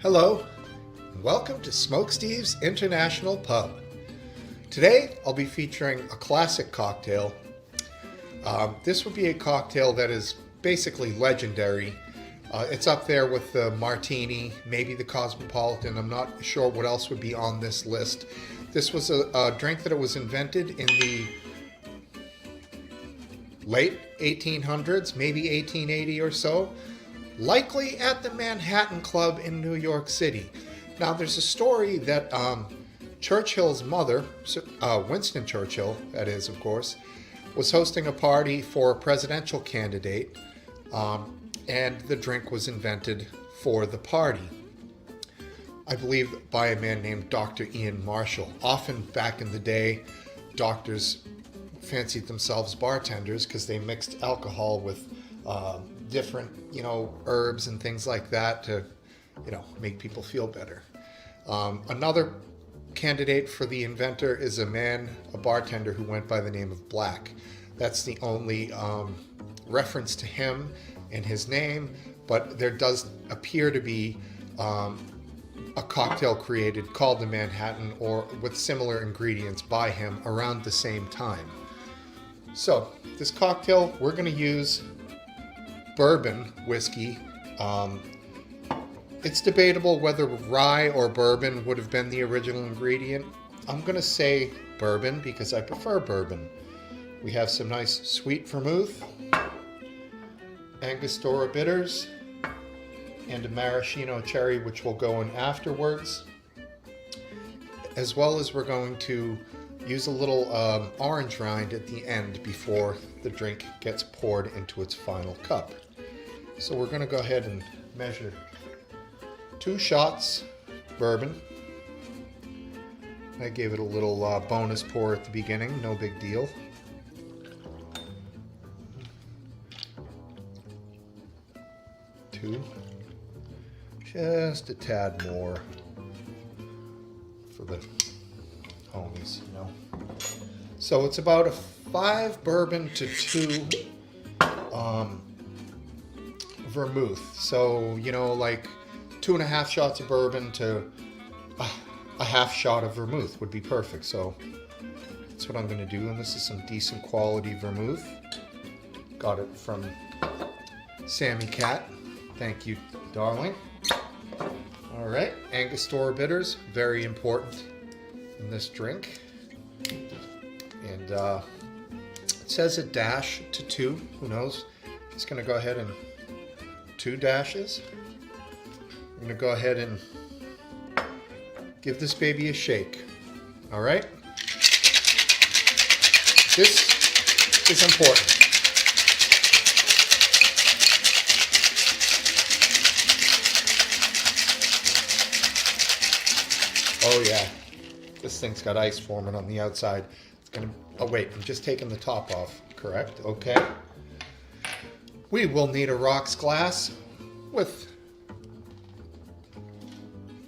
Hello, and welcome to Smokesteve's International Pub. Today, I'll be featuring a classic cocktail. This would be a cocktail that is basically legendary. It's up there with the Martini, maybe the Cosmopolitan. I'm not sure what else would be on this list. This was a drink that it was invented in the late 1800s, maybe 1880 or so, likely at the Manhattan Club in New York City. Now, there's a story that Churchill's mother, Winston Churchill, that is, of course, was hosting a party for a presidential candidate, and the drink was invented for the party. I believe by a man named Dr. Ian Marshall. Often back in the day, doctors fancied themselves bartenders because they mixed alcohol with different, herbs and things like that to, make people feel better. Another candidate for the inventor is a bartender who went by the name of Black. That's the only reference to him in his name, but there does appear to be a cocktail created called the Manhattan, or with similar ingredients by him around the same time. So this cocktail, we're going to use bourbon whiskey. It's debatable whether rye or bourbon would have been the original ingredient. I'm going to say bourbon because I prefer bourbon. We have some nice sweet vermouth, Angostura bitters, and a maraschino cherry, which will go in afterwards. As well as we're going to use a little orange rind at the end before the drink gets poured into its final cup. So we're going to go ahead and measure 2 shots bourbon. I gave it a little bonus pour at the beginning, no big deal. Two, just a tad more for the homies, So it's about a 5 bourbon to 2 vermouth. So, like 2.5 shots of bourbon to a half shot of vermouth would be perfect. So that's what I'm going to do. And this is some decent quality vermouth. Got it from Sammy Cat. Thank you, darling. All right, Angostura bitters, very important in this drink. And it says a dash to 2. Who knows? Just going to go ahead and 2 dashes. I'm going to go ahead and give this baby a shake. All right? This is important. Oh yeah, this thing's got ice forming on the outside. It's gonna, oh wait, I'm just taking the top off, correct? Okay. We will need a rocks glass with,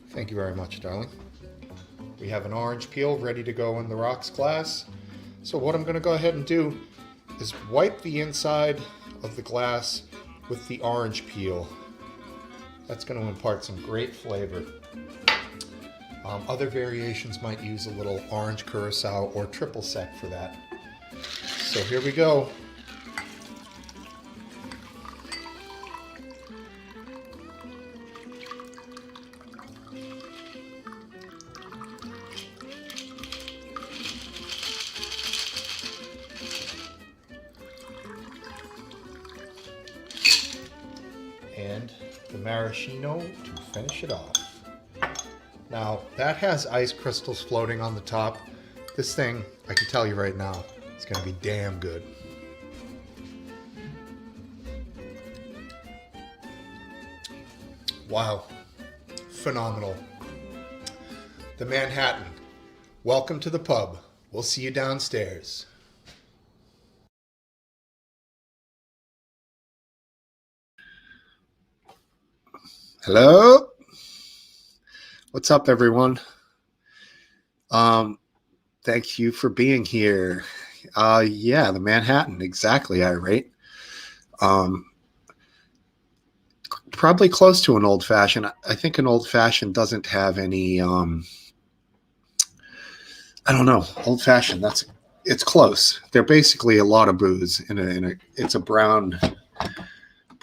thank you very much, darling. We have an orange peel ready to go in the rocks glass. So what I'm gonna go ahead and do is wipe the inside of the glass with the orange peel. That's gonna impart some great flavor. Other variations might use a little orange curacao or triple sec for that. So here we go. And the maraschino to finish it off. Now, that has ice crystals floating on the top. This thing, I can tell you right now, it's going to be damn good. Wow. Phenomenal. The Manhattan. Welcome to the pub. We'll see you downstairs. Hello? What's up, everyone? Thank you for being here. Yeah, the Manhattan, exactly, irate. Probably close to an old fashioned. I think an old fashioned doesn't have any. I don't know. Old fashioned. It's close. They're basically a lot of booze it's a brown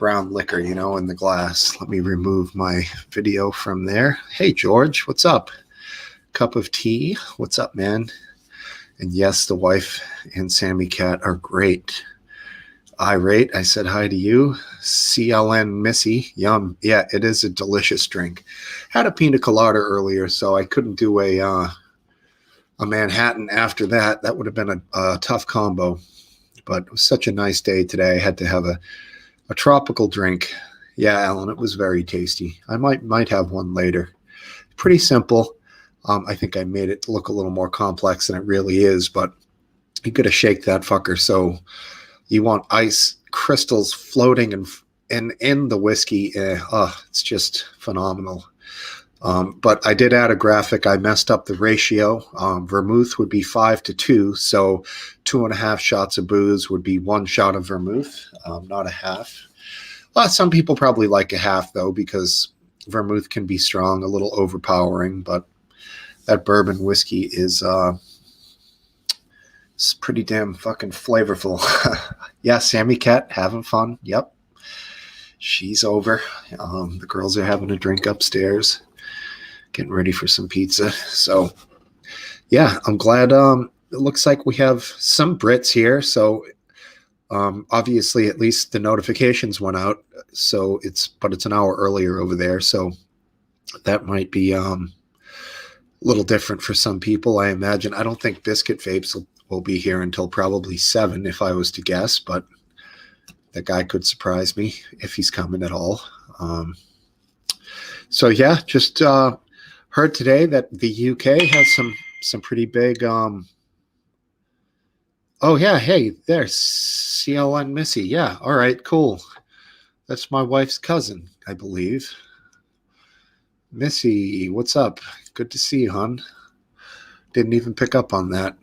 liquor, in the glass. Let me remove my video from there. Hey George, what's up? Cup of tea. What's up, man? And yes, the wife and Sammy Cat are great. Irate, I said hi to you. CLN Missy, yum. Yeah, it is a delicious drink. Had a pina colada earlier, so I couldn't do a Manhattan after that. That would have been a tough combo. But it was such a nice day today. I had to have a tropical drink. Yeah, Alan, it was very tasty. I might have one later. Pretty simple. I think I made it look a little more complex than it really is, but you got to shake that fucker. So you want ice crystals floating and in the whiskey. It's just phenomenal. But I did add a graphic. I messed up the ratio. Vermouth would be 5-2, so 2.5 shots of booze would be 1 shot of vermouth, not a half. Some people probably like a half, though, because vermouth can be strong, a little overpowering, but that bourbon whiskey is it's pretty damn fucking flavorful. Yeah, Sammy Cat, having fun. Yep. She's over. The girls are having a drink upstairs, getting ready for some pizza. So, yeah, I'm glad. It looks like we have some Brits here. So, obviously, at least the notifications went out. So it's an hour earlier over there. So that might be a little different for some people, I imagine. I don't think Biscuit Vapes will be here until probably 7, if I was to guess. But that guy could surprise me if he's coming at all. So yeah, just heard today that the UK has some pretty big. Oh yeah, hey, there's CLN Missy. Yeah, all right, cool. That's my wife's cousin, I believe. Missy, what's up? Good to see you, hon. Didn't even pick up on that.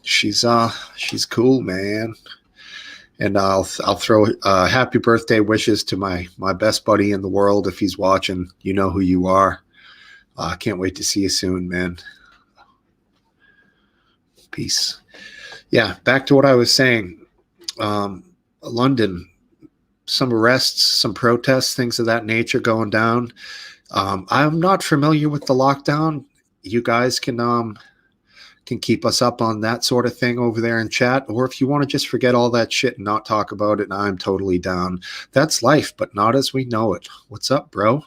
She's cool, man. And I'll throw happy birthday wishes to my best buddy in the world. If he's watching, you know who you are. I can't wait to see you soon, man. Peace. Yeah, back to what I was saying. London, some arrests, some protests, things of that nature going down. I'm not familiar with the lockdown. You guys can keep us up on that sort of thing over there in chat. Or if you want to just forget all that shit and not talk about it, I'm totally down. That's life, but not as we know it. What's up, bro?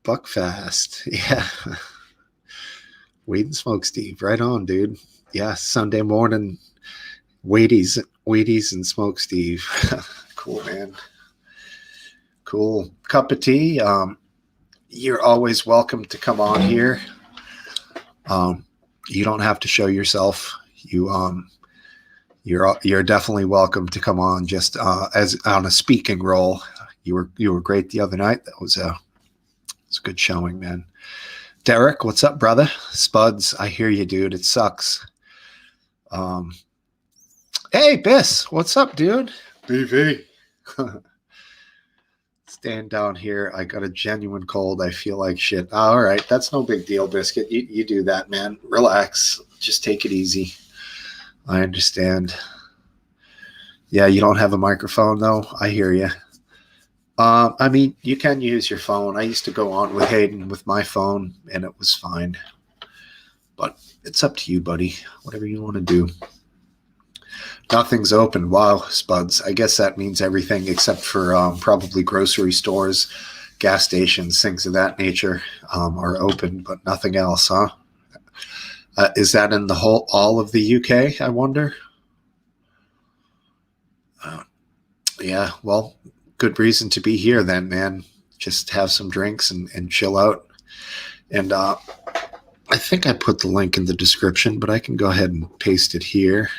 Buckfast. Yeah. Weed and Smokesteve. Right on, dude. Yeah, Sunday morning, Wheaties and Smokesteve. Cool, man. Cool. Cup of tea. You're always welcome to come on here. You don't have to show yourself. You're definitely welcome to come on just as on a speaking role. You were great the other night. That was a good showing, man. Derek, what's up, brother? Spuds, I hear you, dude. It sucks. Hey, Biss, what's up, dude? BV. Stand down here. I got a genuine cold. I feel like shit. All right. That's no big deal, Biscuit. You do that, man. Relax. Just take it easy. I understand. Yeah, you don't have a microphone, though. I hear you. I mean, you can use your phone. I used to go on with Hayden with my phone, and it was fine. But it's up to you, buddy. Whatever you want to do. Nothing's open. Wow, Spuds. I guess that means everything except for probably grocery stores, gas stations, things of that nature are open, but nothing else, huh? Is that in all of the UK, I wonder? Yeah, well, good reason to be here then, man. Just have some drinks and chill out. And I think I put the link in the description, but I can go ahead and paste it here.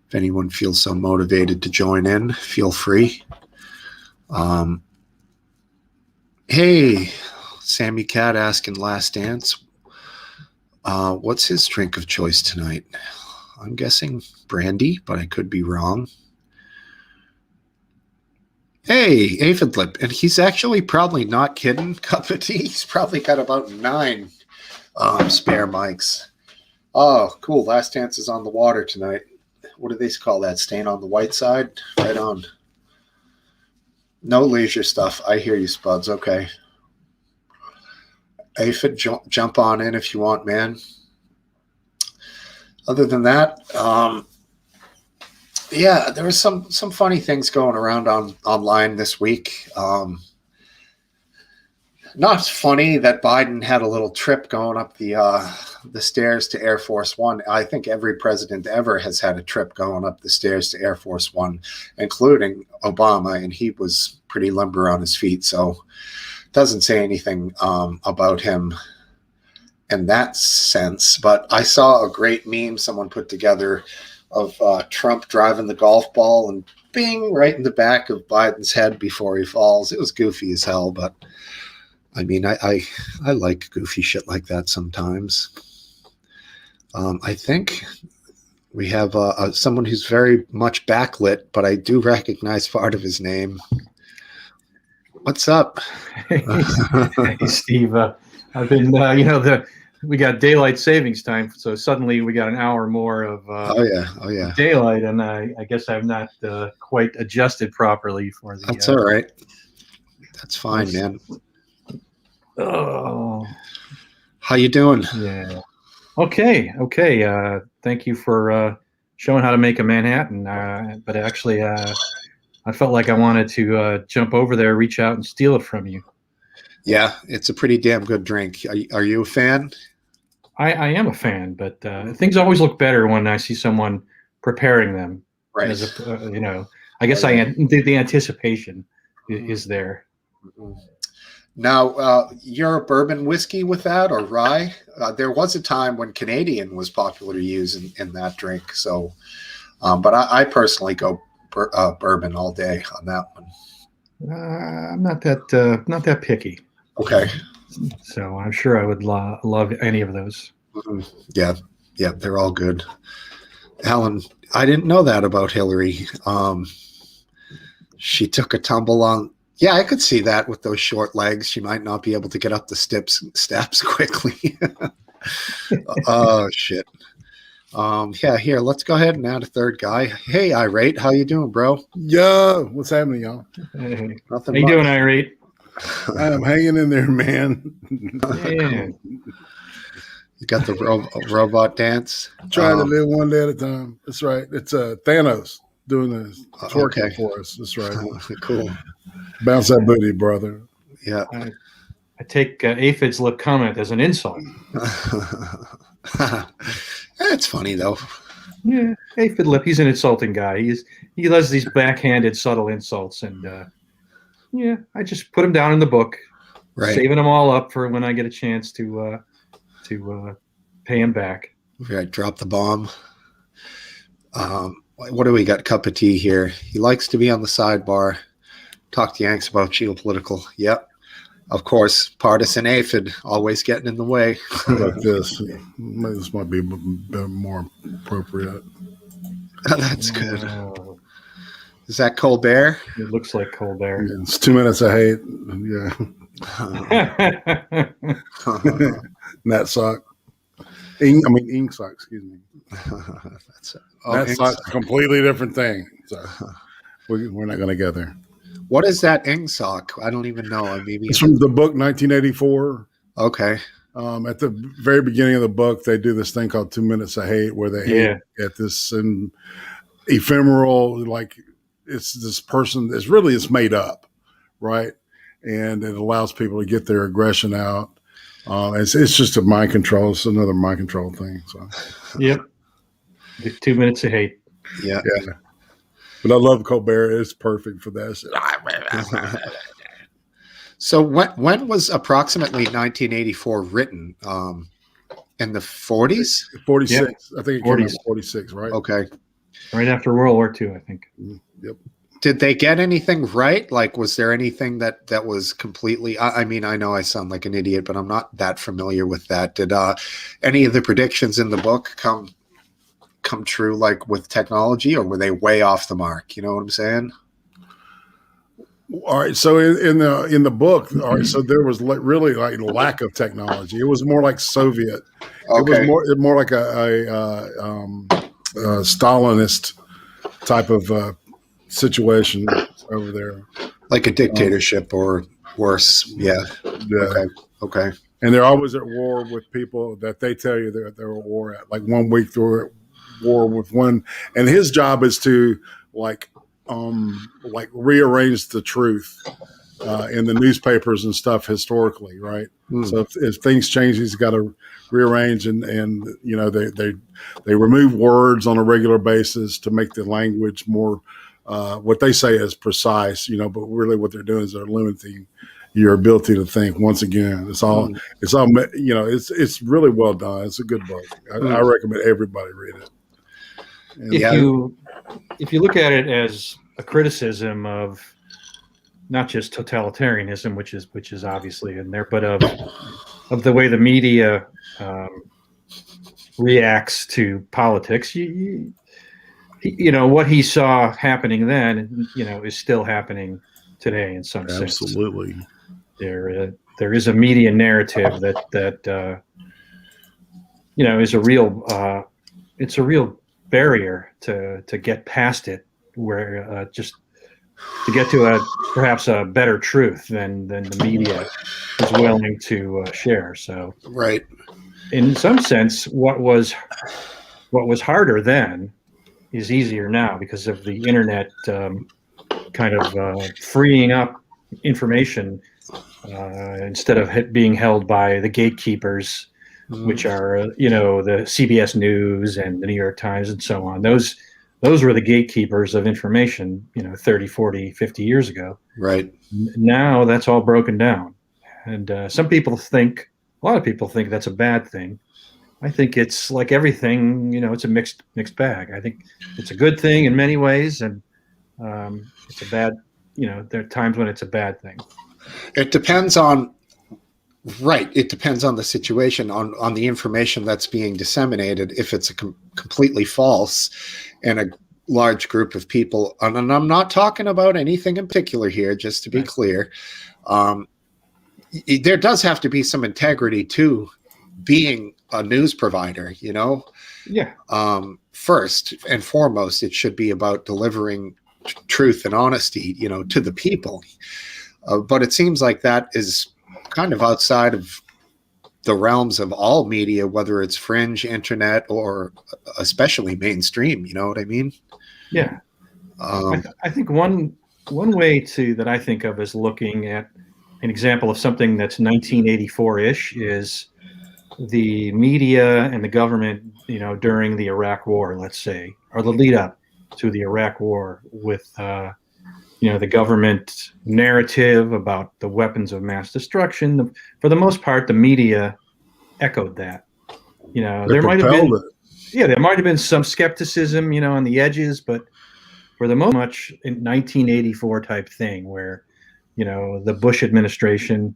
If anyone feels so motivated to join in, feel free. Hey, Sammy Cat asking Last Dance. What's his drink of choice tonight? I'm guessing brandy, but I could be wrong. Hey, Aphid Lip, and he's actually probably not kidding. Cup of tea. He's probably got about 9 spare mics. Oh, cool. Last Dance is on the water tonight. What do they call that? Staying on the white side? Right on. No leisure stuff. I hear you, Spuds. Okay. Aphid, jump on in if you want, man. Other than that, yeah, there was some funny things going around online this week. Not funny that Biden had a little trip going up the stairs to Air Force One. I think every president ever has had a trip going up the stairs to Air Force One, including Obama, and he was pretty limber on his feet. So it doesn't say anything about him in that sense. But I saw a great meme someone put together of Trump driving the golf ball and bing right in the back of Biden's head before he falls. It was goofy as hell, but I mean, I like goofy shit like that sometimes. I think we have someone who's very much backlit, but I do recognize part of his name. What's up? Hey, Steve. I've been, we got daylight savings time, so suddenly we got an hour more of oh yeah daylight, and I guess I'm not quite adjusted properly for the. That's all right. That's fine, man. Oh, how you doing? Yeah. Okay. Thank you for showing how to make a Manhattan. But actually, I felt like I wanted to jump over there, reach out, and steal it from you. Yeah, it's a pretty damn good drink. Are you a fan? I am a fan, but things always look better when I see someone preparing them. Right. I guess the anticipation is there. Mm-hmm. Now, you're a bourbon whiskey with that or rye? There was a time when Canadian was popular to use in that drink. So, but I personally go bourbon all day on that one. I'm not that picky. Okay. So I'm sure I would love any of those. Mm-hmm. Yeah, they're all good. Alan, I didn't know that about Hillary. She took a tumble on. Yeah, I could see that with those short legs. She might not be able to get up the steps quickly. Oh, shit. Yeah, here, let's go ahead and add a third guy. Hey, Irate, how you doing, bro? Yo, what's happening, y'all? Hey. Nothing How you doing, Irate? I'm hanging in there, man. Yeah. You got the robot dance? Trying to live one day at a time. That's right. It's Thanos doing this twerking for us. That's right. Cool. Bounce that booty, brother. Yeah. I take Aphid's lip comment as an insult. It's funny though. Yeah, Aphid lip. He's an insulting guy. He does these backhanded, subtle insults, and yeah, I just put him down in the book, right. Saving them all up for when I get a chance to pay him back. Right, drop the bomb. What do we got? Cup of tea here. He likes to be on the sidebar. Talk to Yanks about geopolitical. Yep. Of course, partisan aphid always getting in the way. Like this. This might be more appropriate. That's good. Is that Colbert? It looks like Colbert. Yeah, it's 2 minutes of hate. Yeah. Nat sock. Ink sock, excuse me. Nat sock's a completely different thing. So we're not going to go there. What is that ing sock? I don't even know. It's from the book 1984. Okay. At the very beginning of the book, they do this thing called 2 minutes of hate, where they hate at this ephemeral, like it's this person. It's made up, right? And it allows people to get their aggression out. It's just a mind control. It's another mind control thing. So. Yep. 2 minutes of hate. Yeah. But I love Colbert. It's perfect for that. So when was approximately 1984 written? In the 40s? 46. Yep. I think it came out in 46, right? Okay. Right after World War II, I think. Yep. Did they get anything right? Like, was there anything that was completely? I mean, I know I sound like an idiot, but I'm not that familiar with that. Did any of the predictions in the book come true, like with technology, or were they way off the mark? You know what I'm saying? All right. So in the book, all right. So there was really like lack of technology. It was more like Soviet. It was Okay. more like a Stalinist type of situation over there. Like a dictatorship or worse. Yeah. Yeah. Okay. Okay. And they're always at war with people that they tell you they're at war at. Like 1 week they're at war with one, and his job is to like rearrange the truth in the newspapers and stuff historically, right? So if things change, he's got to rearrange and you know they remove words on a regular basis to make the language more what they say is precise, you know, but really what they're doing is they're limiting your ability to think. Once again, it's all you know, it's really well done. It's a good book. I recommend everybody read it. And If you look at it as a criticism of not just totalitarianism, which is obviously in there, but of the way the media reacts to politics, you know what he saw happening then, you know, is still happening today in some sense. absolutely. There is a media narrative that you know is a real it's a real barrier to get past it, where just to get to perhaps a better truth than the media is willing to share. So Right. in some sense, what was harder then is easier now because of the internet kind of freeing up information instead of being held by the gatekeepers, which are you know the CBS News and the New York Times and so on. Those were the gatekeepers of information, you know, 30, 40, 50 years ago. Right. Now that's all broken down. And a lot of people think that's a bad thing. I think it's like everything, you know, it's a mixed bag. I think it's a good thing in many ways, and it's a bad, you know, there are times when it's a bad thing. It depends on, right. It depends on the situation, on the information that's being disseminated. If it's completely false and a large group of people, and I'm not talking about anything in particular here, just to be clear, there does have to be some integrity to being a news provider, you know? Yeah. First and foremost, it should be about delivering truth and honesty, you know, to the people. But it seems like that is kind of outside of the realms of all media, whether it's fringe, internet, or especially mainstream. You know what I mean? Yeah. I think one way that I think of as looking at an example of something that's 1984-ish is the media and the government, you know, during the Iraq War, let's say, or the lead up to the Iraq War, with you know, the government narrative about the weapons of mass destruction. For the most part, the media echoed that. You know, there might have been some skepticism, you know, on the edges, but for the most much in 1984 type thing, where you know the Bush administration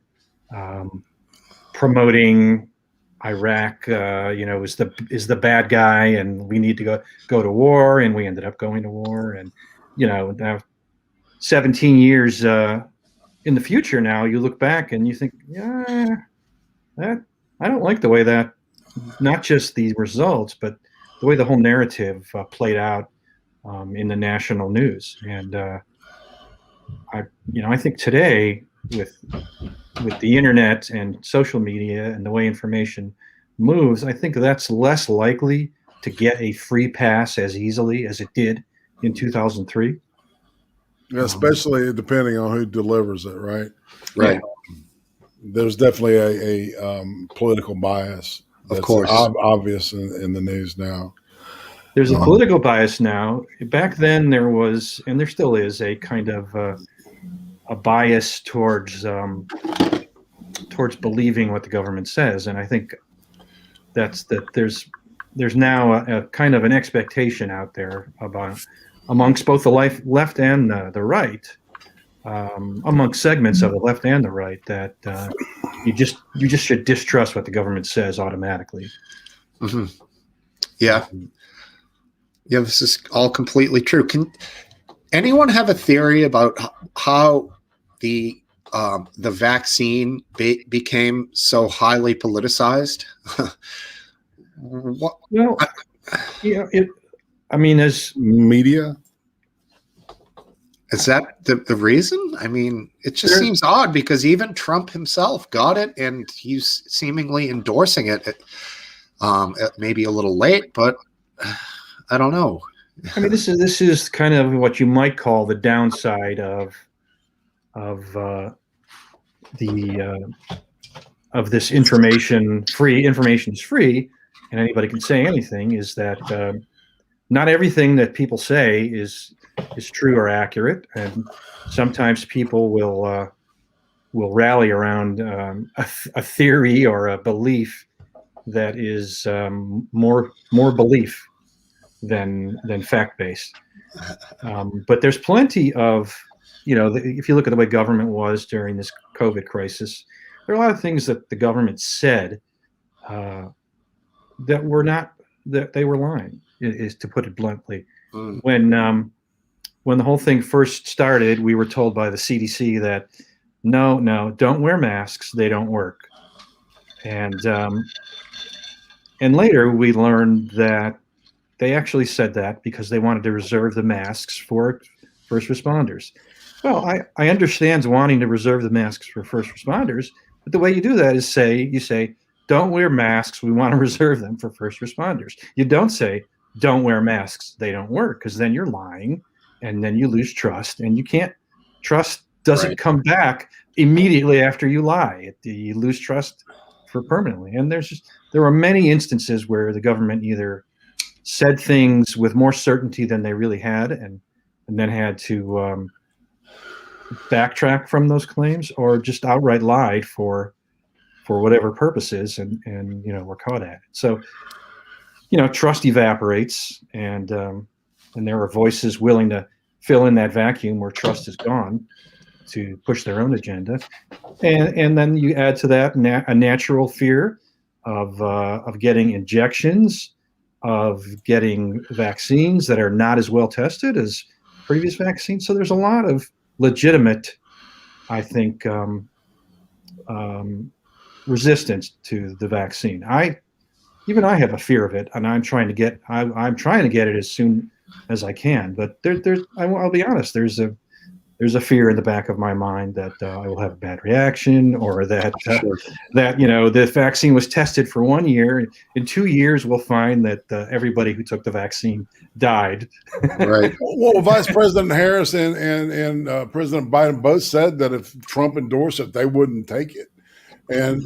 promoting Iraq, you know, is the bad guy, and we need to go to war, and we ended up going to war, and you know, now 17 years in the future, now you look back and you think, yeah, that I don't like the way that, not just the results, but the way the whole narrative played out in the national news. And I think today with the internet and social media and the way information moves, I think that's less likely to get a free pass as easily as it did in 2003. Especially depending on who delivers it, right? Right. There's definitely a political bias. That's of course. Obvious in the news now. There's a political bias now. Back then there was, and there still is, a kind of a bias towards believing what the government says. And I think that there's now a kind of an expectation out there about, amongst both the left and the right, amongst segments of the left and the right, that you just should distrust what the government says automatically. Mm-hmm. Yeah. Yeah, this is all completely true. Can anyone have a theory about how the vaccine became so highly politicized? What? Well, yeah, I mean, as Media. Is that the reason? I mean, it just seems odd because even Trump himself got it, and he's seemingly endorsing it. Maybe a little late, but I don't know. I mean, this is kind of what you might call the downside of this information is free, and anybody can say anything. Is that not everything that people say is true or accurate, and sometimes people will rally around a theory or a belief that is more belief than fact based. But there's plenty of, if you look at the way government was during this COVID crisis, there are a lot of things that the government said that were not, that they were lying, is to put it bluntly. When the whole thing first started, we were told by the CDC that no, don't wear masks, they don't work. And later we learned that they actually said that because they wanted to reserve the masks for first responders. Well, I understand wanting to reserve the masks for first responders, but the way you do that is you say, don't wear masks, we want to reserve them for first responders. You don't say, don't wear masks, they don't work, because then you're lying, and then you lose trust, and you can't, trust doesn't come back immediately after you lie. You lose trust for permanently. And there are many instances where the government either said things with more certainty than they really had, and then had to backtrack from those claims, or just outright lied for whatever purposes, and were caught at it. So trust evaporates, and there are voices willing to fill in that vacuum where trust is gone to push their own agenda, and then you add to that a natural fear of getting injections, of getting vaccines that are not as well tested as previous vaccines. So there's a lot of legitimate, I think, resistance to the vaccine. Even I have a fear of it, and I'm trying to get it as soon as I can. But I'll be honest, there's a fear in the back of my mind that I will have a bad reaction, or that the vaccine was tested for 1 year. In 2 years, we'll find that everybody who took the vaccine died. Right. Well, Vice President Harris and President Biden both said that if Trump endorsed it, they wouldn't take it. And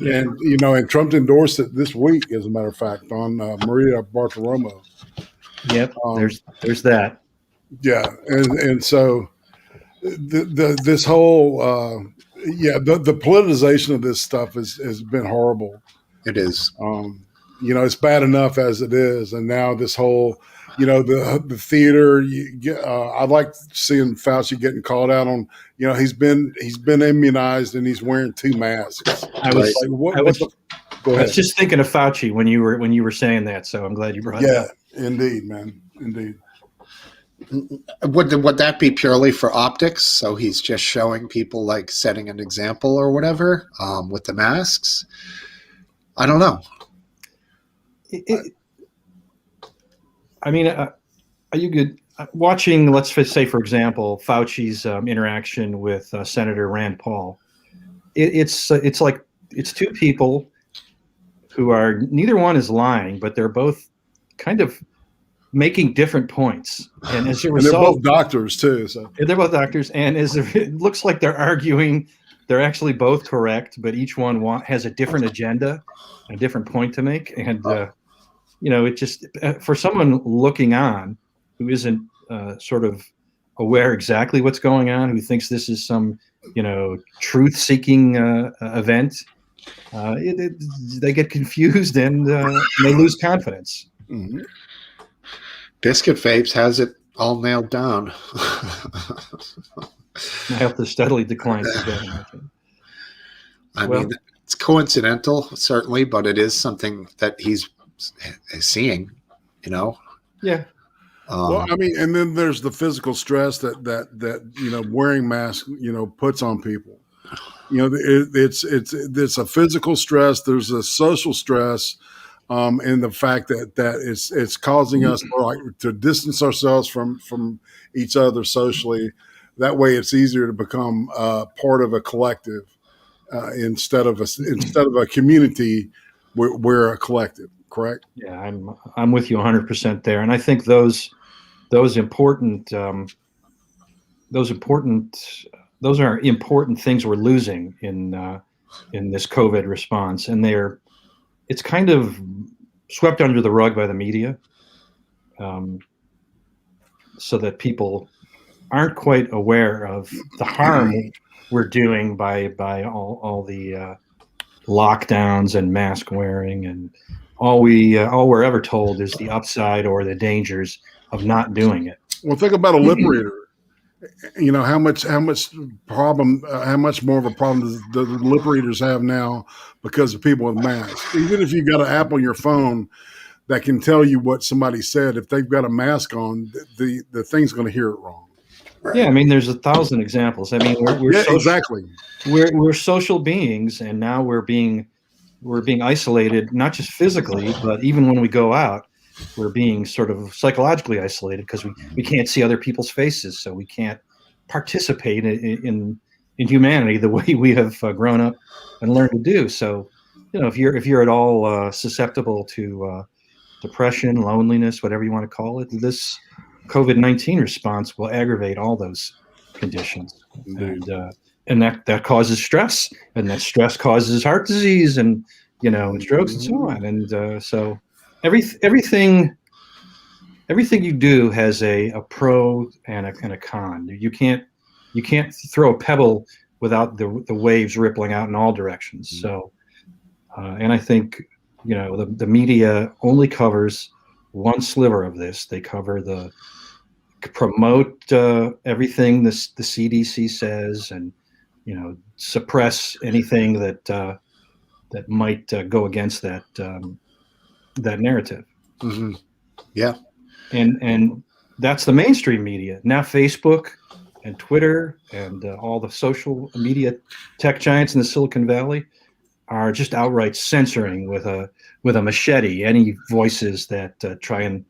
Trump endorsed it this week, as a matter of fact, on Maria Bartiromo. Yep, there's that. Yeah, and so this whole the politicization of this stuff has been horrible. It is. It's bad enough as it is, and now this whole the theater. I like seeing Fauci getting called out on. He's been immunized and he's wearing 2 masks. I was just thinking of Fauci when you were saying that, so I'm glad you brought it up. Yeah, indeed, man, indeed. Would that be purely for optics? So he's just showing people, like setting an example or whatever with the masks? I don't know. Are you good watching, let's say, for example, Fauci's interaction with Senator Rand Paul? It's like it's 2 people who are, neither one is lying, but they're both kind of making different points. And as a result, they're both doctors too. So they're both doctors, and it looks like they're arguing. They're actually both correct, but each one has a different agenda, a different point to make. And it just, for someone looking on who isn't sort of aware exactly what's going on, who thinks this is some truth-seeking event, they get confused and they lose confidence. Mm-hmm. Biscuit Vapes has it all nailed down. I have to steadily decline. I mean, it's coincidental, certainly, but it is something that he's seeing, Yeah. Well, I mean, and then there's the physical stress that wearing masks puts on people. It's a physical stress. There's a social stress, and the fact that it's causing us to distance ourselves from each other socially. That way, it's easier to become part of a collective instead of a community. We're a collective, correct? Yeah, I'm with you 100% there, and I think those important those are important things we're losing in this COVID response, and it's kind of swept under the rug by the media, so that people aren't quite aware of the harm we're doing by all the lockdowns and mask wearing, and all we're ever told is the upside or the dangers of not doing it. Well, think about a lip reader. How much more of a problem does the lip readers have now because of people with masks? Even if you've got an app on your phone that can tell you what somebody said, if they've got a mask on, the thing's going to hear it wrong. Right. Yeah, I mean, there's 1,000 examples. I mean, exactly. We're social beings, and now we're being isolated, not just physically, but even when we go out, we're being sort of psychologically isolated because we can't see other people's faces, so we can't participate in humanity the way we have grown up and learned to do. So, if you're at all susceptible to depression, loneliness, whatever you want to call it, this COVID-19 response will aggravate all those conditions, and that causes stress, and that stress causes heart disease, and and strokes and so on. And so everything you do has a pro and a con. You can't throw a pebble without the waves rippling out in all directions. So, and I think the media only covers one sliver of this. They promote everything the CDC says, and suppress anything that might go against that narrative. Mm-hmm. Yeah, and that's the mainstream media now. Facebook and Twitter and all the social media tech giants in the Silicon Valley are just outright censoring with a machete any voices that try and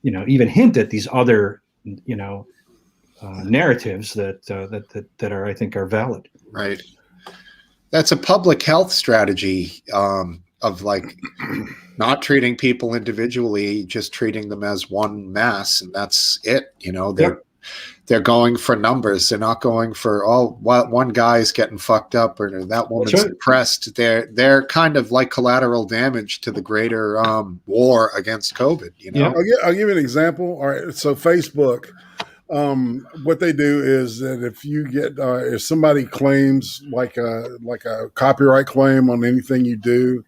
even hint at these other narratives that are, I think, are valid. Right. That's a public health strategy of like not treating people individually, just treating them as one mass, and that's it. They're going for numbers. They're not going for one guy's getting fucked up or that woman's depressed. They're kind of like collateral damage to the greater war against COVID. Yeah. I'll give you an example. All right, so Facebook, what they do is that if you get if somebody claims like a copyright claim on anything you do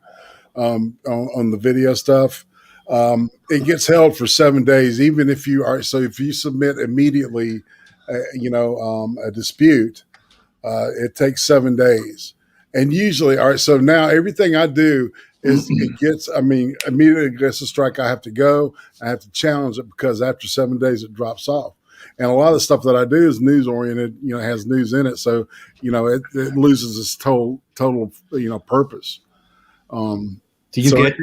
on the video stuff, it gets held for 7 days, even if you are. So if you submit immediately, a dispute, it takes 7 days. And usually, all right. So now everything I do is immediately gets a strike. I have to go. I have to challenge it because after 7 days it drops off. And a lot of the stuff that I do is news oriented. Has news in it, so it loses its total purpose. Do you go ahead.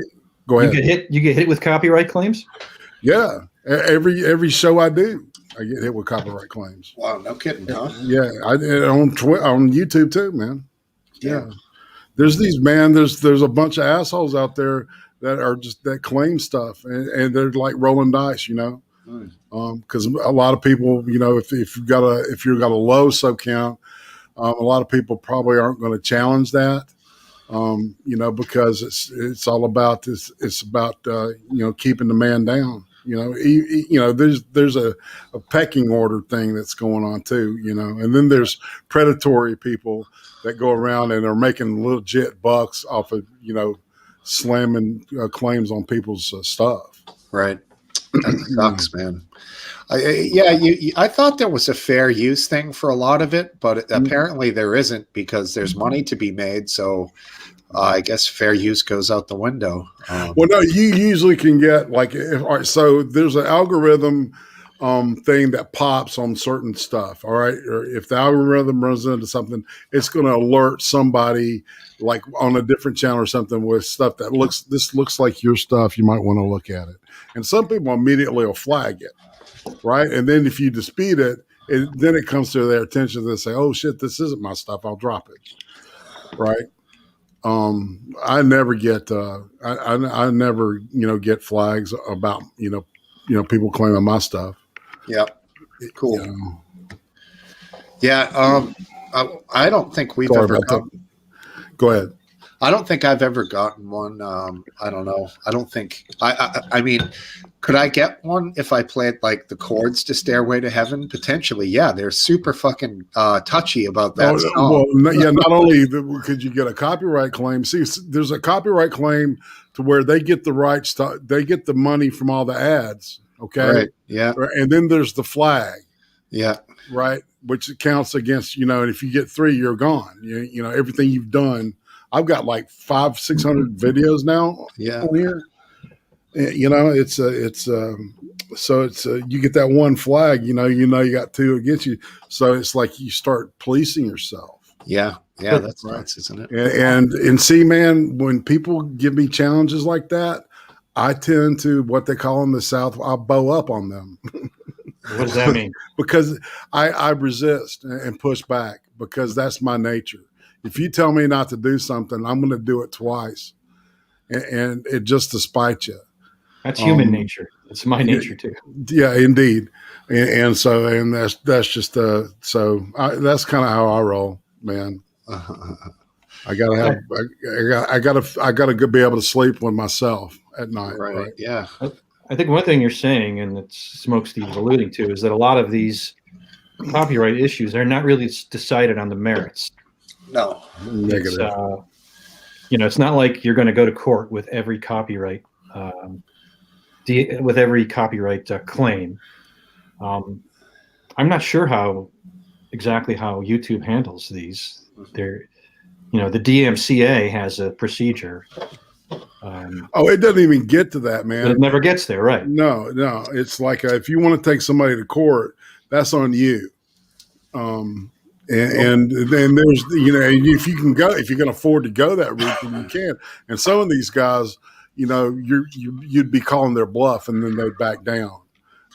You get hit with copyright claims? Yeah, every show I do, I get hit with copyright claims. Wow, no kidding, huh? Yeah, on YouTube too, man. Yeah. There's a bunch of assholes out there that claim stuff, and they're like rolling dice, because a lot of people, if you've got a low sub count, a lot of people probably aren't going to challenge that. Because it's all about this. It's about keeping the man down. There's a pecking order thing that's going on too. And then there's predatory people that go around and are making legit bucks off of slamming claims on people's stuff. Right. That sucks, man. I thought there was a fair use thing for a lot of it, but apparently there isn't, because there's money to be made. So I guess fair use goes out the window. Well, no, you usually can get like, all right, so there's an algorithm thing that pops on certain stuff. All right. Or if the algorithm runs into something, it's going to alert somebody like on a different channel or something with stuff that looks like your stuff. You might want to look at it. And some people immediately will flag it. Right. And then if you dispute it, then it comes to their attention. They say, oh shit, this isn't my stuff. I'll drop it. Right. I never get, I never, get flags about, people claiming my stuff. Yep. Cool. You know. Yeah. I don't think we've ever Go ahead. I don't think I've ever gotten one. I don't know. I don't think I mean, could I get one if I played like the chords to Stairway to Heaven? Potentially, yeah. They're super fucking touchy about that song. Well, yeah. Not only could you get a copyright claim. See, there's a copyright claim to where they get the rights to, they get the money from all the ads. Okay. Right. Yeah. And then there's the flag. Yeah. Right. Which counts against, and if you get 3, you're gone. You know, everything you've done. I've got like 500-600 videos now. Yeah. On here. So it's you get that one flag, you you got 2 against you. So it's like you start policing yourself. Yeah. Yeah. That's nuts, isn't it? And see, man, when people give me challenges like that, I tend to, what they call in the South, I'll bow up on them. What does that mean? Because I resist and push back because that's my nature. If you tell me not to do something, I'm going to do it twice, and it just to spite you. That's human nature. It's my nature too. Yeah, indeed. And so that's just so that's kind of how I roll, man. I gotta be able to sleep with myself at night. Right? Yeah. I think one thing you're saying, and that Smokesteve is alluding to, is that a lot of these copyright issues are not really decided on the merits. No. Negative. It's not like you're going to go to court with every copyright claim. I'm not sure exactly how YouTube handles these. The DMCA has a procedure. It doesn't even get to that, man. It never gets there, right? No. It's like if you want to take somebody to court, that's on you. And then there's, if you can afford to go that route, then you can. And some of these guys, you'd be calling their bluff and then they'd back down.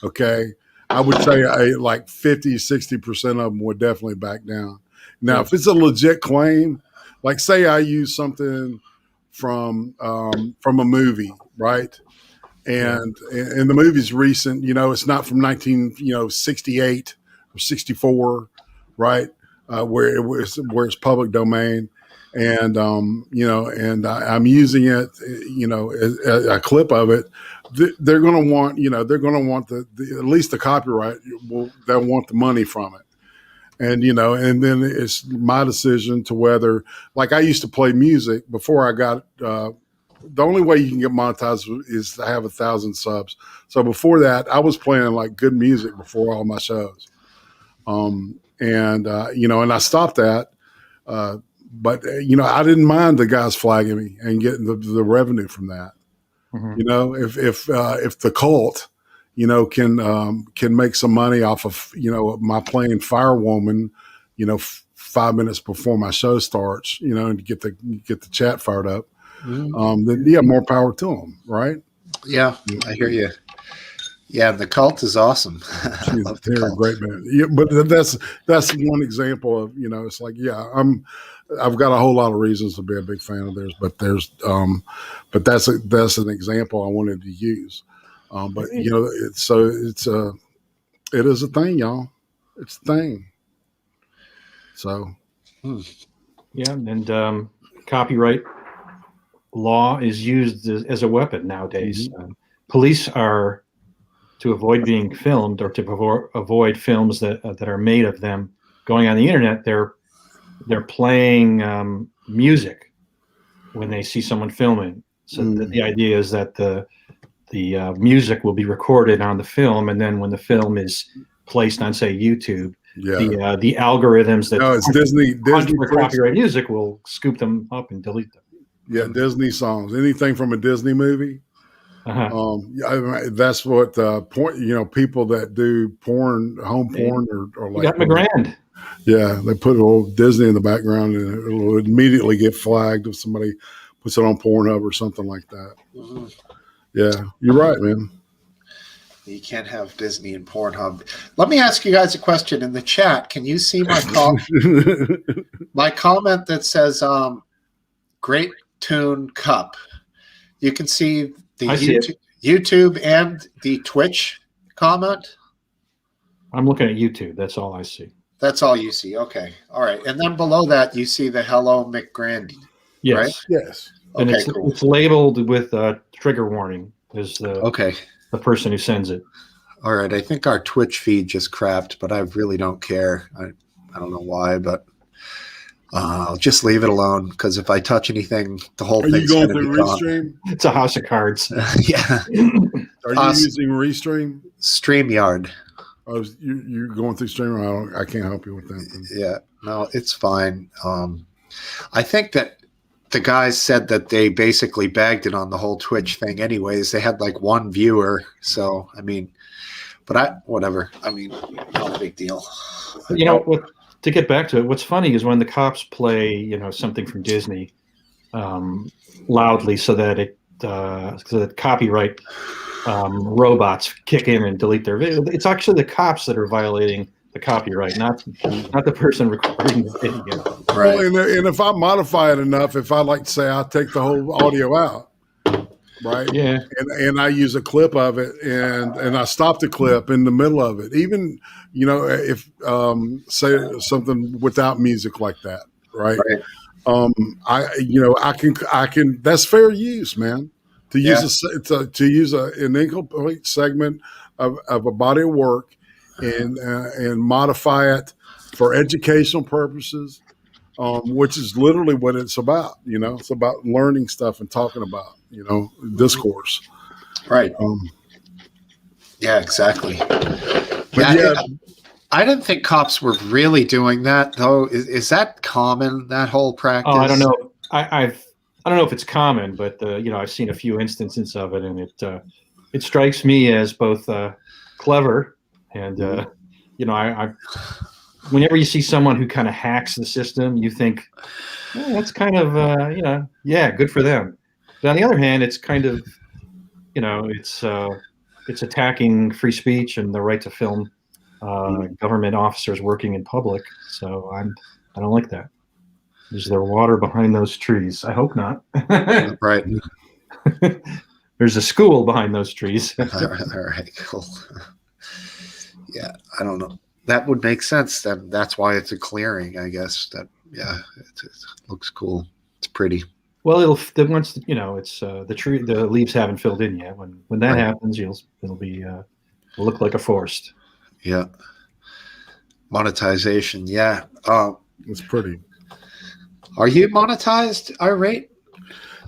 Okay. I would say like 50-60% of them would definitely back down. Now, if it's a legit claim, like say I use something from a movie, right? And the movie's recent, it's not from 1968 or 64, right? Where it's public domain, and I'm using it, a clip of it. They're going to want, the at least the copyright. They'll want the money from it. And, and then it's my decision to whether, like I used to play music before I got, the only way you can get monetized is to have 1,000 subs. So before that, I was playing like good music before all my shows. And I stopped that. But I didn't mind the guys flagging me and getting the revenue from that. Mm-hmm. If the cult, can make some money off of, my playing Firewoman, 5 minutes before my show starts, and to get the chat fired up, then more power to them. Right. Yeah. I hear you. Yeah. The cult is awesome. They're a great band. Yeah, but that's one example of, it's like, I've got a whole lot of reasons to be a big fan of theirs, but that's an example I wanted to use. But it is a thing, y'all. It's a thing. So, yeah, and copyright law is used as a weapon nowadays. Mm-hmm. Police are, to avoid being filmed or to avoid films that are made of them going on the internet, they're playing music when they see someone filming. So the idea is that the music will be recorded on the film, and then when the film is placed on, say, YouTube, the algorithms that Disney for copyright music will scoop them up and delete them. Yeah, Disney songs. Anything from a Disney movie. Uh-huh. That's what point. People that do porn, home porn, or You like, got McGrand. yeah, they put a little Disney in the background, and it'll immediately get flagged if somebody puts it on Pornhub or something like that. Mm-hmm. Yeah, you're right, man. You can't have Disney and Pornhub. Let me ask you guys a question in the chat. Can you see my my comment that says "Great Tune Cup"? You can see the YouTube and the Twitch comment. I'm looking at YouTube. That's all I see. That's all you see. Okay, all right. And then below that, you see the "Hello McGrandy." Yes. Right? Yes. And Okay, cool. it's labeled with trigger warning. Is the person who sends it. All right. I think our Twitch feed just crapped, but I really don't care. I don't know why, but I'll just leave it alone because if I touch anything, the whole thing's going going to through Restream? It's a house of cards. Yeah. Are you using Restream? StreamYard. Oh, you're going through Stream? I can't help you with that. Yeah. No, it's fine. I think that the guys said that they basically bagged it on the whole Twitch thing anyways. They had like one viewer. So, I mean, but whatever. I mean, not a big deal. To get back to it, what's funny is when the cops play, something from Disney loudly so that copyright robots kick in and delete their video. It's actually the cops that are violating the copyright, not the person recording the video. Right. Well, and if I modify it enough, if I like to say I'll take the whole audio out, right? Yeah. And I use a clip of it, and I stop the clip in the middle of it. Even if say something without music like that, right? I can. That's fair use, man. To use an incomplete segment of a body of work and modify it for educational purposes, which is literally what it's about. It's about learning stuff and talking about, discourse. Right. Yeah, exactly. I didn't think cops were really doing that, though. Is that common, that whole practice? Oh, I don't know. I don't know if it's common, but I've seen a few instances of it, and it strikes me as both clever and I whenever you see someone who kind of hacks the system, you think that's kind of good for them. But on the other hand, it's kind of it's attacking free speech and the right to film government officers working in public. So I don't like that. Is there water behind those trees? I hope not. Right. There's a school behind those trees. All right, cool. Yeah, I don't know. That would make sense. Then that's why it's a clearing, I guess. It looks cool. It's pretty. Well, it's the tree. The leaves haven't filled in yet. When that happens, it'll look like a forest. Yeah. Monetization. Yeah. It's pretty. Are you monetized, Irate?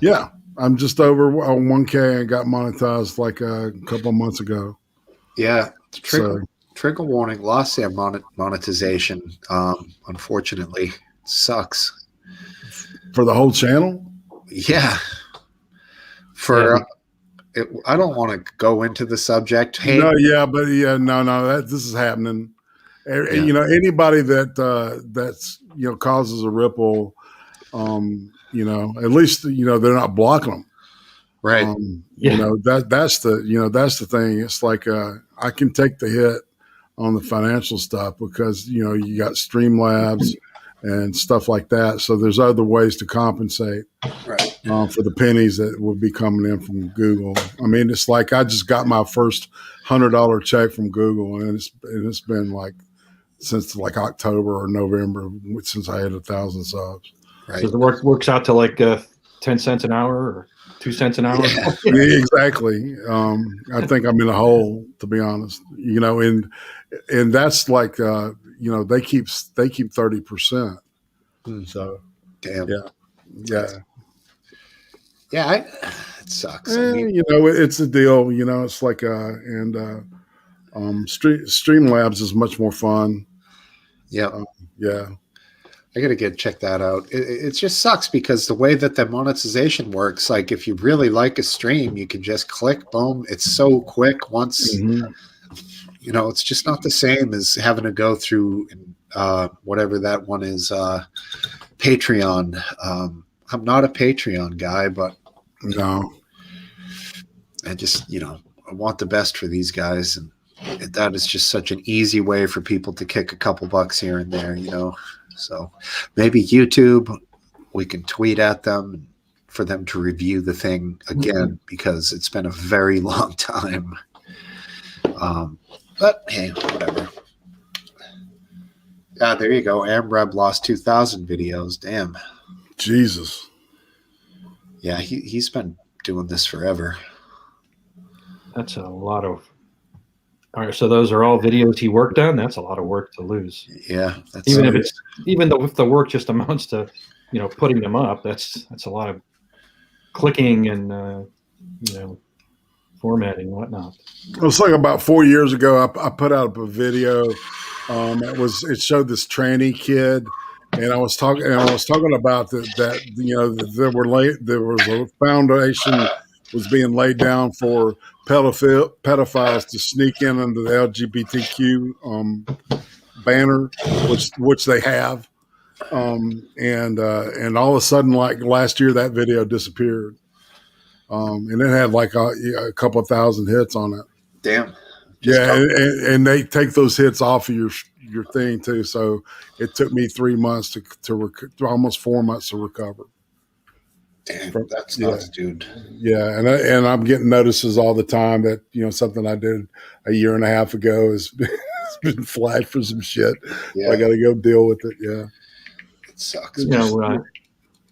Yeah, I'm just over 1K and got monetized like a couple of months ago. Yeah. Trigger warning, lost their monetization. Unfortunately, it sucks. For the whole channel? Yeah. I don't want to go into the subject. Hey, no, this is happening. Anybody that's causes a ripple, at least they're not blocking them. Right. That's the thing. It's like I can take the hit on the financial stuff because you got Streamlabs and stuff like that. So there's other ways to compensate for the pennies that would be coming in from Google. I mean, it's like I just got my first $100 check from Google, and it's been like since like October or November since I had 1,000 subs. Right. So the works out to like 10 cents an hour or 2 cents an hour. Yeah, exactly. I think I'm in a hole, to be honest. And that's like they keep 30%. So damn. Yeah. It sucks. It's a deal. It's like Streamlabs is much more fun. Yeah. Yeah. I gotta check that out. It just sucks because the way that the monetization works, like if you really like a stream, you can just click, boom. It's so quick once. Mhm. You know, it's just not the same as having to go through whatever that one is, Patreon. I'm not a Patreon guy, but No. I just, I want the best for these guys. And that is just such an easy way for people to kick a couple bucks here and there, So maybe YouTube, we can tweet at them for them to review the thing again, because it's been a very long time. But hey, whatever. There you go. AmReb lost 2,000 videos. Damn. Jesus. Yeah, he's been doing this forever. That's a lot of. All right, so those are all videos he worked on. That's a lot of work to lose. Yeah, that's even though if the work just amounts to, putting them up, that's a lot of clicking and formatting and whatnot. It was like about 4 years ago. I put out a video. It showed this tranny kid, and I was talking about that there was a foundation was being laid down for pedophiles to sneak in under the LGBTQ banner, which they have, and all of a sudden, like last year, that video disappeared, and it had like a couple of thousand hits on it. Damn. Yeah, and they take those hits off of your thing too. So it took me 3 months to almost 4 months to recover. Damn, that's nuts, dude. Yeah, and I'm getting notices all the time that something I did a year and a half ago has been flagged for some shit. Yeah. I got to go deal with it. Yeah, it sucks.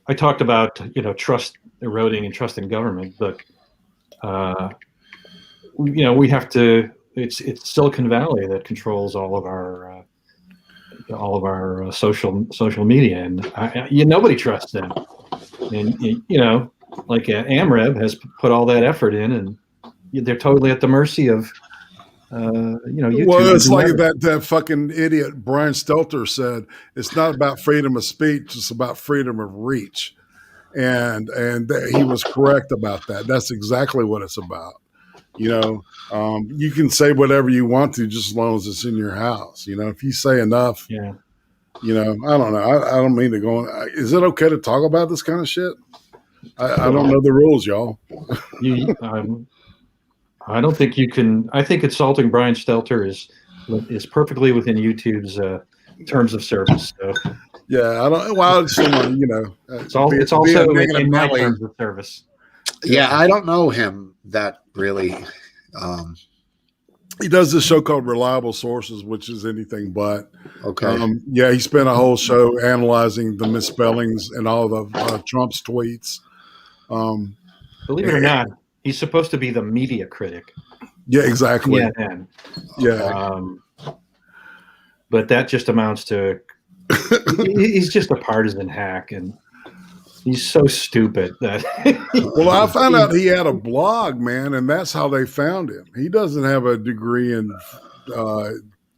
I talked about trust eroding and trust in government, but we have to. It's Silicon Valley that controls all of our social media, and nobody trusts them. And like AmReb has put all that effort in, and they're totally at the mercy of YouTube. Well, it's like that fucking idiot Brian Stelter said. It's not about freedom of speech; it's about freedom of reach, and he was correct about that. That's exactly what it's about. You can say whatever you want to, just as long as it's in your house. If you say enough, yeah. I don't know. I don't mean to go on. Is it okay to talk about this kind of shit? I don't know the rules, y'all. I don't think you can. I think insulting Brian Stelter is perfectly within YouTube's terms of service. So yeah, I don't. Well, someone, it's also in my terms of service. Yeah, I don't know him that really. He does this show called Reliable Sources, which is anything but. Okay. He spent a whole show analyzing the misspellings and all of Trump's tweets. Believe it or not, he's supposed to be the media critic. Yeah, exactly. Yeah. But that just amounts to he's just a partisan hack, and he's so stupid that. Well, I found out he had a blog, man, and that's how they found him. He doesn't have a degree in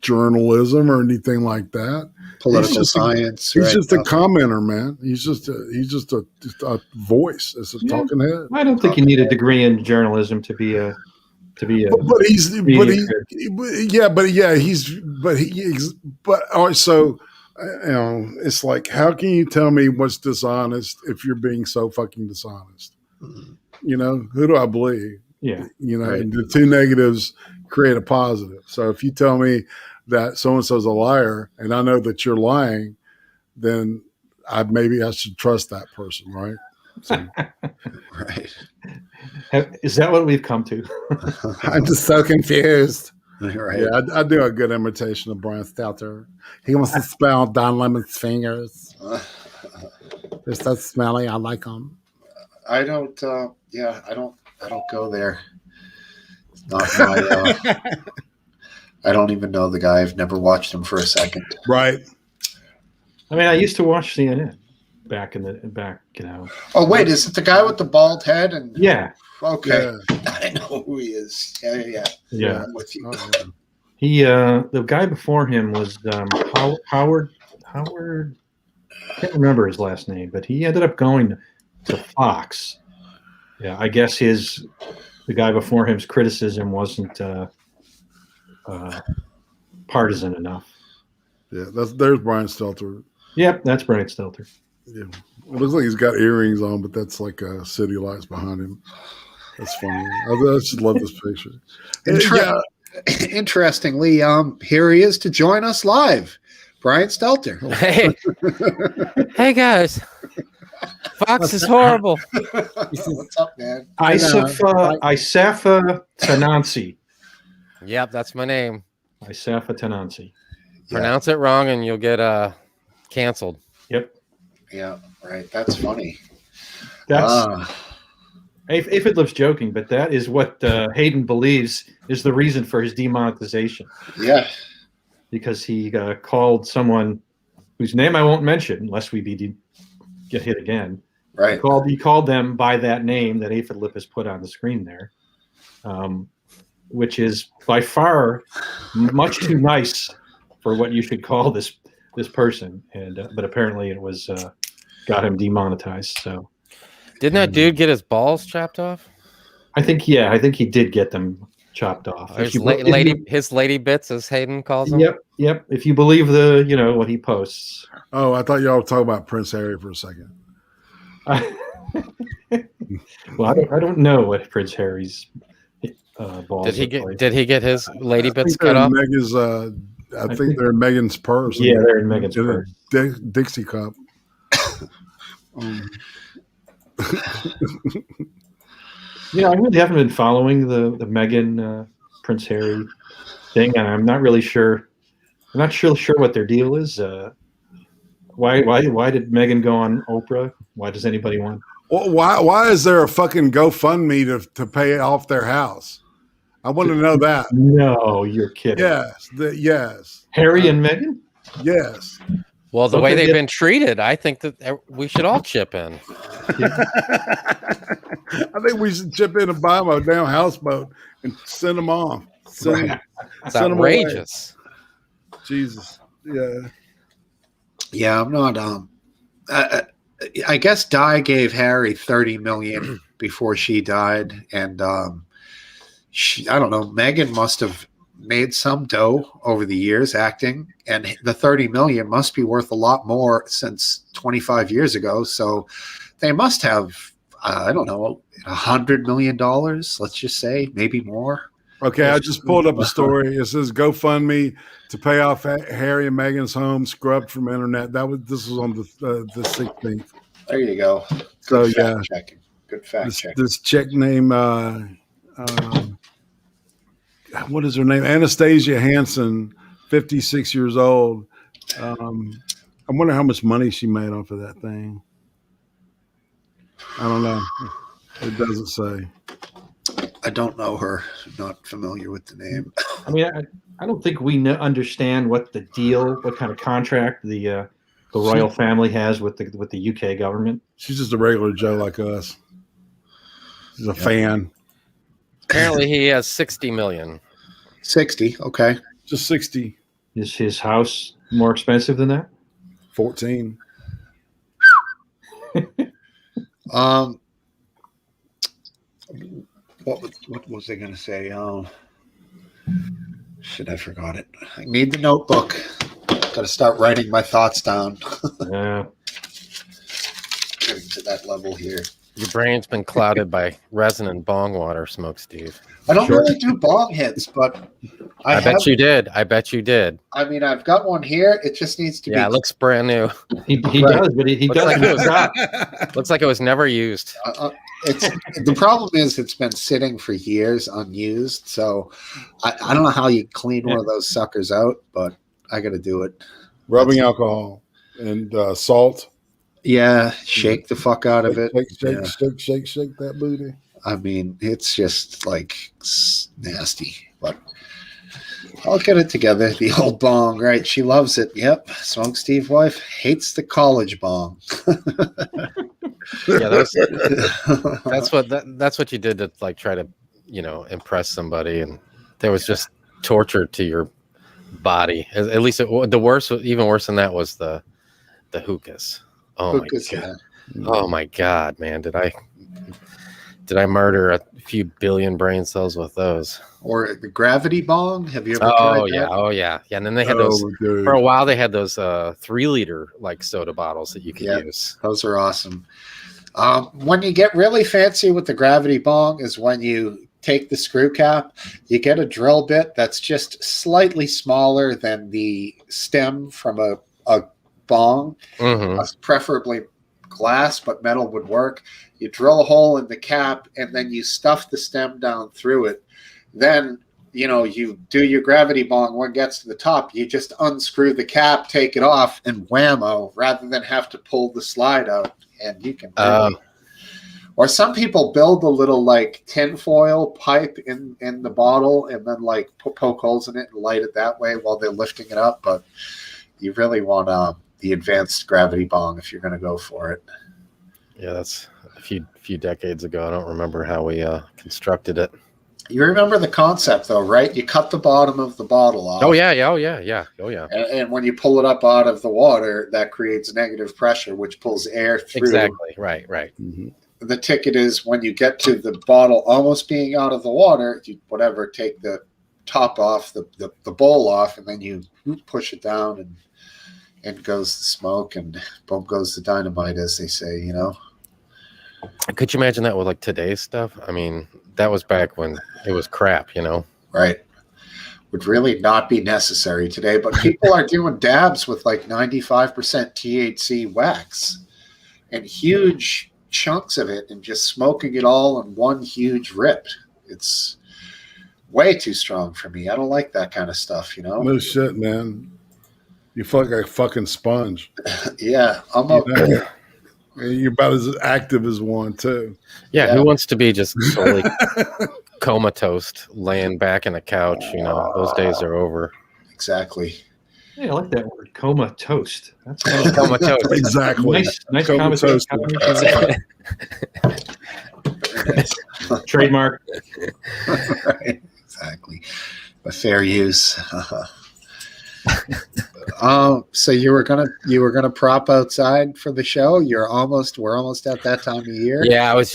journalism or anything like that. Political science. He's just a commenter, man. He's just a voice. It's a talking head. I don't think you need a degree in journalism to be a. So. It's like, how can you tell me what's dishonest if you're being so fucking dishonest? Who do I believe? Yeah. Right. The two negatives create a positive. So if you tell me that so-and-so's a liar and I know that you're lying, then maybe I should trust that person, right? So, right. Is that what we've come to? I'm just so confused. Right. Yeah, I do a good imitation of Brian Stelter. He wants to spell Don Lemon's fingers. They're so smelly. I like them. I don't. I don't go there. It's not my. I don't even know the guy. I've never watched him for a second. Right. I mean, I used to watch CNN back. Oh wait, is it the guy with the bald head? And yeah. Okay, yeah. I know who he is. Yeah. I'm with you. He, the guy before him was Howard. I can't remember his last name, but he ended up going to Fox. Yeah, I guess the guy before him's criticism wasn't partisan enough. Yeah, there's Brian Stelter. Yep, that's Brian Stelter. Yeah, it looks like he's got earrings on, but that's like city lights behind him. That's funny. I just love this picture. Interestingly, here he is to join us live, Brian Stelter. Hey, hey guys, Fox is horrible. What's up, man? Isafa Tanansi. Yep, that's my name. Isafa Tanansi. Pronounce it wrong and you'll get canceled. Yep. Yeah, right. That's funny. That's Aphidlip's joking, but that is what Hayden believes is the reason for his demonetization. Yeah. Because he called someone whose name I won't mention unless we get hit again. Right. He called them by that name that Aphidlip has put on the screen there, which is by far much too nice for what you should call this person. And but apparently it was got him demonetized. So didn't that dude get his balls chopped off? I think he did get them chopped off. His lady bits, as Hayden calls them. Yep. If you believe what he posts. Oh, I thought y'all were talking about Prince Harry for a second. Well, I don't know what Prince Harry's balls. Did he get his lady bits cut off? I think they're in Megan's purse. Yeah, they're in Megan's purse. Dixie cup. I really haven't been following the Meghan Prince Harry thing, and I'm not really sure. I'm not sure what their deal is. Why did Meghan go on Oprah? Why does anybody want? Well, why is there a fucking GoFundMe to pay off their house? I want to know that. No, you're kidding. Yes. Harry and Meghan? Yes. Well, the way they've been treated, I think that we should all chip in. I think we should chip in and buy them a damn houseboat and send them off. It's outrageous. Jesus. Yeah. Yeah, I'm not. I guess Di gave Harry $30 million before she died, and I don't know. Meghan must have made some dough over the years acting, and the $30 million must be worth a lot more since 25 years ago. So they must have, I don't know, $100 million. Let's just say, maybe more. Okay, I just pulled up a story. It says GoFundMe to pay off Harry and Meghan's home scrubbed from internet. This was on the 16th. There you go. So Checking. Good fact check. This chick named what is her name? Anastasia Hansen, 56 years old. I wonder how much money she made off of that thing. I don't know. It doesn't say. I don't know her. I'm not familiar with the name. I mean, I don't think we understand what the deal, what kind of contract the royal family has with the UK government. She's just a regular Joe like us. She's a fan. Apparently, he has 60 million. 60. Okay. Just 60. Is his house more expensive than that? 14. What was I going to say? Shit, I forgot it. I need the notebook. Got to start writing my thoughts down. Yeah. Getting to that level here. Your brain's been clouded by resin and bong water, Smokesteve. I don't really do bong hits, but I bet you did. I mean, I've got one here. It just needs to be. Yeah, it looks brand new. He does, but he doesn't. Looks like it was never used. The problem is it's been sitting for years unused. So I don't know how you clean one of those suckers out, but I got to do it. Rubbing alcohol and salt. Yeah, shake the fuck out of it. Shake that booty. I mean, it's just like nasty, but I'll get it together. The old bong, right? She loves it. Yep. Smokesteve wife hates the college bong. Yeah, that's what you did to like try to, impress somebody, and there was just torture to your body. At least even worse than that was the the hookahs. Oh my Hookahs, god. yeah. Oh my god, man. Did I murder a few billion brain cells with those? Or the gravity bong. Have you ever tried Oh yeah, that? oh yeah. Yeah, and then they had those Oh, dude. for a while they had those 3-liter like soda bottles that you could Yeah. use. Those are awesome. When you get really fancy with the gravity bong is when you take the screw cap, you get a drill bit that's just slightly smaller than the stem from a bong, Mm-hmm. preferably glass, but metal would work. You drill a hole in the cap and then you stuff the stem down through it. Then, you do your gravity bong. When it gets to the top, you just unscrew the cap, take it off, and whammo, rather than have to pull the slide out. And you can or some people build a little like tinfoil pipe in the bottle and then like poke holes in it and light it that way while they're lifting it up. But you really want the advanced gravity bong if you're going to go for it. Yeah, that's a few decades ago. I don't remember how we constructed it. You remember the concept though, right? You cut the bottom of the bottle off. Oh yeah, oh yeah. And when you pull it up out of the water, that creates negative pressure, which pulls air through. Exactly. Right. Mhm. The ticket is when you get to the bottle almost being out of the water, you take the top off, the bowl off, and then you push it down and goes the smoke and boom goes the dynamite, as they say, Could you imagine that with like today's stuff? I mean, that was back when it was crap, Right. Would really not be necessary today, but people are doing dabs with like 95% THC wax and huge chunks of it and just smoking it all in one huge rip. It's way too strong for me. I don't like that kind of stuff, No shit, man. You feel like a fucking sponge. Yeah. You're about as active as one, too. Yeah, Yeah. who wants to be just totally comatose, laying back in a couch? Those days are over. Exactly. Yeah, I like that word, comatose. That's kind of Comatose. Exactly. nice Comatose. conversation. Trademark. Right. Exactly. A fair use. So you were gonna prop outside for the show. We're almost at that time of year. Yeah, it's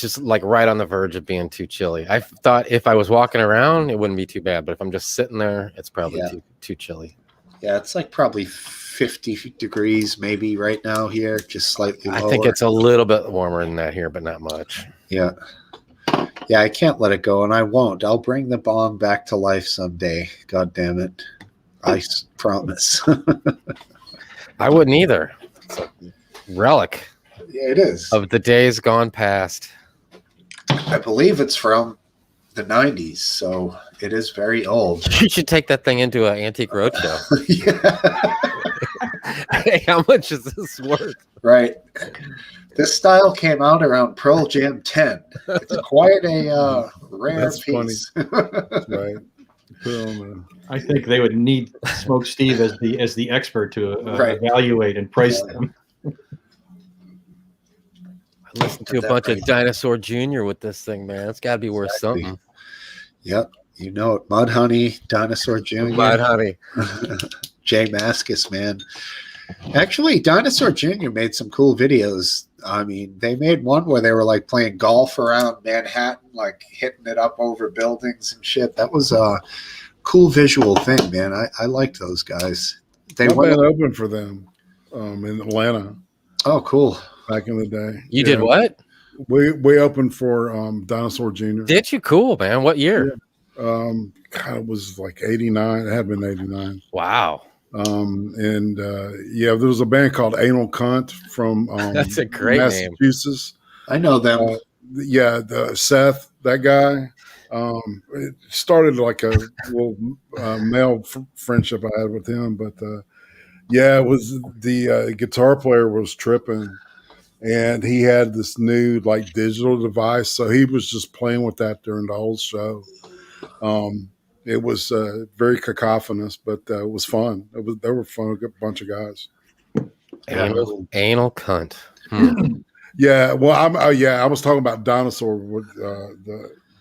just like right on the verge of being too chilly. I thought if I was walking around, it wouldn't be too bad, but if I'm just sitting there, it's probably too chilly. Yeah, it's like probably 50 degrees maybe right now here, just slightly lower. I think it's a little bit warmer than that here, but not much. Yeah. Yeah, I can't let it go, and I won't. I'll bring the bomb back to life someday. God damn it. I promise. I wouldn't either. It's a relic Yeah, it is. of the days gone past. I believe it's from the 90s, so it is very old. You should take that thing into an antique roadshow. Yeah. Hey, how much is this worth? Right. This style came out around Pearl Jam 10. It's quite a rare That's piece. Right. Put on I think they would need Smokesteve as the expert to Right. evaluate and price them. I listened to a bunch of Dinosaur Jr. with this thing, man. It's got to be worth Exactly. something. Yep. You know it. Mudhoney, Dinosaur Jr. Mud honey. Jay Mascis, man. Actually, Dinosaur Jr. made some cool videos. I mean, they made one where they were like playing golf around Manhattan, like hitting it up over buildings and shit. That was a cool visual thing, man. I liked those guys. They My went band opened for them in Atlanta Oh, cool. back in the day. You did what? We opened for Dinosaur Jr. Did you? Cool, man. What year? God, it was like 89. It had been 89. Wow. There was a band called Anal Cunt from That's a great name. Massachusetts. I know them. Seth, that guy. It started like a little male friendship I had with him, but it was the guitar player was tripping, and he had this new like digital device, so he was just playing with that during the whole show. It was very cacophonous, but it was fun. They were fun, a good bunch of guys. Anal cunt. Yeah, well, I was talking about Dinosaur with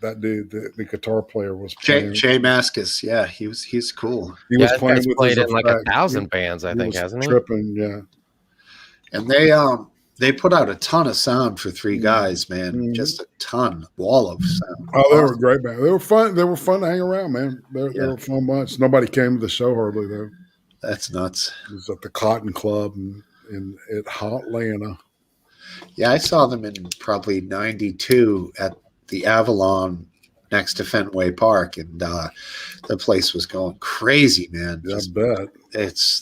that dude, the guitar player, was Jay, playing. Jay Mascis. Yeah, he's cool. He Yeah, was that playing guy's with played his in like effect. 1,000 bands, I He think, was hasn't he? tripping, yeah. And they put out a ton of sound for three guys, man. Mhm. Just a ton, wall of sound. Oh, they were a great band. They were fun. They were fun to hang around, man. They Yeah. were a fun bunch. Nobody came to the show hardly though. That's nuts. It was at the Cotton Club in at Hotlanta. Yeah, I saw them in probably '92 at the Avalon next to Fenway Park, and the place was going crazy, man. Yeah, Just, I bet.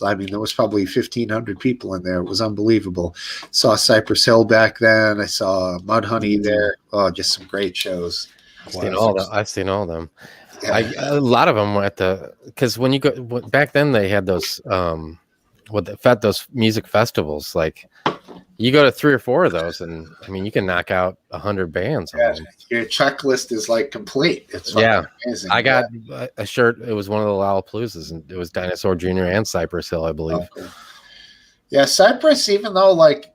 I mean, there was probably 1,500 people in there. It was unbelievable. Saw Cypress Hill back then. I saw Mudhoney there. Oh, just some great shows. I've seen all of them. Yeah. A lot of them were at because when you go back then, they had those those music festivals. Like you go to 3 or 4 of those, and I mean, you can knock out 100 bands. Yeah, your checklist is like complete. It's amazing. I got a shirt. It was one of the Lollapaloozas, and it was Dinosaur Jr. and Cypress Hill, I believe. Oh, cool. Yeah, Cypress, even though like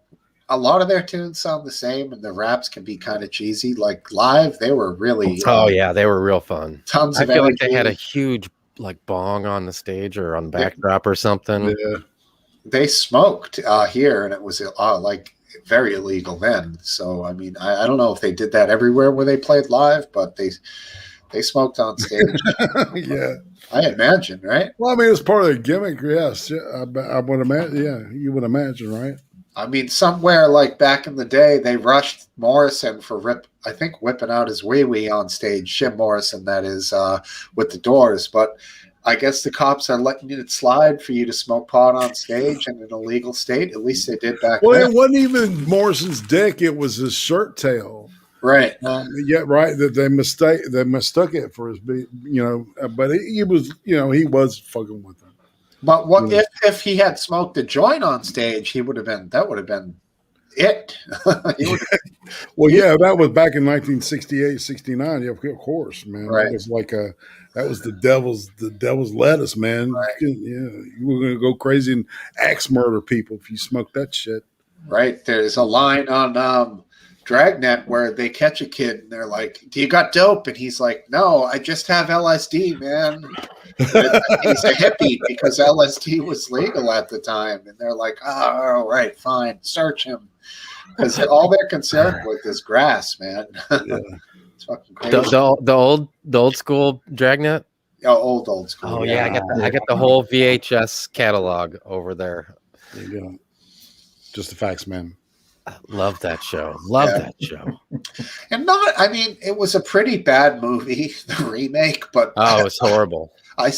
a lot of their tunes sound the same and the raps can be kind of cheesy, like live, they were really they were real fun. Tons of I feel energy. like they had a huge like bong on the stage or on the backdrop or something. Yeah. They smoked here, and it was like very illegal then. So I mean, I don't know if they did that everywhere where they played live, but they smoked on stage. Yeah, I imagine, right? well, I mean, it's part of the gimmick. Yes, I would imagine. Yeah, you would imagine, right? I mean, somewhere like back in the day, they rushed Morrison for whipping out his wee-wee on stage. Jim Morrison, that is, with the Doors. But I guess the cops are letting it slide for you to smoke pot on stage in an illegal state. At least they did back then. Well, it wasn't even Morrison's dick; it was his shirt tail. Right. Yeah, right. That they mistook it for his, but he was, he was fucking with them. But what if he had smoked a joint on stage? That would have been it. Well, yeah, that was back in 1968, 69. Yeah, of course, man. Right. That was that was the devil's lettuce, man. Right. You were gonna go crazy and axe murder people if you smoked that shit. Right. There's a line on Dragnet where they catch a kid and they're like, "Do you got dope?" And he's like, "No, I just have LSD, man." He's a hippie because LSD was legal at the time, and they're like, "Oh, right, fine, search him," because all they're concerned with is grass, man. Yeah. It's fucking crazy. The old school Dragnet. Oh, old school. Oh yeah, I got the whole VHS catalog over there. There you go. Just the facts, man. Love that show. That show. And it was a pretty bad movie, the remake, but it was horrible. I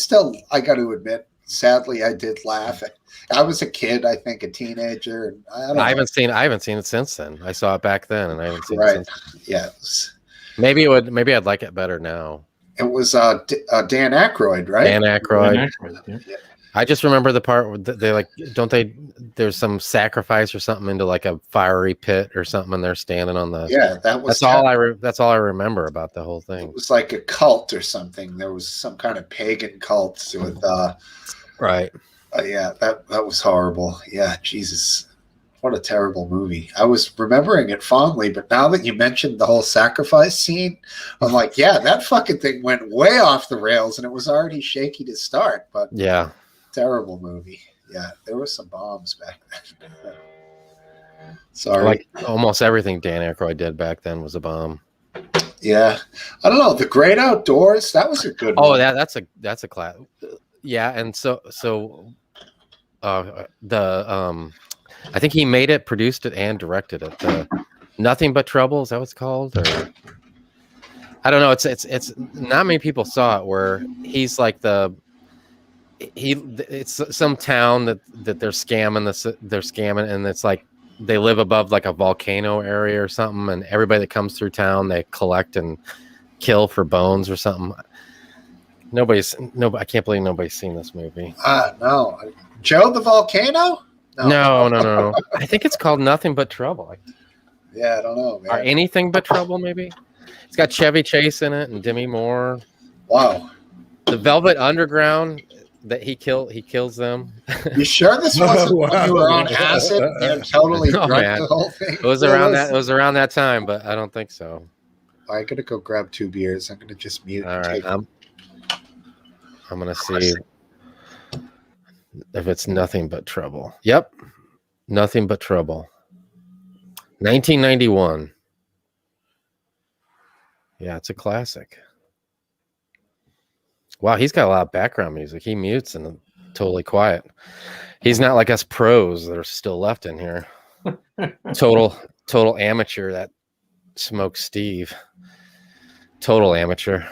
got to admit, sadly, I did laugh. I was a kid, I think, a teenager, and I haven't seen it since then. I saw it back then, and I haven't seen it since. Yeah, maybe I'd like it better now. It was Dan Aykroyd, right? Dan Aykroyd. Yeah. I just remember the part where there's some sacrifice or something into like a fiery pit or something, and they're standing on the. Yeah, that's all I remember about the whole thing. It was like a cult or something. There was some kind of pagan cult with. Right. Yeah, that was horrible. Yeah, Jesus, what a terrible movie. I was remembering it fondly, but now that you mentioned the whole sacrifice scene, I'm like, yeah, that fucking thing went way off the rails, and it was already shaky to start. But yeah. Terrible movie. Yeah, there were some bombs back then. Sorry. Like almost everything Dan Aykroyd did back then was a bomb. Yeah. I don't know. The Great Outdoors, that was a good one. Oh, that's a class. Yeah, and so I think he made it, produced it, and directed it. The Nothing But Trouble, is that what it's called? Or I don't know. It's not many people saw it where he's like it's some town that they're scamming, and it's like they live above like a volcano area or something, and everybody that comes through town they collect and kill for bones or something. I can't believe nobody's seen this movie. No. Joe the Volcano? No. I think it's called Nothing But Trouble. Yeah, I don't know, man. Or Anything But Trouble, maybe. It's got Chevy Chase in it and Demi Moore. Wow. The Velvet Underground. That he kills them. You sure this wasn't when you were on acid and totally drunk the whole thing? It was around that time, but I don't think so. I gotta go grab 2 beers. I'm gonna just mute. All and right, take I'm gonna see if it's nothing but trouble. Yep, nothing but trouble. 1991. Yeah, it's a classic. Wow, he's got a lot of background music. He mutes and totally quiet. He's not like us pros that are still left in here. Total amateur. That Smokesteve. Total amateur.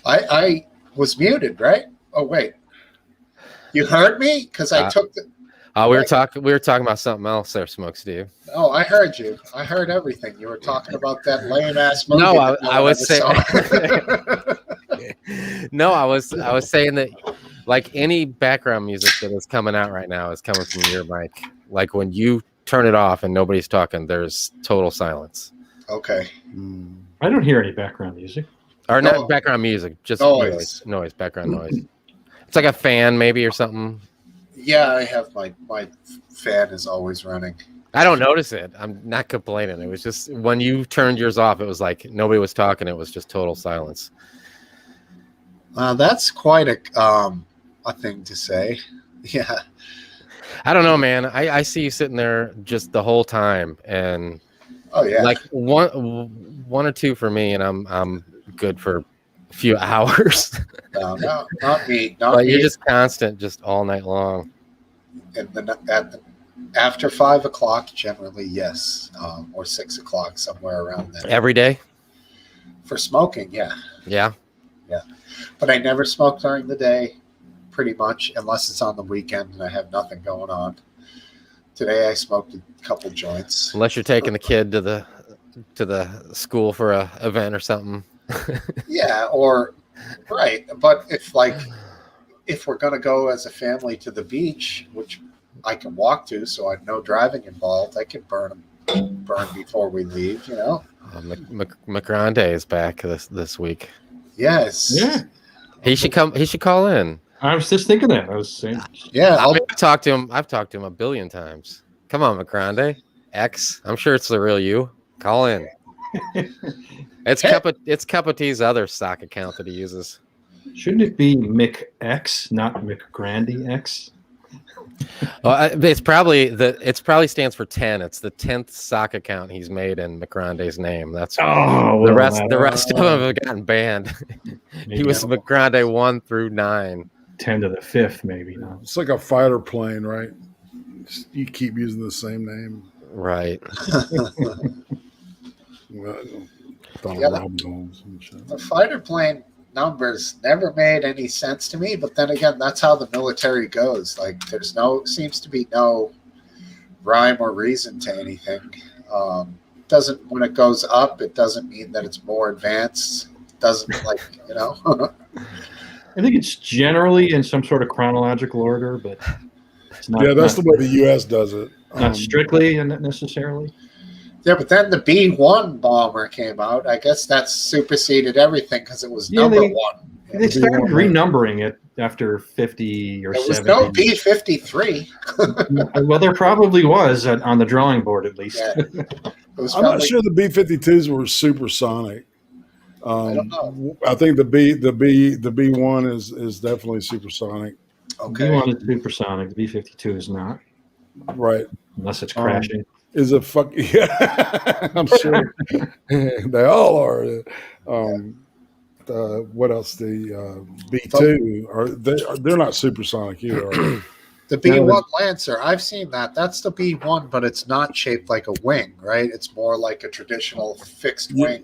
I was muted, right? Oh wait, you heard me because I took the. We were talking about something else there, Smokesteve. Oh, I heard you. I heard everything. You were talking about that lame ass movie. No, that I was saying. saying. No, I was saying that, like, any background music that is coming out right now is coming from your mic. Like when you turn it off and nobody's talking, there's total silence. Okay. I don't hear any background music. Or not background music, just noise, background noise. It's like a fan maybe or something. Yeah, I have my fan is always running. I don't notice it. I'm not complaining. It was just when you turned yours off, it was like nobody was talking. It was just total silence. That's quite a thing to say. Yeah. I don't know, man. I see you sitting there just the whole time, and Oh yeah, like one or two for me, and I'm good for a few hours. no, not me. But you're just constant, just all night long. After 5 o'clock, generally, yes, or 6 o'clock, somewhere around there. Every day? For smoking, yeah. Yeah. But I never smoke during the day, pretty much, unless it's on the weekend and I have nothing going on. Today I smoked a couple joints. Unless you're taking the kid to the school for a event or something. Yeah, or right. But if we're gonna go as a family to the beach, which I can walk to, so I have no driving involved, I can burn before we leave. You know. McGrande is back this week. Yes. Yeah. He should come. He should call in. I was just thinking that. I was saying. Yeah. I've talked to him. I've talked to him a billion times. Come on, McGrande. X. I'm sure it's the real you. Call in. It's Capote's other stock account that he uses. Shouldn't it be Mick X, not McGrandy X? Well, it's probably stands for 10. It's the 10th sock account he's made in McGrande's name. That's the rest of them have gotten banned. He was McGrande 1 through 9. 10 to the 5th, maybe. No. It's like a fighter plane, right? You keep using the same name. Right. The fighter plane numbers never made any sense to me, but then again, that's how the military goes. Like, seems to be no rhyme or reason to anything. When it goes up, it doesn't mean that it's more advanced. It doesn't I think it's generally in some sort of chronological order, but it's not. Yeah, that's the way the U.S. does it. Not strictly and not necessarily. Yeah, but then the B-1 bomber came out. I guess that superseded everything because it was number 1. They started renumbering it after 50 or 70. There was no B-53. Well, Well, there probably was on the drawing board, at least. Yeah. I'm not sure the B-52s were supersonic. I don't know. I think the B-1 is definitely supersonic. Okay. The B-1 is supersonic. The B-52 is not. Right. Unless it's crashing. Is a fuck? Yeah, I'm sure they all are. What else? The B-2 they're not supersonic either. Are they? The B-1 Lancer, I've seen that. That's the B-1, but it's not shaped like a wing, right? It's more like a traditional fixed wing.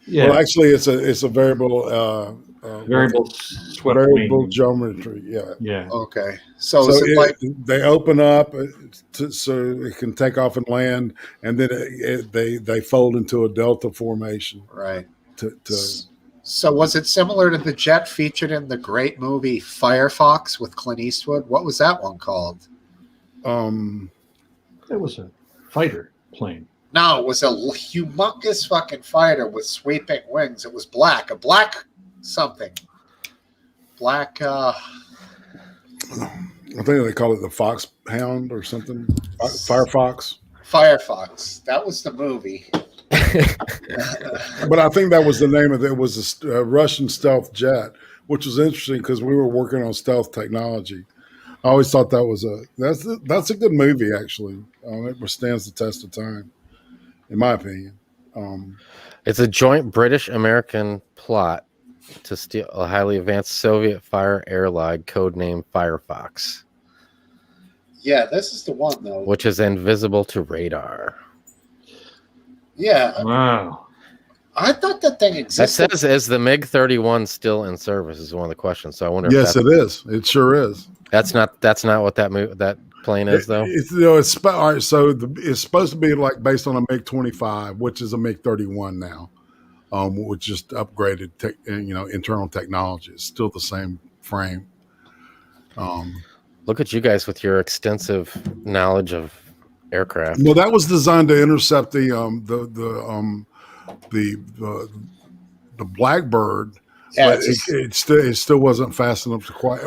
Yeah. Well, actually, it's a variable variable geometry. Yeah. Yeah. Okay. So is it like they open up so it can take off and land, and then they fold into a delta formation. Right. So was it similar to the jet featured in the great movie Firefox with Clint Eastwood? What was that one called? It was a fighter plane. No, it was a humongous fucking fighter with sweeping wings. It was black, a black something. Black. I think they call it the Foxhound or something. Firefox. Firefox. That was the movie. But I think that was the name of it. It was a Russian stealth jet, which was interesting because we were working on stealth technology. I always thought that's a good movie actually. It withstands the test of time, in my opinion. It's a joint British-American plot to steal a highly advanced Soviet fire airline codenamed Firefox, Yeah, this is the one though. which is invisible to radar. Yeah, Wow. I thought that thing That existed. says, is the MiG-31 still in service? Is one of the questions. So I wonder. Yes, if it is. It sure is. that's not what that plane is, though. All right. So it's supposed to be like based on a MiG 25, which is a MiG 31 now, which just upgraded, internal technology. It's still the same frame. Look at you guys with your extensive knowledge of aircraft. Well, that was designed to intercept the Blackbird, Yeah, but it still wasn't fast enough to quite.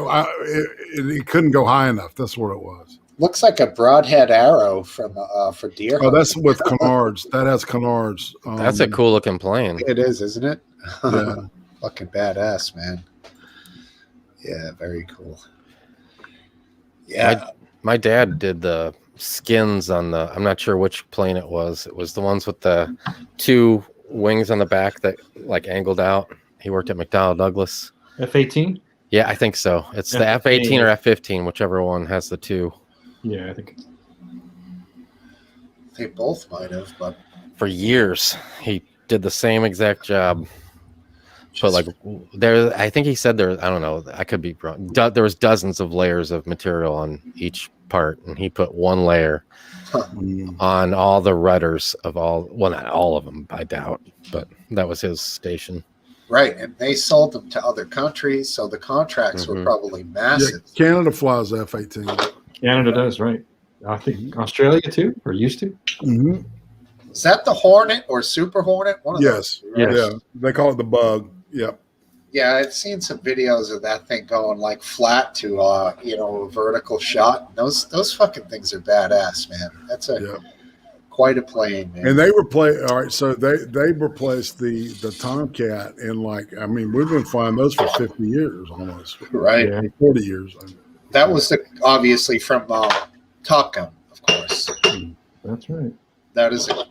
It couldn't go high enough. That's what it was. looks like a broadhead arrow from for deer. Oh, that's with canards. That has canards. That's a cool looking plane. It is, isn't it? Yeah. Fucking badass, man. Yeah, very cool. Yeah. My dad did the skins on the. I'm not sure which plane it was. It was the ones with the two wings on the back that like angled out. He worked at McDonnell Douglas. F-18? Yeah, I think so. It's the F-18 or F-15, whichever one has the two. Yeah, I think. They both might have, but For years, he did the same exact job. But like there, I think he said there. I don't know. I could be wrong. There was dozens of layers of material on each part, and he put one layer on all the rudders of all. Well, not all of them, I doubt, but that was his station. right, and they sold them to other countries, so the contracts were probably massive. Yeah, Canada flies F-18. Canada does, right? I think Australia too, or used to. Mm-hmm. Is that the Hornet or Super Hornet? One of Yes. those, Yes. Yeah. They call it the bug. Yep. Yeah, I've seen some videos of that thing going like flat to a vertical shot. Those fucking things are badass, man. That's quite a plane, man. And they replaced. All right, so they replaced the Tomcat in we've been flying those for 50 years almost. Right. Yeah. 40 years. That was obviously from Top Gun, of course. That's right. That is a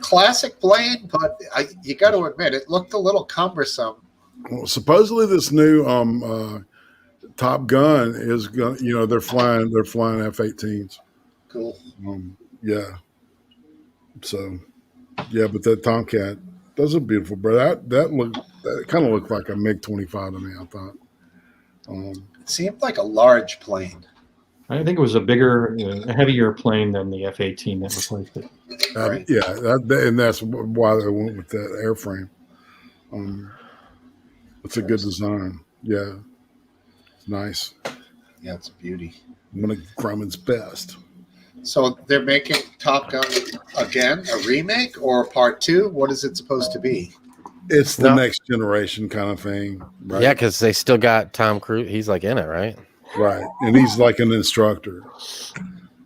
classic plane, but you got to admit it looked a little cumbersome. Well, supposedly this new Top Gun is going. They're flying F-18s. Cool. Yeah. So, yeah, but that Tomcat, those are beautiful, bro. That kind of looked like a MiG 25 to me. I thought. It seemed like a large plane. I think it was a bigger, a heavier plane than the F-18 that replaced it. Right. Yeah, and that's why they went with that airframe. It's a good design. Yeah, it's nice. Yeah, it's a beauty. One of Grumman's best. So they're making Top Gun again, a remake or part 2? What is it supposed to be? It's the next generation kind of thing. Right? Yeah, because they still got Tom Cruise. He's like in it, right? Right. And he's like an instructor.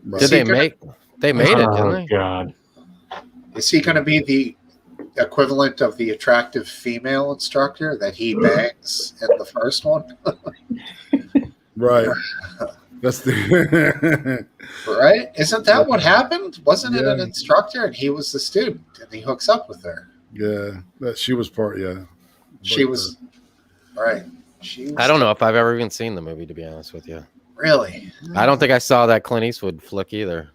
Right. Did they make? They made it, didn't Oh they? God! Is he going to be the equivalent of the attractive female instructor that he bangs in the first one? Right. That's the Right? Isn't that what happened? Wasn't it an Yeah. instructor and he was the student and he hooks up with her? yeah. That she was part. Yeah. She was right. She was I don't know if I've ever even seen the movie, to be honest with you. really. I don't think I saw that Clint Eastwood flick either.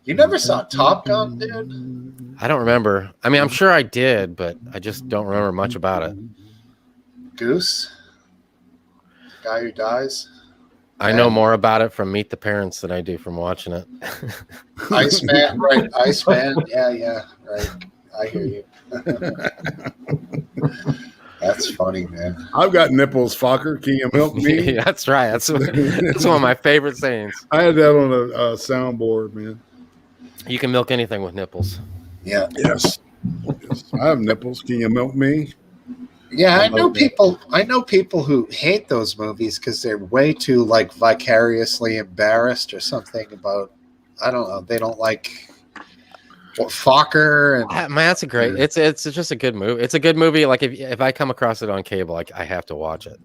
You never saw Top Gun, dude? I don't remember. I mean, I'm sure I did, but I just don't remember much about it. Goose, guy who dies. I know more about it from Meet the Parents than I do from watching it. Iceman, right? Iceman. Yeah, right. I hear you. That's funny, man. I've got nipples, fucker. Can you milk me? Yeah, that's right. That's one of my favorite sayings. I had that on a soundboard, man. You can milk anything with nipples. Yeah. Yes. I have nipples. Can you milk me? Yeah, I know people who hate those movies because they're way too like vicariously embarrassed or something about, I don't know, they don't like Fokker and Man, that's a great. It's just a good movie. It's a good movie. Like if I come across it on cable, like I have to watch it.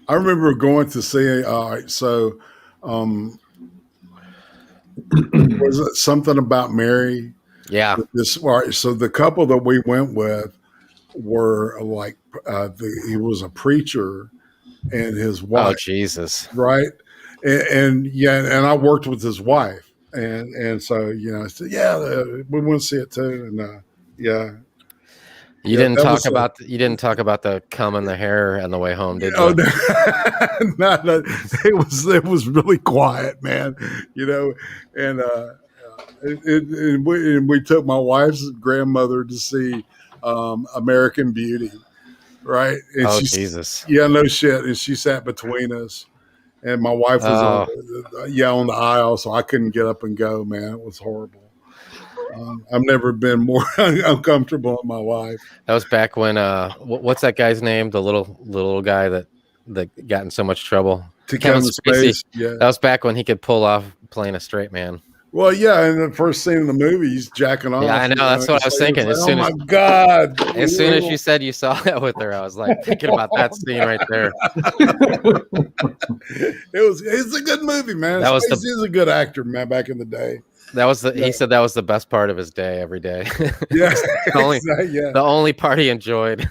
I remember going to see. Um, was it Something About Mary? Yeah. All right, so the couple that we went with were like he was a preacher and his Oh wife, Jesus. right? And I worked with his wife, and so I said, yeah, we want to see it too, and yeah. You Yeah, didn't that talk was about you didn't talk about the cum in the hair on the way home, did you? Oh no. No, it was really quiet, man. And we took my wife's grandmother to see American Beauty, right? And Oh she, Jesus. yeah, no shit. And she sat between us, and my wife was Oh. on the aisle, so I couldn't get up and go. Man, it was horrible. I've never been more uncomfortable in my life. That was back when what's that guy's name? The little guy that got in so much trouble. To Kevin Kevin Spacey. Spacey, yeah. That was back when he could pull off playing a straight man. Well, yeah, in the first scene of the movie, he's jacking off. Yeah, I know. That's what I was thinking. Like, oh my god! As soon as you said you saw that with her, I was like thinking about that scene right there. It's a good movie, man. That was Spacey is a good actor, man. Back in the day, he said that was the best part of his day every day. Yeah, the only part he enjoyed.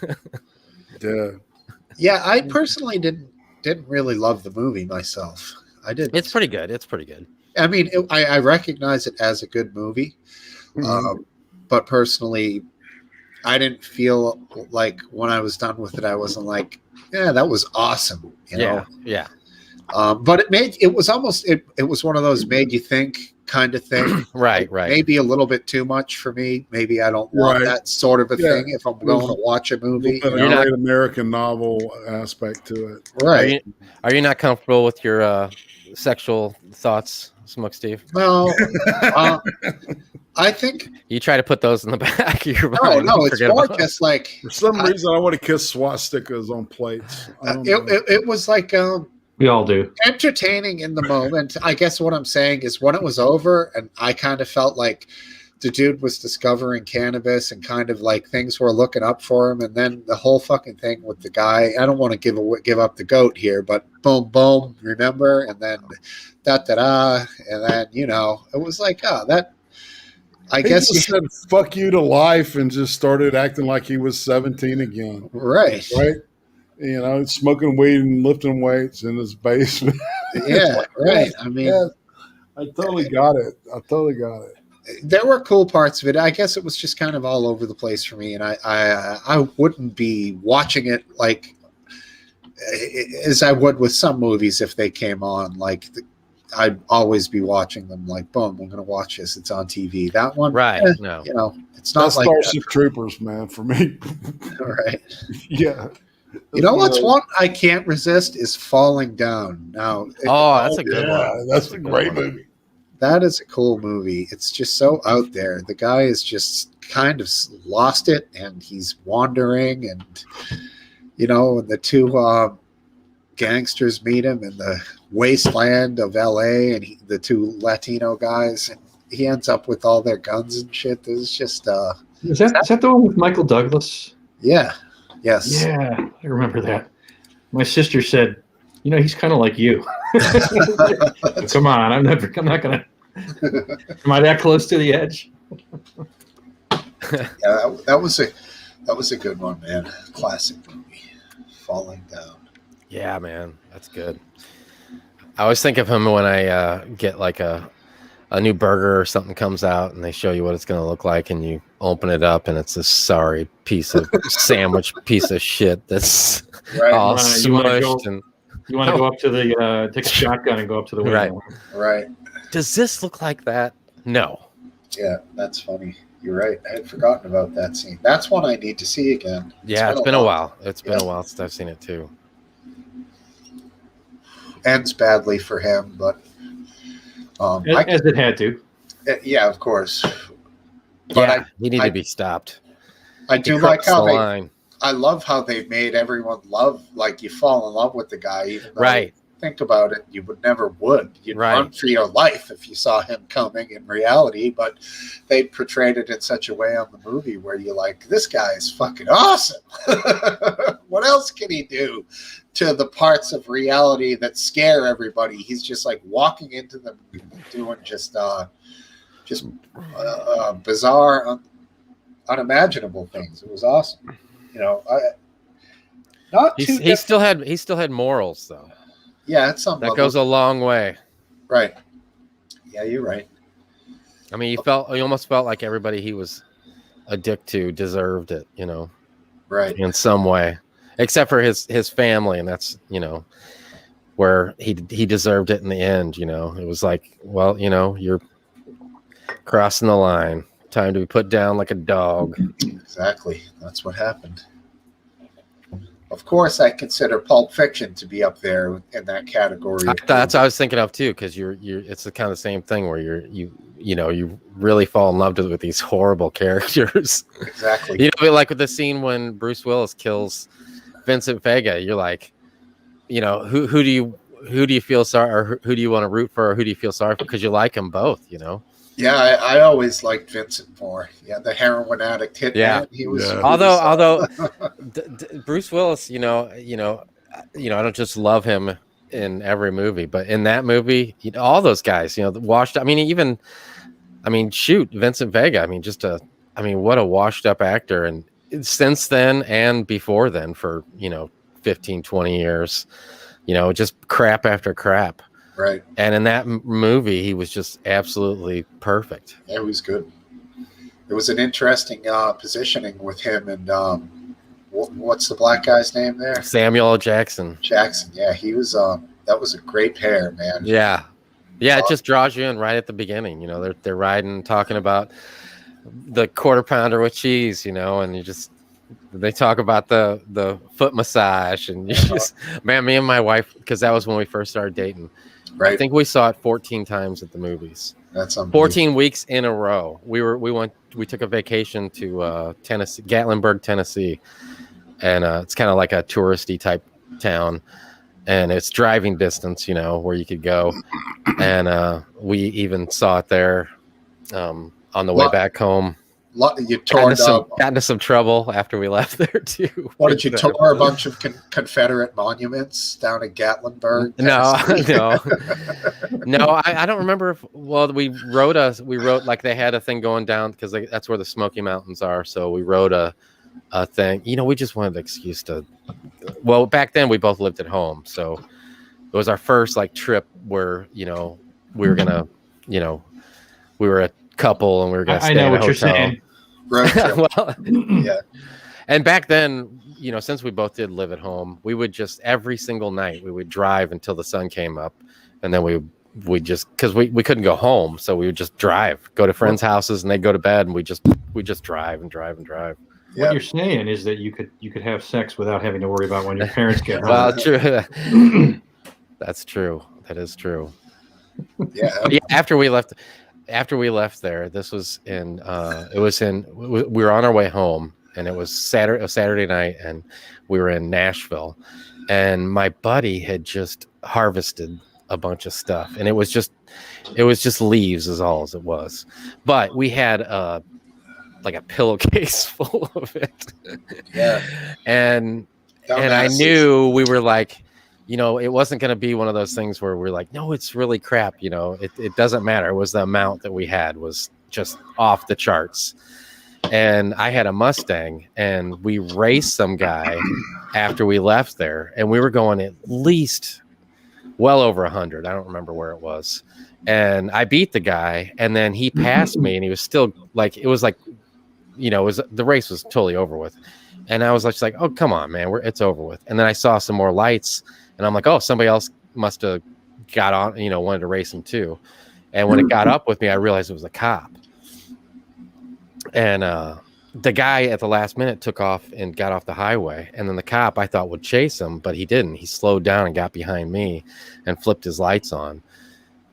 Yeah, I personally didn't really love the movie myself. I did. It's pretty good. It's pretty good. I mean, I recognize it as a good movie, but personally, I didn't feel like when I was done with it, I wasn't like, yeah, that was awesome. You know? Yeah. But it was almost it was one of those made you think kind of thing. Right. Maybe a little bit too much for me. Maybe I don't want that sort of a thing if I'm going to watch a movie. You're not American novel aspect to it, right? Are you not comfortable with your sexual thoughts, Smokesteve? Well, I think you try to put those in the back of your mind. No, it's more just like for some reason I want to kiss swastikas on plates. It was like we all do. Entertaining in the moment. I guess what I'm saying is when it was over, and I kind of felt like the dude was discovering cannabis and kind of like things were looking up for him, and then the whole fucking thing with the guy. I don't want to give up the goat here, but boom, boom, remember, and then da da da, and then it was like that. I guess he said "fuck you" to life and just started acting like he was 17 again. Right. Smoking weed and lifting weights in his basement. Yeah, right. I mean, I totally got it. There were cool parts of it. I guess it was just kind of all over the place for me, and I wouldn't be watching it like as I would with some movies if they came on. Like I'd always be watching them. Like, boom, I'm going to watch this. It's on TV. That one, right? No, it's not that's like Starship Troopers, man. For me, right? Yeah. What's one I can't resist is Falling Down. Now, that's a good one. That's a great movie. That is a cool movie. It's just so out there. The guy is just kind of lost it, and he's wandering, and and the two gangsters meet him in the wasteland of LA, and the two Latino guys, and he ends up with all their guns and shit. It's just is that the one with Michael Douglas? Yeah. Yes. Yeah, I remember that. My sister said, he's kind of like you. Come on, I'm not gonna. Am I that close to the edge? Yeah, that was a good one, man. Classic movie, Falling Down. Yeah, man, that's good. I always think of him when I get like a new burger or something comes out and they show you what it's going to look like, and you open it up and it's this sorry piece of sandwich piece of shit that's all smushed. You want to go up to the take a shotgun and go up to the window. Right. Does this look like that? No. Yeah, that's funny. You're right. I had forgotten about that scene. That's one I need to see again. It's been a while. It's been a while since I've seen it too. Ends badly for him, but as it had to. Yeah, of course. But he needed to be stopped. I do like how I love how they made everyone you fall in love with the guy, even though think about it, you would. You'd Right. run for your life if you saw him coming in reality, but they portrayed it in such a way on the movie where you're like, this guy is fucking awesome. What else can he do to the parts of reality that scare everybody? He's just like walking into them doing just bizarre, unimaginable things. It was awesome. You know, He still had morals though. yeah, it's something That goes a long way. right. Yeah, you're right. I mean, he almost felt like everybody he was a dick to deserved it, you know, Right. in some way, except for his family, and that's, you know, where he deserved it in the end. You know, it was like, well, you know, you're crossing the line. Time to be put down like a dog. Exactly. That's what happened. Of course, I consider Pulp Fiction to be up there in that category. That's what I was thinking of too, because you're it's the kind of same thing where you really fall in love with these horrible characters. Exactly. You know, like with the scene when Bruce Willis kills Vincent Vega, you're like, you know, who do you feel sorry, or who do you want to root for, or who do you feel sorry for? Because you like them both, you know. Yeah, I always liked Vincent more. Yeah, the heroin addict hitman. Yeah. He was. Yeah. Although Bruce Willis, you know, I don't just love him in every movie, but in that movie, you know, all those guys, you know, washed. I mean, shoot, Vincent Vega. I mean, what a washed up actor, and since then and before then for, you know, 15, 20 years, you know, just crap after crap. Right. And in that movie, he was just absolutely perfect. Yeah, he was good. It was an interesting positioning with him and what's the black guy's name there? Samuel L. Jackson. Jackson. Yeah, he was. That was a great pair, man. Yeah. It just draws you in right at the beginning. You know, they're riding, talking about the quarter pounder with cheese, you know, and they talk about the foot massage, and you just, man, me and my wife, because that was when we first started dating. Right. I think we saw it 14 times at the movies. That's 14 weeks in a row. We took a vacation to Tennessee, Gatlinburg, Tennessee, and it's kind of like a touristy type town, and it's driving distance, you know, where you could go, and we even saw it there on the way back home. You tore got into some trouble after we left there too. What did you tore a bunch of Confederate monuments down at Gatlinburg? No. I don't remember. We rode like they had a thing going down because that's where the Smoky Mountains are. So we rode a thing. You know, we just wanted an excuse to. Well, back then we both lived at home, so it was our first like trip where, you know, we were gonna, you know, we were a couple and we were gonna stay I know in a what you're hotel. saying. Right. Well, Yeah. and back then, you know, since we both did live at home, we would just every single night we would drive until the sun came up, and then we just, because we couldn't go home, so we would just go to friends' houses, and they'd go to bed, and we just drive and drive and drive. Yeah. What you're saying is that you could have sex without having to worry about when your parents get home. Well, true. That's true. That is true. Yeah. Yeah, after we left there, this was we were on our way home, and it was Saturday night, and we were in Nashville, and my buddy had just harvested a bunch of stuff, and it was just leaves as all as it was, but we had like a pillowcase full of it. Yeah. and I knew we were like, you know, it wasn't going to be one of those things where we're like, no, it's really crap. You know, it doesn't matter. It was the amount that we had was just off the charts. And I had a Mustang, and we raced some guy after we left there, and we were going at least well over 100. I don't remember where it was. And I beat the guy, and then he passed me, and he was still like, it was like, you know, the race was totally over with. And I was just like, oh, come on, man, it's over with. And then I saw some more lights, and I'm like, oh, somebody else must have got on, you know, wanted to race him too. And when it got up with me, I realized it was a cop. And the guy at the last minute took off and got off the highway. And then the cop, I thought, would chase him, but he didn't. He slowed down and got behind me and flipped his lights on.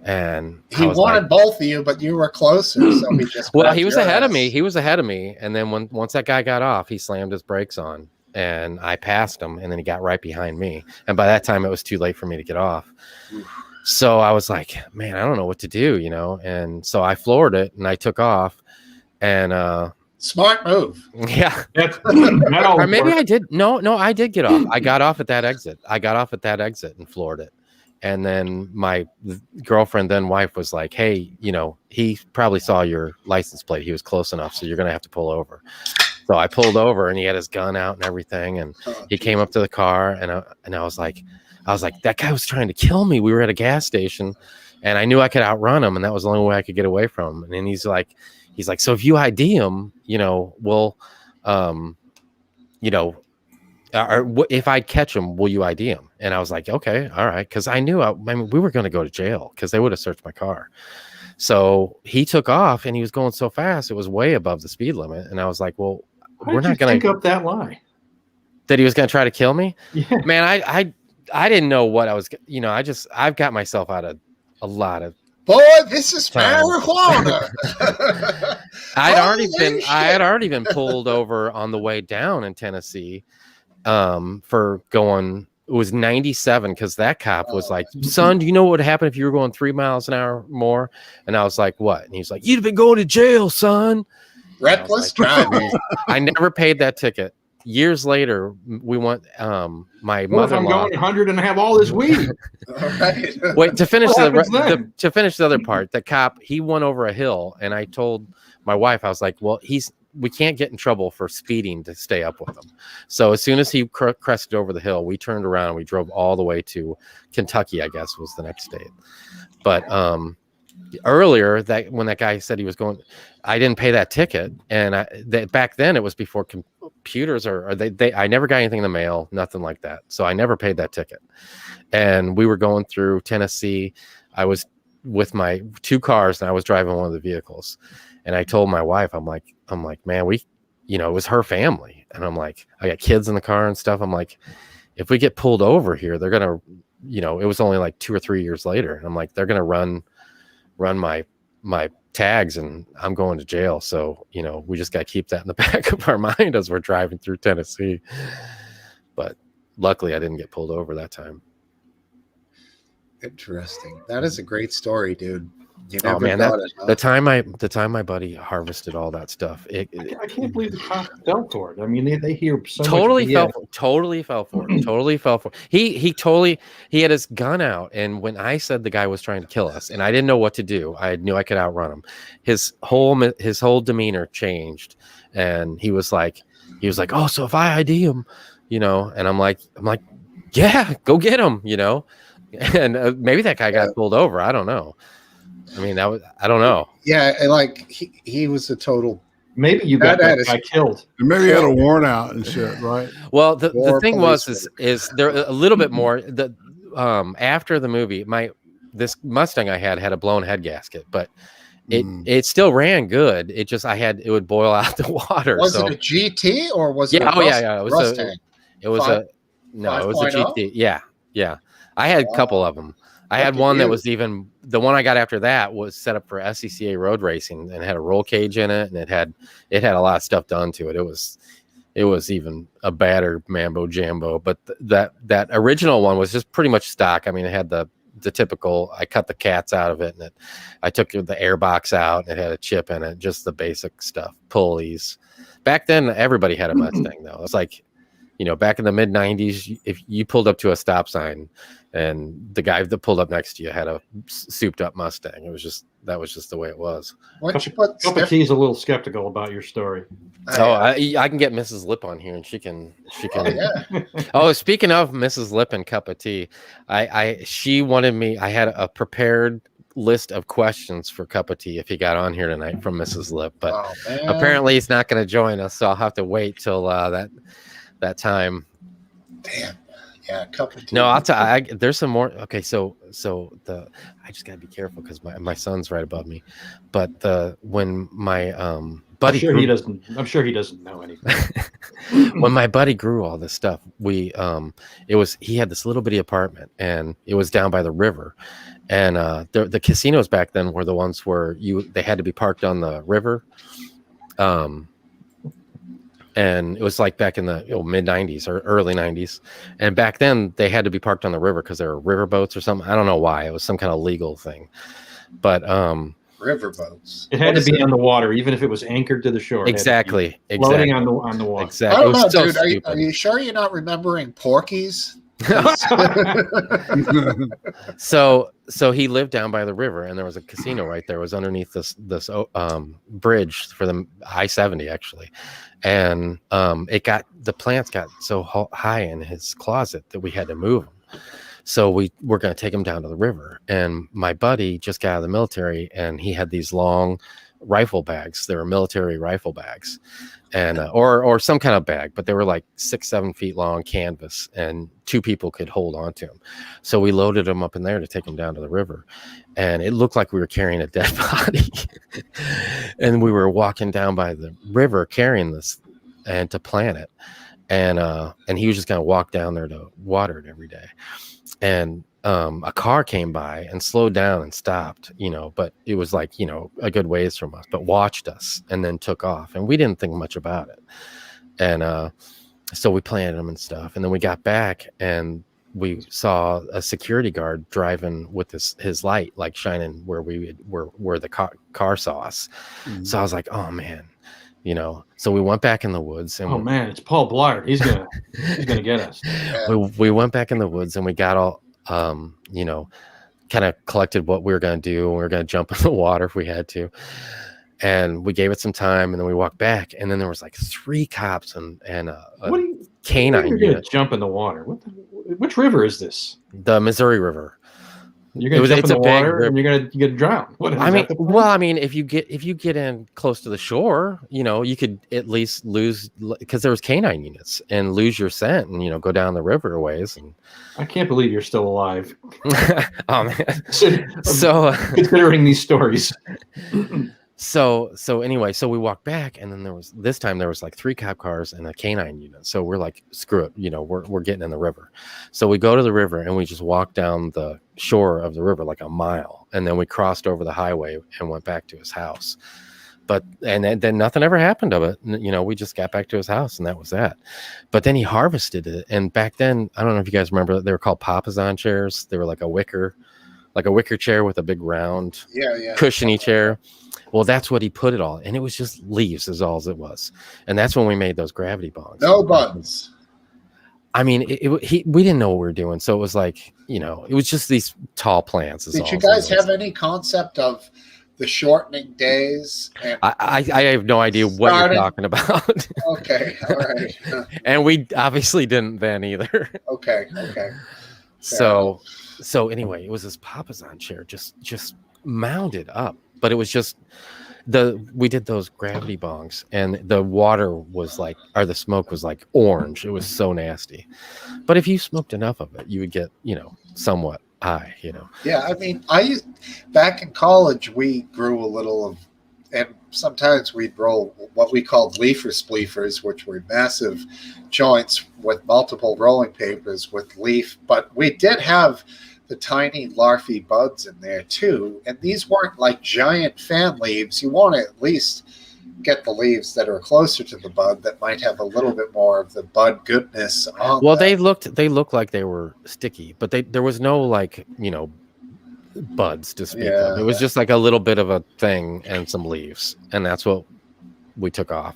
And he wanted both of you, but you were closer, so he just. Well, he was ahead of me. He was ahead of me, and then once that guy got off, he slammed his brakes on, and I passed him, and then he got right behind me. And by that time, it was too late for me to get off. So I was like, man, I don't know what to do, you know? And so I floored it and I took off, and, Smart move. yeah. That Or always maybe works. I did. No, I did get off. I got off at that exit. And floored it. And then my girlfriend, then wife, was like, hey, you know, he probably saw your license plate. He was close enough. So you're going to have to pull over. So I pulled over, and he had his gun out and everything. And he came up to the car, and I was like, that guy was trying to kill me. We were at a gas station, and I knew I could outrun him. And that was the only way I could get away from him. And then he's like, so if you ID him, you know, we'll, you know, or if I catch him, will you ID him? And I was like, okay, all right. Cause I knew, I mean, we were going to go to jail because they would have searched my car. So he took off, and he was going so fast, it was way above the speed limit. And I was like, well, Why we're did not you going think up that lie? that he was going to try to kill me. Yeah. Man, I didn't know what I was, you know, I've got myself out of a lot of, Boy, this is marijuana. I Holy had already been pulled over on the way down in Tennessee, for going, it was 97. Cause that cop was like, son, do you know what would happen if you were going 3 miles an hour more? And I was like, what? And he's like, you'd have been going to jail, son. Reckless And I was driving. I never paid that ticket. Years later, we went, my What if I'm mother-in-law. going 100 and I have all this weed? All right. Wait, to finish What happens then? to finish the other part, the cop, he went over a hill, and I told my wife, I was like, well, we can't get in trouble for speeding to stay up with him. So as soon as he crested over the hill, we turned around, we drove all the way to Kentucky, I guess was the next state. But earlier, that when that guy said he was going, I didn't pay that ticket, and back then it was before computers, or they I never got anything in the mail, nothing like that. So I never paid that ticket. And we were going through Tennessee. I was with my 2 cars, and I was driving one of the vehicles. And I told my wife, I'm like, man, it was her family. And I'm like, I got kids in the car and stuff. I'm like, if we get pulled over here, they're going to, it was only like 2 or 3 years later. And I'm like, they're going to run my tags, and I'm going to jail. So, we just got to keep that in the back of our mind as we're driving through Tennessee. But luckily I didn't get pulled over that time. Interesting. That is a great story, dude. You Oh never man, got it, huh? the time my buddy harvested all that stuff, I can't believe the cops fell for it. I mean, they hear so totally much. totally fell for it. He had his gun out, and when I said the guy was trying to kill us, and I didn't know what to do, I knew I could outrun him. His whole demeanor changed, and he was like, oh, so if I ID him, and I'm like, yeah, go get him, and maybe that guy got pulled over. I don't know. I mean, I don't know. Yeah, like he was a total. Maybe you got that guy killed. And maybe he had a warrant out and shit, right? Well, the thing is there a little bit more. After the movie, this Mustang I had a blown head gasket, but it still ran good. It just it would boil out the water. Was it a GT or was it? Yeah. It was Mustang? It was a GT. Yeah. I had a couple of them. I had one that was even the one I got after that was set up for SCCA road racing and had a roll cage in it, and it had a lot of stuff done to it. It was even a badder mambo jambo, but that original one was just pretty much stock. I mean, it had the typical. I cut the cats out of it, and I took the air box out, and it had a chip in it, just the basic stuff, pulleys. Back then, everybody had a Mustang though. It's like, back in the mid '90s, if you pulled up to a stop sign and the guy that pulled up next to you had a souped up Mustang, that was just the way it was. Cup of Tea's a little skeptical about your story. I can get Mrs. Lip on here, and she can. Oh, speaking of Mrs. Lip and Cup of Tea, she wanted me. I had a prepared list of questions for Cup of Tea if he got on here tonight from Mrs. Lip, but apparently he's not going to join us, so I'll have to wait till that time. Damn. Yeah, Cup of Tea. No, I'll tell you. There's some more. Okay, so I just gotta be careful because my son's right above me. But when my buddy, I'm sure he doesn't know anything. When my buddy grew all this stuff, he had this little bitty apartment, and it was down by the river, and the casinos back then were the ones where they had to be parked on the river. And it was like back in the mid 90s or early 90s. And back then they had to be parked on the river because there were river boats or something. I don't know why. It was some kind of legal thing. But Riverboats. It had to be on the water, even if it was anchored to the shore. Exactly. Floating on the water. Exactly. I don't know, so dude. stupid. Are you sure you're not remembering Porky's? So he lived down by the river, and there was a casino right there. It was underneath this bridge for the I-70 actually, and the plants got so high in his closet that we had to move them. So we were going to take him down to the river, and my buddy just got out of the military, and he had these long rifle bags. They were military rifle bags, and or some kind of bag, but they were like 6-7 feet long, canvas, and 2 people could hold on to them. So we loaded him up in there to take him down to the river, and it looked like we were carrying a dead body. And we were walking down by the river carrying this and to plant it, and he was just going to walk down there to water it every day. And a car came by and slowed down and stopped, but it was like, a good ways from us, but watched us and then took off, and we didn't think much about it. And so we planted them and stuff, and then we got back and we saw a security guard driving with his light like shining where the car saw us. Mm-hmm. So I was like, oh man, so we went back in the woods, and oh man, it's Paul Blart. He's gonna get us. We went back in the woods, and we got all kind of collected what we were going to do, and we were going to jump in the water if we had to, and we gave it some time, and then we walked back, and then there was like 3 cops and a canine unit. Jump in the water. Which river is this? The Missouri River. You're gonna jump in the water and you're gonna drown. I mean, if you get in close to the shore, you could at least lose, because there was canine units, and lose your scent and go down the river a ways. And I can't believe you're still alive. Oh man! So considering these stories. So anyway, so we walked back, and then there was like 3 cop cars and a canine unit. So we're like, screw it, we're getting in the river. So we go to the river, and we just walk down the shore of the river like a mile, and then we crossed over the highway and went back to his house. And then nothing ever happened of it. We just got back to his house, and that was that. But then he harvested it, and back then, I don't know if you guys remember, they were called Papasan chairs. They were like a wicker chair with a big round cushiony chair. Well, that's what he put it all, and it was just leaves is all it was. And that's when we made those gravity bongs. No buttons. I mean, we didn't know what we were doing, so it was like, it was just these tall plants. Did you guys have any concept of the shortening days? I have no idea what you're talking about. Okay, all right. And we obviously didn't then either. Okay. So anyway, it was this Papasan chair just mounded up. But it was just we did those gravity bongs, and the water was like, or the smoke was like orange. It was so nasty. But if you smoked enough of it, you would get, somewhat high, Yeah, I mean, back in college, we grew a little of, and sometimes we'd roll what we called leafer spleefers, which were massive joints with multiple rolling papers with leaf. But we did have the tiny larvae buds in there too, and these weren't like giant fan leaves. You want to at least get the leaves that are closer to the bud that might have a little bit more of the bud goodness on them. They looked like they were sticky, but there was no like buds to speak of. It was just like a little bit of a thing and some leaves, and that's what we took off,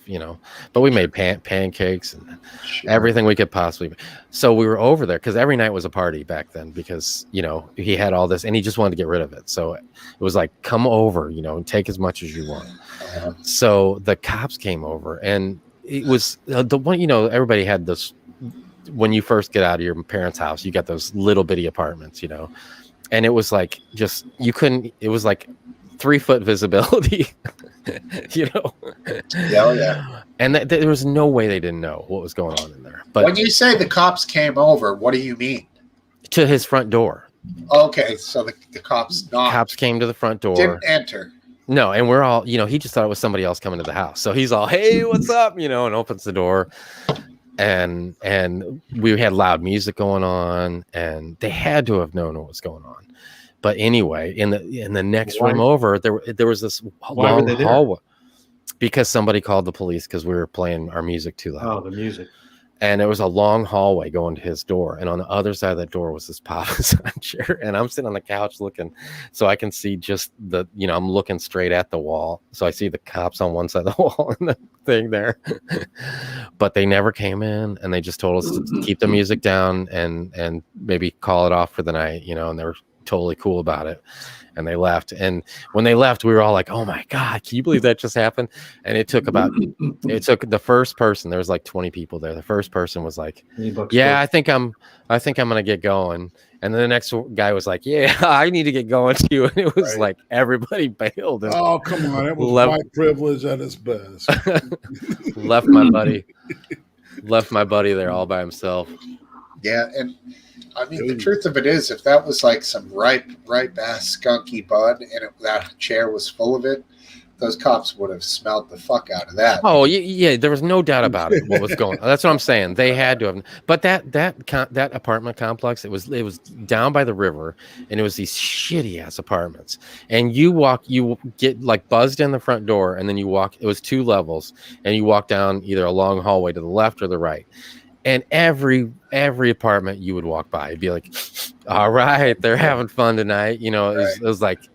but we made pancakes and everything we could possibly. So we were over there because every night was a party back then, because he had all this and he just wanted to get rid of it. So it was like, come over, and take as much as you want. So the cops came over, and it was the one, everybody had this, when you first get out of your parents' house, you got those little bitty apartments, and it was like, just, you couldn't, it was like 3-foot visibility. Yeah. And there was no way they didn't know what was going on in there. But when you say the cops came over, what do you mean? To his front door. Okay, so the cops came to the front door. Didn't enter. No, and we're all, he just thought it was somebody else coming to the house. So he's all, hey, what's up? And opens the door. And we had loud music going on, and they had to have known what was going on. But anyway, in the next room over, there was this long hallway, because somebody called the police because we were playing our music too loud. Oh, the music. And it was a long hallway going to his door. And on the other side of that door was this Papa chair. And I'm sitting on the couch looking so I can see just I'm looking straight at the wall. So I see the cops on one side of the wall and the thing there. But they never came in, and they just told us to keep the music down and maybe call it off for the night, and they were totally cool about it. And they left. And when they left, we were all like, oh my God, can you believe that just happened? And it took the first person, there was like 20 people there. The first person was like, yeah, I think I'm going to get going. And then the next guy was like, yeah, I need to get going too. And it was like, everybody bailed. And oh, come on. It was white privilege at its best. left my buddy there all by himself. Yeah. And I mean, the truth of it is, if that was like some ripe ass skunky bud, and that chair was full of it, those cops would have smelled the fuck out of that. Oh yeah, there was no doubt about it. What was going on? That's what I'm saying. They had to have. But that apartment complex, it was down by the river, and it was these shitty ass apartments. And you get like buzzed in the front door, and then you walk. It was 2 levels, and you walk down either a long hallway to the left or the right. And every apartment you would walk by, you'd be like, all right, they're having fun tonight. It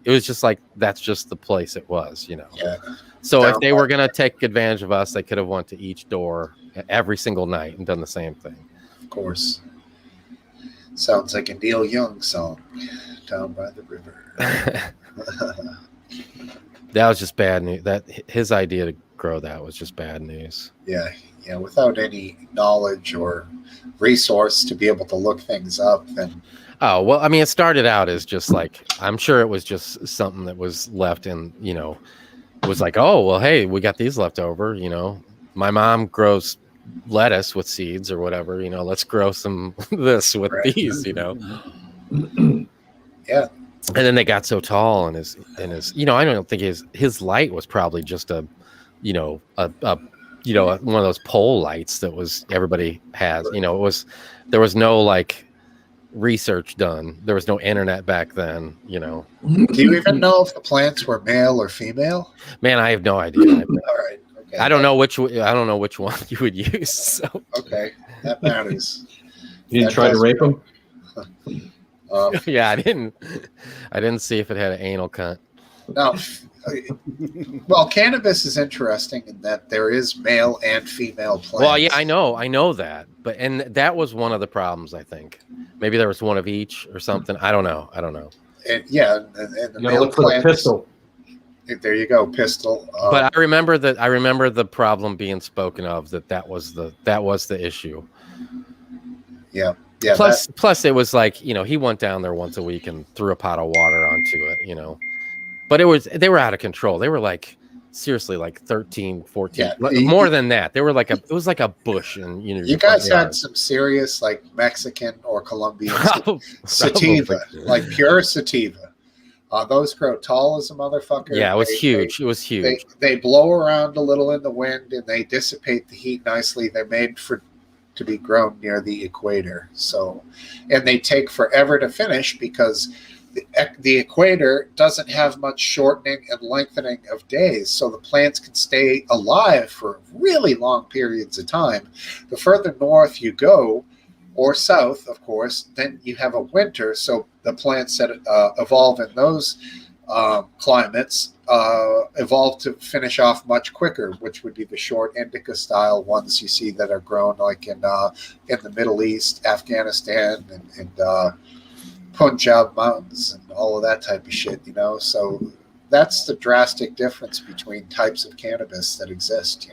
was just like, that's just the place it was, Yeah. So if they were going to take advantage of us, they could have went to each door every single night and done the same thing. Of course. Sounds like a Neil Young song, Down by the River. That was just bad news. That his idea to grow that was just bad news. Yeah. Yeah, without any knowledge or resource to be able to look things up, then. Oh well, I mean, it started out as just like, I'm sure it was just something that was left in, was like, oh well, hey, we got these left over. My mom grows lettuce with seeds or whatever. Let's grow some this with these. Yeah. And then they got so tall, and his I don't think his light was probably just a one of those pole lights that was everybody has. There was no like research done. There was no internet back then. Do you even know if the plants were male or female? Man, I have no idea. All right. Okay. I don't know which one you would use. So. Okay, that matters. You didn't try to rape them? Yeah, I didn't see if it had an anal cunt. No. Well, cannabis is interesting in that there is male and female plants. Well, yeah, I know that, and that was one of the problems. I think maybe there was one of each or something. I don't know. And, yeah, and the you gotta look for the pistol. There you go, pistol. But I remember the problem being spoken of. That was the issue. Yeah. Yeah. Plus, it was like he went down there once a week and threw a pot of water onto it. But they were out of control. They were like, seriously, like 13, 14, more than that. They were like it was like a bush. And, you guys had some serious like Mexican or Colombian sativa, like pure sativa. Those grow tall as a motherfucker. Yeah, it was huge. It was huge. They blow around a little in the wind and they dissipate the heat nicely. They're made to be grown near the equator. So, and they take forever to finish because the equator doesn't have much shortening and lengthening of days, so the plants can stay alive for really long periods of time. The further north you go, or south, of course, then you have a winter, so the plants that evolve in those climates evolve to finish off much quicker, which would be the short indica style ones you see that are grown like in the Middle East, Afghanistan, and Punjab mountains and all of that type of shit, so that's the drastic difference between types of cannabis that exist,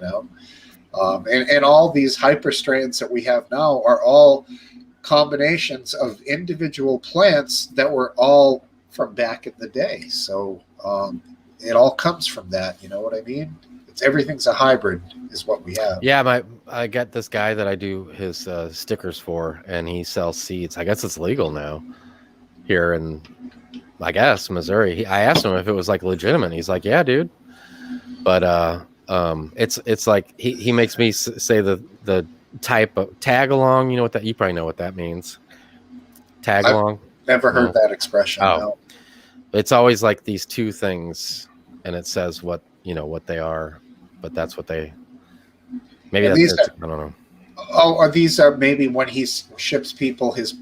and all these hyper strains that we have now are all combinations of individual plants that were all from back in the day. So it all comes from that, you know what I mean? Everything's a hybrid is what we have. Yeah, I got this guy that I do his stickers for, and he sells seeds. I guess it's legal now here in, I guess, Missouri. I asked him if it was like legitimate. He's like, yeah, dude. But it's like he makes me say the type of tag along. You know what that? You probably know what that means. Tag along. Never heard that expression. Oh, no. It's always like these two things, and it says what they are. but that's what they. Maybe And that's these it. I don't know. Oh, are these are maybe when he ships people his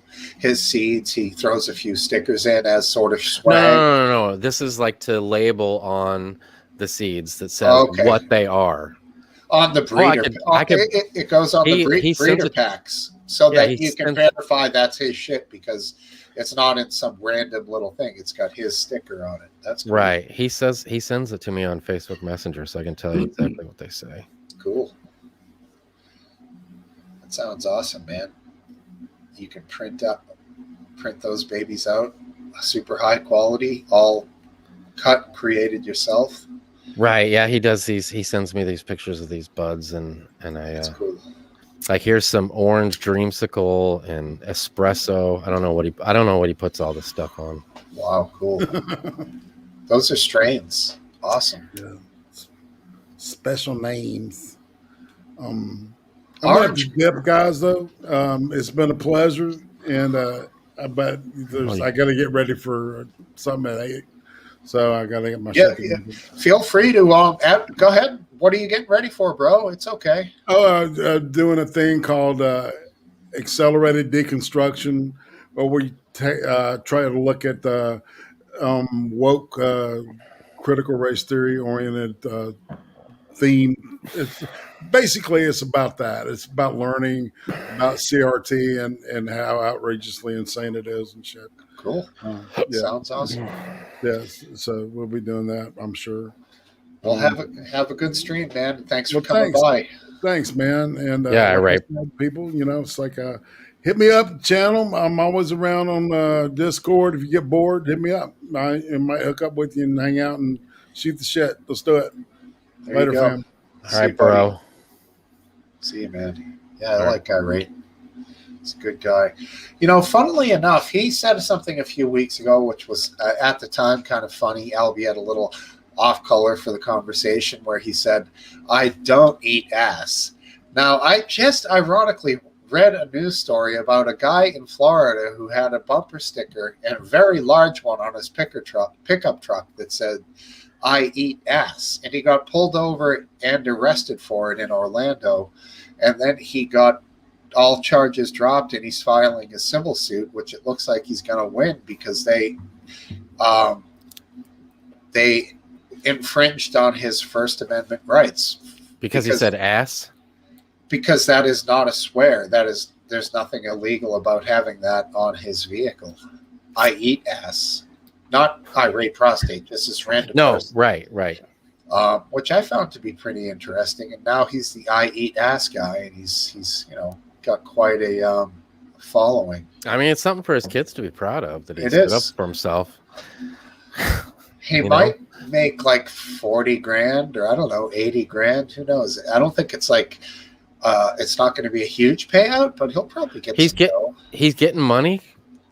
seeds, he throws a few stickers in as sort of No, swag. no. This is like to label on the seeds that says Okay. what they are. On the breeder, I could. it goes on the He sends breeder it- packs so Yeah, that he you can sends- verify that's his shit because it's not in some random little thing. It's got his sticker on it. That's cool. Right. He sends it to me on Facebook Messenger, so I can tell you exactly what they say. Cool. That sounds awesome, man. You can print those babies out, super high quality, all cut and created yourself. Right. Yeah, he does these. He sends me these pictures of these buds, and I That's cool. like here's some orange dreamsicle and espresso. I don't know what he puts all this stuff on. Wow, cool. Those are strains. Awesome. Yeah. Special names. I'm Orange. gonna dip, guys. Though it's been a pleasure, and I bet I got to get ready for something at 8. So I got to get my Yeah, second. Feel free to go ahead. What are you getting ready for, bro? It's okay. Doing a thing called accelerated deconstruction, where we try to look at the woke critical race theory oriented theme. It's about that. It's about learning about CRT and how outrageously insane it is and shit. Cool. Yeah. Sounds awesome. Yes. So we'll be doing that, I'm sure. Well, have a good stream, man. Thanks for Well, coming thanks. by. Thanks, man. And Yeah, like right. I said, people, it's like hit me up, channel. I'm always around on Discord. If you get bored, hit me up. I might hook up with you and hang out and shoot the shit. Let's do it. There Later, you go. fam. All right, bro. See you, man. Yeah, I like Irate. He's a good guy. Funnily enough, he said something a few weeks ago, which was at the time kind of funny, albeit a little off color for the conversation, where he said, "I don't eat ass." Now, I just ironically read a news story about a guy in Florida who had a bumper sticker, and a very large one, on his pickup truck that said, "I eat ass," and he got pulled over and arrested for it in Orlando, and then he got all charges dropped, and he's filing a civil suit, which it looks like he's going to win because they infringed on his First Amendment rights Because he said ass. because that is not a swear. There's nothing illegal about having that on his vehicle. I eat ass, not irate prostate. Just this random. No, person. right. Which I found to be pretty interesting. And now he's the I eat ass guy, and he's got quite a following. I mean, it's something for his kids to be proud of that he It stood is. up for himself. He You might make like 40 grand, or I don't know, 80 grand. Who knows? I don't think it's like it's not going to be a huge payout, but he'll probably get. He's getting money.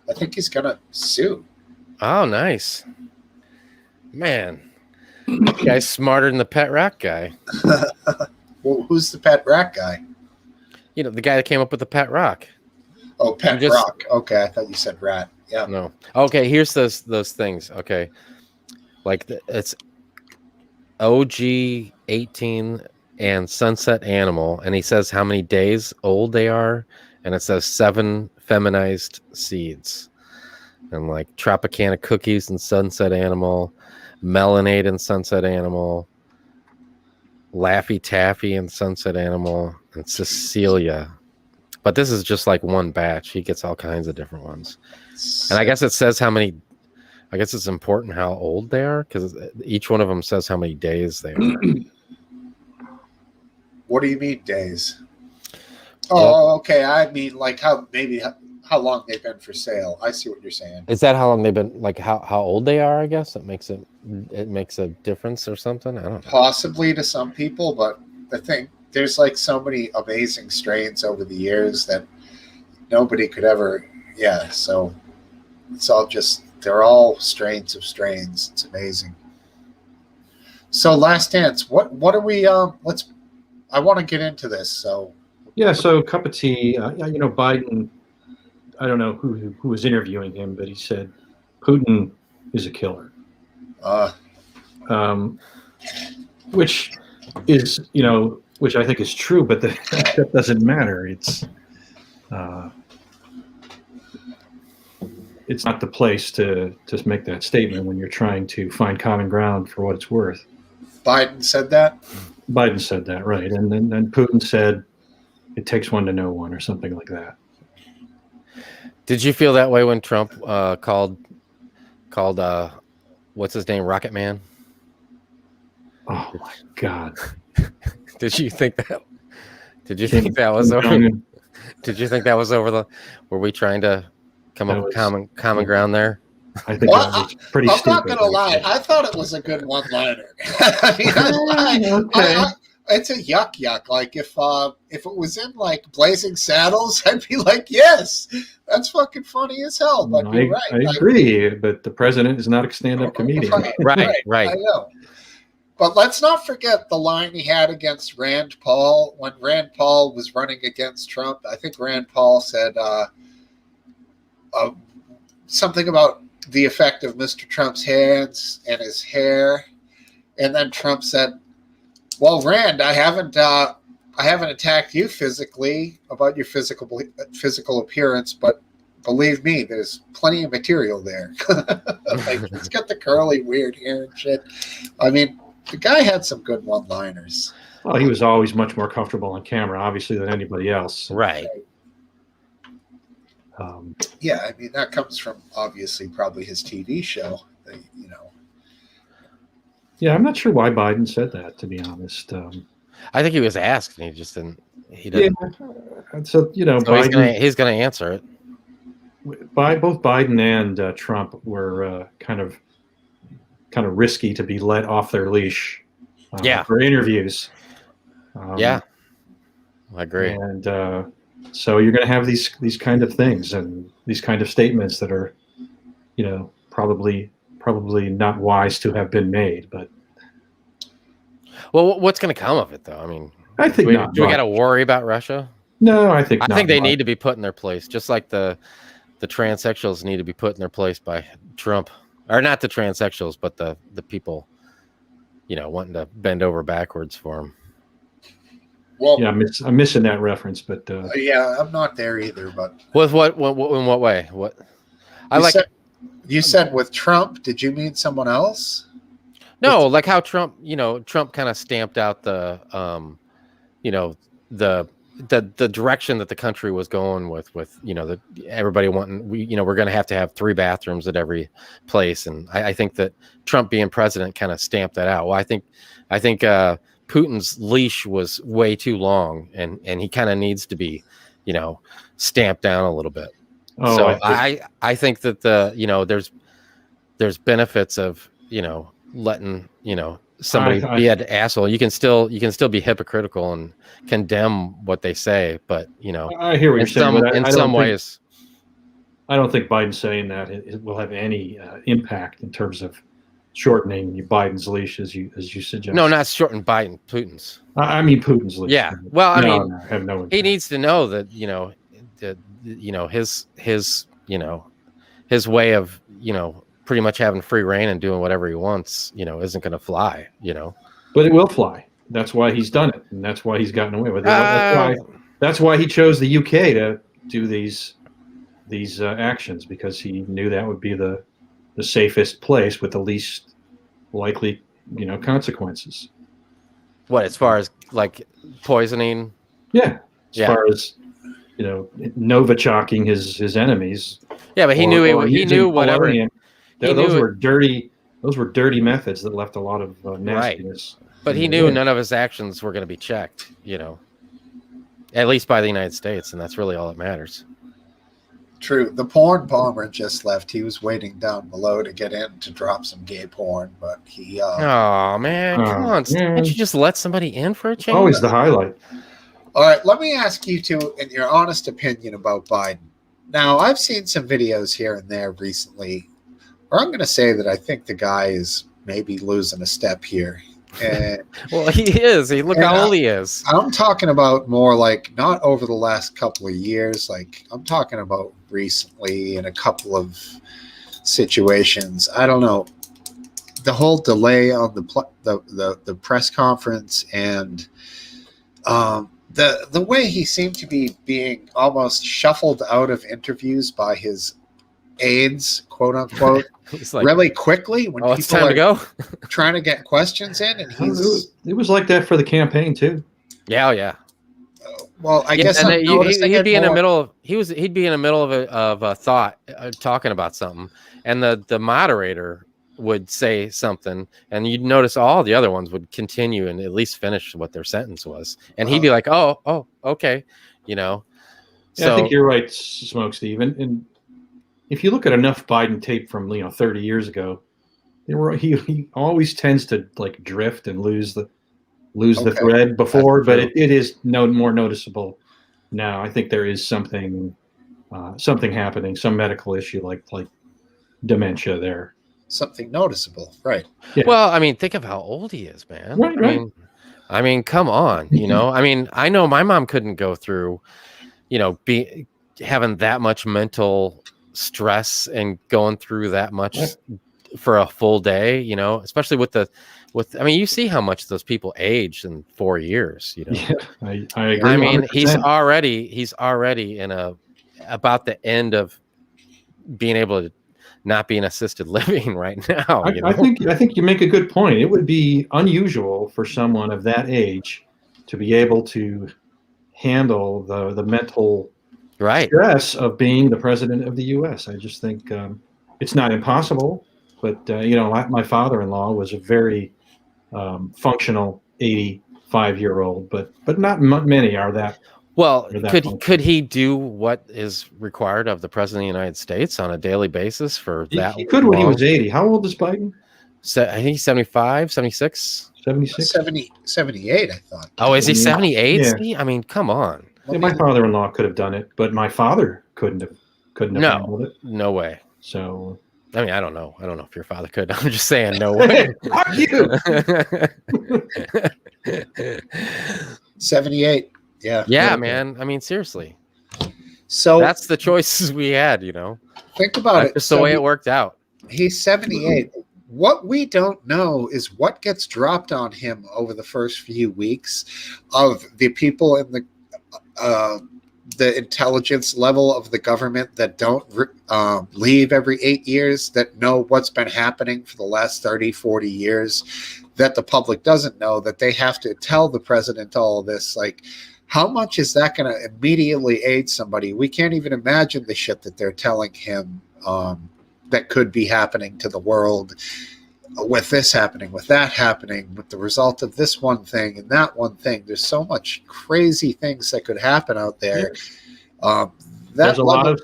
I think he's going to sue. Oh, nice, man. This guy's smarter than the pet rat guy. Well, who's the pet rat guy? The guy that came up with the pet rock. Oh, pet rock. Okay, I thought you said rat. Yeah. No. Okay, here's those things. Okay, like it's OG 18 and Sunset Animal, and he says how many days old they are, and it says 7 feminized seeds, and like Tropicana cookies and Sunset Animal, Melanade and Sunset Animal, Laffy Taffy and Sunset Animal, and Cecilia. But this is just like one batch. He gets all kinds of different ones. And I guess it says how many. I guess it's important how old they are because each one of them says how many days they are. What do you mean days? Oh, okay. I mean like how long they've been for sale. I see what you're saying. Is that how long they've been? Like how old they are? I guess it makes a difference or something. I don't know. Possibly to some people, but I think there's like so many amazing strains over the years that nobody could ever. Yeah. So it's all just. They're all strains of strains. It's amazing. So Last Dance, what are we I want to get into this. So Yeah, so cup of tea, Biden, I don't know who was interviewing him, but he said Putin is a killer. Which is, which I think is true, but that doesn't matter. It's not the place to make that statement when you're trying to find common ground for what it's worth. Biden said that? Biden said that, right. And then Putin said, it takes one to know one, or something like that. Did you feel that way when Trump called what's his name, Rocket Man? Oh my God! Did you think that? Did you think that was over? Did you think that was over the? Were we trying to come up with common ground there? I think that was pretty I'm stupid. not going to lie. I thought it was a good one-liner. Okay. It's a yuck. Like if it was in like Blazing Saddles, I'd be like, yes, that's fucking funny as hell. But you're right. I agree, but the president is not a stand-up comedian. Right. I know. But let's not forget the line he had against Rand Paul when Rand Paul was running against Trump. I think Rand Paul said something about the effect of Mr. Trump's hands and his hair, and then Trump said, "Well, Rand, I haven't attacked you physically about your physical appearance, but believe me, there's plenty of material there. Like, he's got the curly, weird hair and shit. I mean, the guy had some good one-liners. Well, he was always much more comfortable on camera, obviously, than anybody else. Right. Yeah, I mean, that comes from obviously probably his TV show. Yeah, I'm not sure why Biden said that, to be honest. I think he was asked, and he just didn't. He didn't. Yeah. So so Biden, he's going to answer it. Both Biden and Trump were kind of risky to be let off their leash. For interviews. I agree. And so you're going to have these kind of things and these kind of statements that are, probably not wise to have been made. But well, what's going to come of it, though? I mean, I think do we got to worry about Russia? No, I think they need to be put in their place, just like the transsexuals need to be put in their place by Trump, or not the transsexuals, but the people, wanting to bend over backwards for him. Well, yeah, I'm missing that reference, but yeah, I'm not there either. But with what in what way? What you said with Trump? Did you mean someone else? No, like how Trump kind of stamped out the direction that the country was going with everybody wanting, we're going to have 3 bathrooms at every place. And I think that Trump being president kind of stamped that out. Well, I think Putin's leash was way too long, and he kind of needs to be, stamped down a little bit. Oh, so I think that there's benefits of, letting, somebody be an asshole. You can still be hypocritical and condemn what they say, but I hear what you're saying. In some ways, I don't think Biden saying that it will have any impact in terms of shortening Biden's leash, as you suggest. No, not shorten Putin's. I mean Putin's leash. Yeah. Well, I mean, have no impact. He needs to know that his way of pretty much having free reign and doing whatever he wants, isn't going to fly. But it will fly. That's why he's done it, and that's why he's gotten away with it. That's why he chose the UK to do these actions, because he knew that would be the safest place with the least likely consequences. What, as far as like poisoning? Yeah, as far as Novichoking his enemies. Yeah, but he knew whatever. Those were dirty methods that left a lot of nastiness. Right. But he knew none of his actions were going to be checked, at least by the United States, and that's really all that matters. True. The porn bomber just left. He was waiting down below to get in to drop some gay porn, but he... Oh, man. Come on. Can't you just let somebody in for a change? Always the highlight. All right. Let me ask you two, in your honest opinion about Biden. Now, I've seen some videos here and there recently, or I'm going to say that I think the guy is maybe losing a step here. And, well, he is. Look how old he is. I'm talking about more like not over the last couple of years. Like I'm talking about recently in a couple of situations. I don't know. the whole delay on the press conference and the way he seemed to be being almost shuffled out of interviews by his aides, quote unquote, He's like, really quickly when oh, it's people time to are go. trying to get questions in, and It was like that for the campaign too. Yeah, oh, yeah. Well, I guess and I'm noticing he'd be in the more. middle of he'd be in the middle of a thought, talking about something, and the moderator would say something, and you'd notice all the other ones would continue and at least finish what their sentence was, and he'd be like, oh, okay, you know. Yeah, I think you're right, Smokesteve. And if you look at enough Biden tape from 30 years ago, he always tends to like drift and lose the thread before, but it is more noticeable now. I think there is something happening, some medical issue like dementia there. Something noticeable, right? Yeah. Well, I mean, think of how old he is, man. Right. I mean, come on, I mean, I know my mom couldn't go through, be having that much mental stress and going through that much for a full day, especially with I mean, you see how much those people aged in 4 years, Yeah, I agree. I mean, 100%. he's already in about the end of being able to not be in assisted living right now. I think you make a good point. It would be unusual for someone of that age to be able to handle the mental stress of being the president of the U.S. I just think it's not impossible, but my father-in-law was a very functional 85-year-old, but not many are that. Well, could he do what is required of the president of the United States on a daily basis for that? He could when he was 80. How old is Biden? I think 75, 76? 76? 78, I thought. Oh, is he 78? Yeah. See? I mean, come on. Yeah, my father-in-law could have done it, but my father couldn't have handled it. No way. So, I mean, I don't know. I don't know if your father could. I'm just saying, no way. Fuck you. 78. Yeah. Yeah, man. I mean, seriously. So that's the choices we had, Think about it. Just the way it worked out. He's 78. What we don't know is what gets dropped on him over the first few weeks of the people in the intelligence level of the government that don't leave every 8 years, that know what's been happening for the last 30, 40 years, that the public doesn't know, that they have to tell the president all of this. Like, how much is that going to immediately aid somebody? We can't even imagine the shit that they're telling him that could be happening to the world, with this happening, with that happening, with the result of this one thing and that one thing. There's so much crazy things that could happen out there. There's a lot of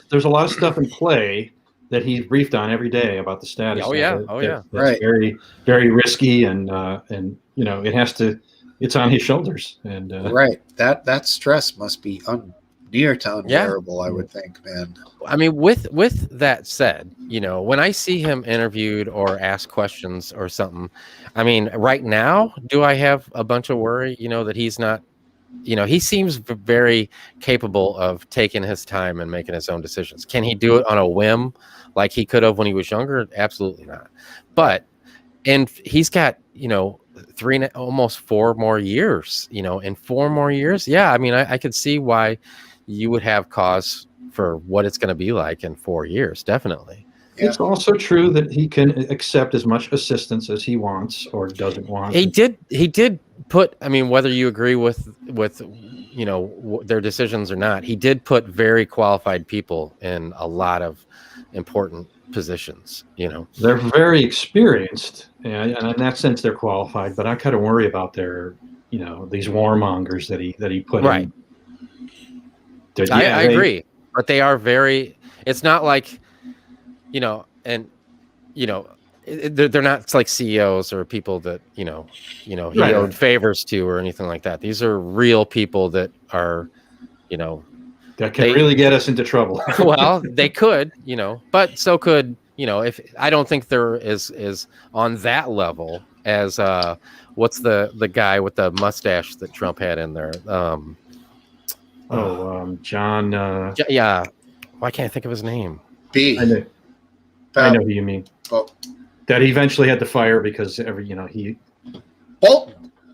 stuff in play that he's briefed on every day about the status. That's right. Very, very risky, and it has to. It's on his shoulders, and right. That stress must be near to unbearable. I would think, man. I mean, with that said, when I see him interviewed or asked questions or something, I mean, right now, do I have a bunch of worry? That he's not. He seems very capable of taking his time and making his own decisions. Can he do it on a whim like he could have when he was younger? Absolutely not. But he's got almost 4 more years. In 4 more years, yeah. I mean, I could see why you would have cause for what it's going to be like in 4 years. Definitely. Yeah. It's also true that he can accept as much assistance as he wants or doesn't want. He did put, I mean, whether you agree with their decisions or not, he did put very qualified people in a lot of important positions. They're very experienced, and in that sense they're qualified, but I kind of worry about their these warmongers that he put in. I agree, but they are very, it's not like they're not like CEOs or people that he owed favors to or anything like that. These are real people that are that can really get us into trouble. Well, they could, but so could, if I don't think there is on that level as what's the guy with the mustache that Trump had in there? John. Yeah. Why can't I think of his name? I know who you mean. Well, That he eventually had to fire because he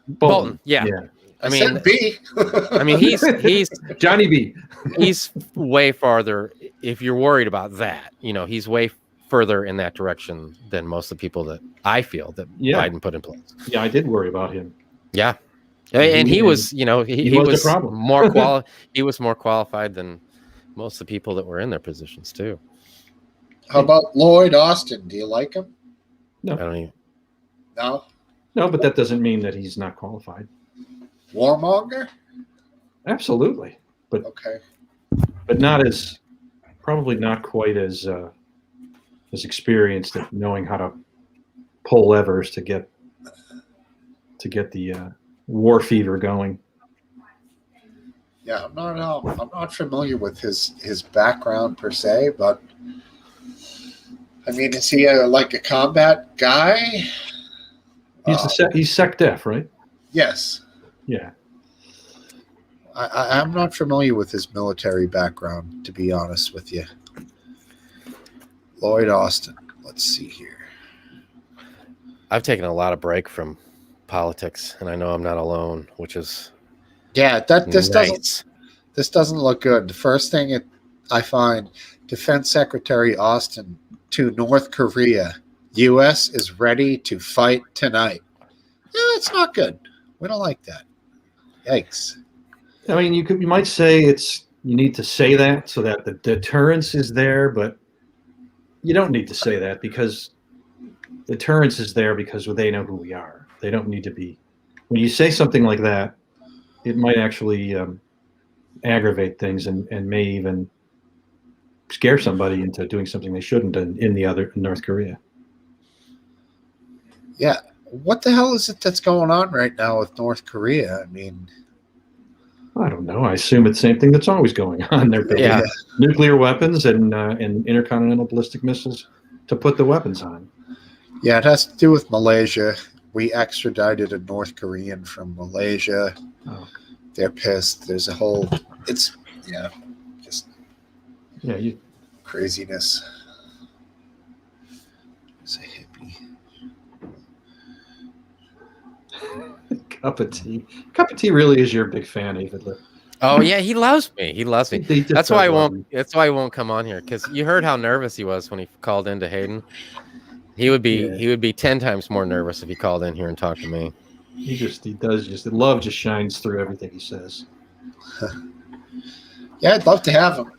Bolton. Yeah. I mean, said B. I mean, he's Johnny B. He's way farther. If you're worried about that, he's way further in that direction than most of the people that I feel that Biden put in place. Yeah, I did worry about him. Yeah, and he was, he was the problem. he was more qualified than most of the people that were in their positions too. How about Lloyd Austin? Do you like him? No, I don't even. No, but that doesn't mean that he's not qualified. Warmonger? Absolutely, but okay, but probably not quite as experienced at knowing how to pull levers to get the war fever going. Yeah, I'm not familiar with his background per se, but I mean, is he like a combat guy? He's sec def, right? Yes. Yeah. I'm not familiar with his military background, to be honest with you. Lloyd Austin. Let's see here. I've taken a lot of break from politics, and I know I'm not alone, which is this doesn't look good. The first thing I find, Defense Secretary Austin to North Korea. U.S. is ready to fight tonight. Yeah, it's not good. We don't like that. Yikes. I mean, you might say you need to say that so that the deterrence is there, but you don't need to say that because deterrence is there because they know who we are. They don't need to be. When you say something like that, it might actually aggravate things and may even scare somebody into doing something they shouldn't in North Korea. Yeah. What the hell is it that's going on right now with North Korea? I mean, I don't know. I assume it's the same thing that's always going on. They're building nuclear weapons and intercontinental ballistic missiles to put the weapons on. Yeah, it has to do with Malaysia. We extradited a North Korean from Malaysia. Oh. They're pissed. There's a whole craziness. It's a hippie. Cup of tea. Cup of tea really is your big fan, David. Oh yeah, he loves me. He loves me. That's why I won't. Me. That's why I won't come on here because you heard how nervous he was when he called into Hayden. He would be 10 times more nervous if he called in here and talked to me. The love just shines through everything he says. Yeah, I'd love to have him.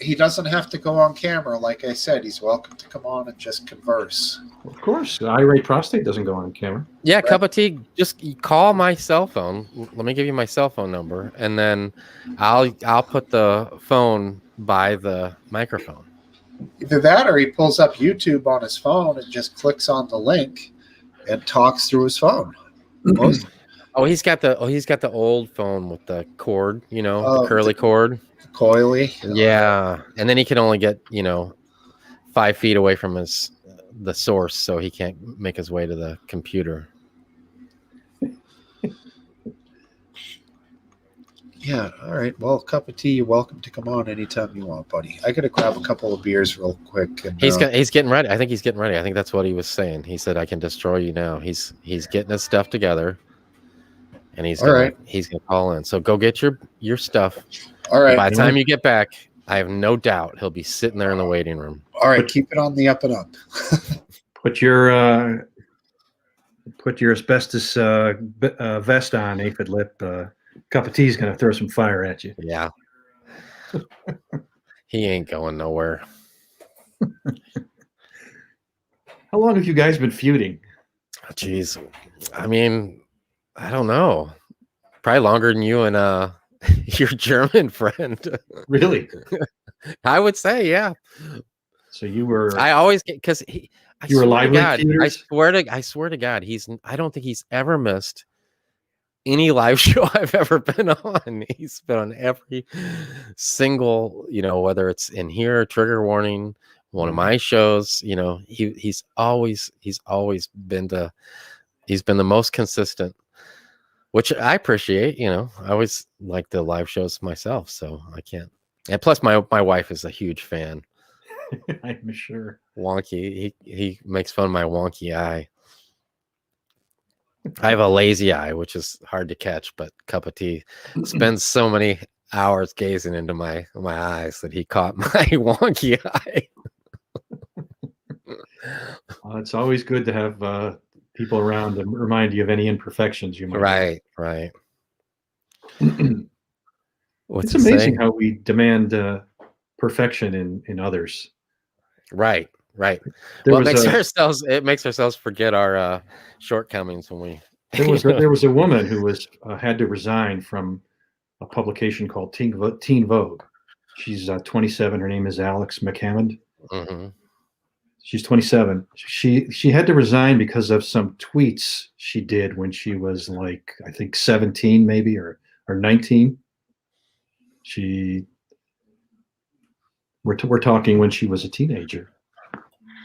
He doesn't have to go on camera. Like I said, he's welcome to come on and just converse. Of course. Irate Prostate doesn't go on camera. Yeah, right. Cup of tea. Just call my cell phone. Let me give you my cell phone number, and then I'll put the phone by the microphone. Either that or he pulls up YouTube on his phone and just clicks on the link and talks through his phone. He's got the old phone with the cord, the curly cord. Coily. Yeah. And then he can only get, 5 feet away from the source, so he can't make his way to the computer. Yeah, all right. Well, cup of tea, you're welcome to come on anytime you want, buddy. I gotta grab a couple of beers real quick. And, he's getting ready. I think he's getting ready. I think that's what he was saying. He said, "I can destroy you now." He's getting his stuff together, and he's gonna call in. So go get your stuff. All right. By the time you get back, I have no doubt he'll be sitting there in the waiting room. All right, keep it on the up and up. Put your asbestos vest on, aphid lip. Cup of tea is going to throw some fire at you. Yeah. He ain't going nowhere. How long have you guys been feuding? Jeez. I mean, I don't know. Probably longer than you and your German friend. Really? I would say, yeah. So you were. I always get because you were live. I swear to God, I don't think he's ever missed any live show I've ever been on. He's been on every single, whether it's in here, trigger warning, one of my shows. He's always been he's been the most consistent, which I appreciate. I always like the live shows myself, so I can't. And plus, my wife is a huge fan. I'm sure. Wonky. He makes fun of my wonky eye. I have a lazy eye, which is hard to catch, but cup of tea spends so many hours gazing into my eyes that he caught my wonky eye. It's always good to have people around to remind you of any imperfections you might Right, right. have. What's It's amazing saying? how we demand perfection in others. Right, right. There Well, was it makes ourselves forget our shortcomings when we. there was a woman who was had to resign from a publication called Teen Vogue. She's 27. Her name is Alex McCammond. Mm-hmm. She's 27. She had to resign because of some tweets she did when she was like, I think 17 maybe or 19. We're talking when she was a teenager,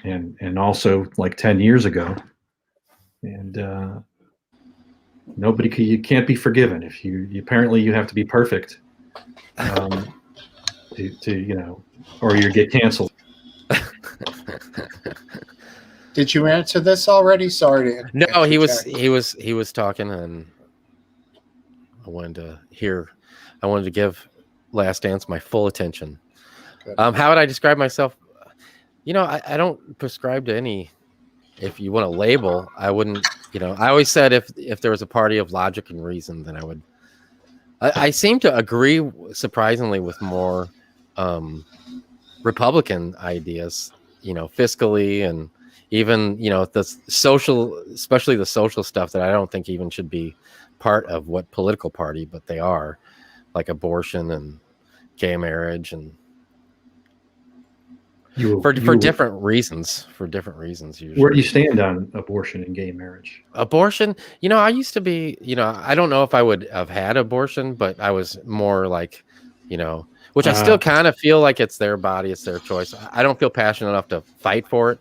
and also like 10 years ago. And you can't be forgiven if you apparently you have to be perfect to or you get canceled. Did you answer this already? Sorry to No, he interject. was talking, and I wanted to give Last Dance my full attention. Good. How would I describe myself? I don't prescribe to any. If you want a label, I wouldn't. I always said if there was a party of logic and reason, then I would. I seem to agree surprisingly with more Republican ideas, fiscally and even the social, especially the social stuff that I don't think even should be part of what political party, but they are, like abortion and gay marriage and. For different reasons. Usually. Where do you stand on abortion and gay marriage? Abortion, I used to be, I don't know if I would have had abortion, but I was more like, which I still kind of feel like it's their body, it's their choice. I don't feel passionate enough to fight for it.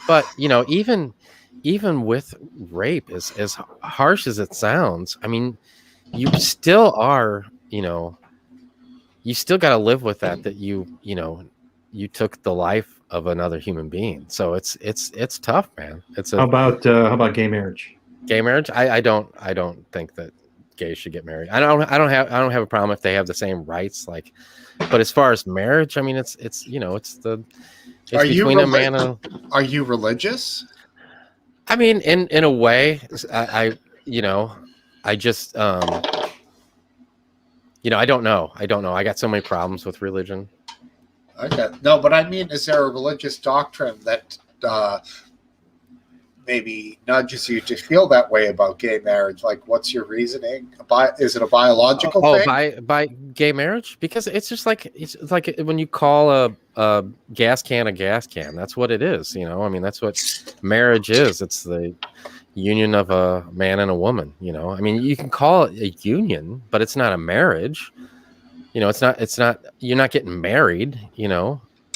But, even with rape, as harsh as it sounds, I mean, you still are, you still got to live with that you took the life of another human being. So it's tough, man. How about gay marriage? Gay marriage? I don't think that gays should get married. I don't have a problem if they have the same rights, like, but as far as marriage, I mean, it's between a man and. Are you religious? I mean, in a way, I just I don't know. I got so many problems with religion. Okay. No, but I mean, is there a religious doctrine that maybe nudges you to feel that way about gay marriage? Like, what's your reasoning? Is it a biological thing? By gay marriage? Because it's like when you call a gas can a gas can. That's what it is. I mean, that's what marriage is. It's the union of a man and a woman. I mean, you can call it a union, but it's not a marriage. It's not, you're not getting married,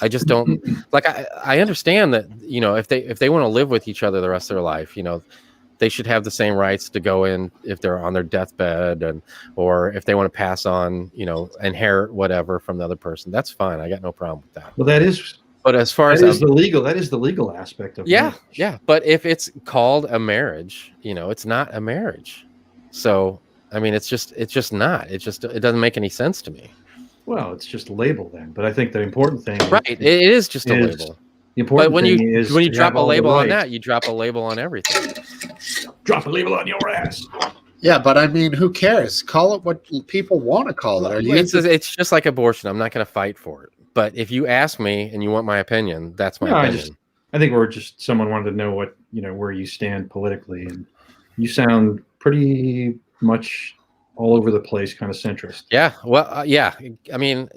I just don't like, I understand that, if they want to live with each other the rest of their life, they should have the same rights to go in if they're on their deathbed or if they want to pass on, inherit whatever from the other person. That's fine. I got no problem with that. Well, that is, but as far as that is the legal aspect of yeah, marriage. yeah. But if it's called a marriage, it's not a marriage. So, I mean, it's just not. It doesn't make any sense to me. Well, it's just a label then. But I think the important thing, right? It is just a label. The important thing is when you drop a label on that, you drop a label on everything. Drop a label on your ass. Yeah, but I mean, who cares? Call it what people want to call it. It's just like abortion. I'm not going to fight for it. But if you ask me and you want my opinion, that's my opinion. I think someone wanted to know what where you stand politically, and you sound pretty much all over the place, kind of centrist. Yeah. Well, yeah. I mean,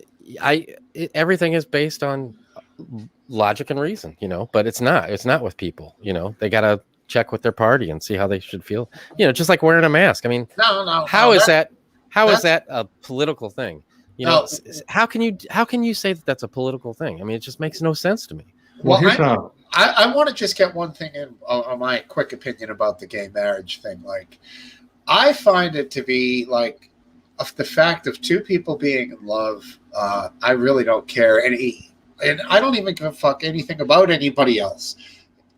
everything is based on logic and reason, but it's not with people, they got to check with their party and see how they should feel, just like wearing a mask. I mean, how is that a political thing? How can you say that that's a political thing? I mean, it just makes no sense to me. Well, I want to just get one thing in on my quick opinion about the gay marriage thing. Like, I find it to be like the fact of two people being in love. I really don't care and I don't even give a fuck anything about anybody else.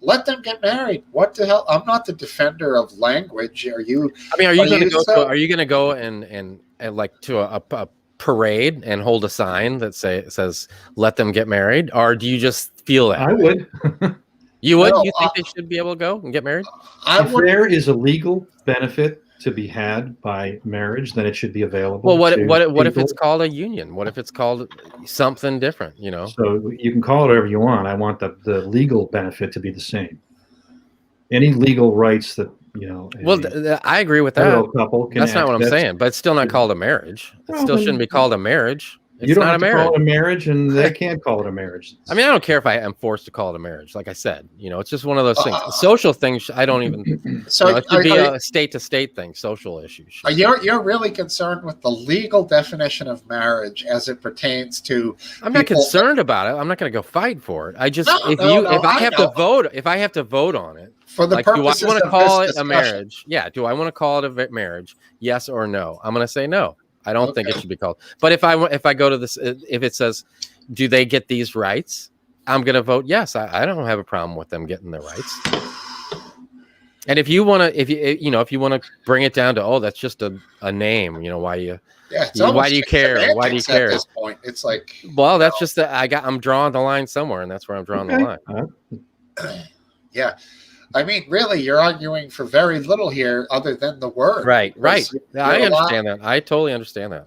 Let them get married. What the hell? I'm not the defender of language. Are you? I mean, are you going to go so? are you going to go and like to a parade and hold a sign that says "Let them get married," or do you just feel that? I would. You would? No, You think they should be able to go and get married? If there is a legal benefit to be had by marriage, then it should be available. Well, what if people. it's called a union? What if it's called something different? You know. So you can call it whatever you want. I want the legal benefit to be the same. Any legal rights that Well, I agree with that. Couple can That's not what I'm access. saying, but it's still not called a marriage. It still shouldn't be called a marriage. It's you don't not have a to marriage. call it a marriage, and they can't call it a marriage. I mean, I don't care if I am forced to call it a marriage. Like I said, it's just one of those things. Social things, I don't even. So it should be a state-to-state thing. Social issues. You're really concerned with the legal definition of marriage as it pertains to. I'm not concerned about it. I'm not going to go fight for it. I just if I have to vote on it for the purposes do I want to of call this it a discussion. marriage? Yeah. Do I want to call it a marriage? Yes or no? I'm going to say no. I don't think it should be called. But if I go to this, if it says, do they get these rights? I'm going to vote yes. I don't have a problem with them getting their rights. And if you want to, if you want to bring it down to, that's just a name, why do you care? Why do you care? At this point, it's like, well, that's just that I'm drawing the line somewhere, and that's where I'm drawing the line. Yeah. I mean, really, you're arguing for very little here other than the word. Right. I understand that. I totally understand that.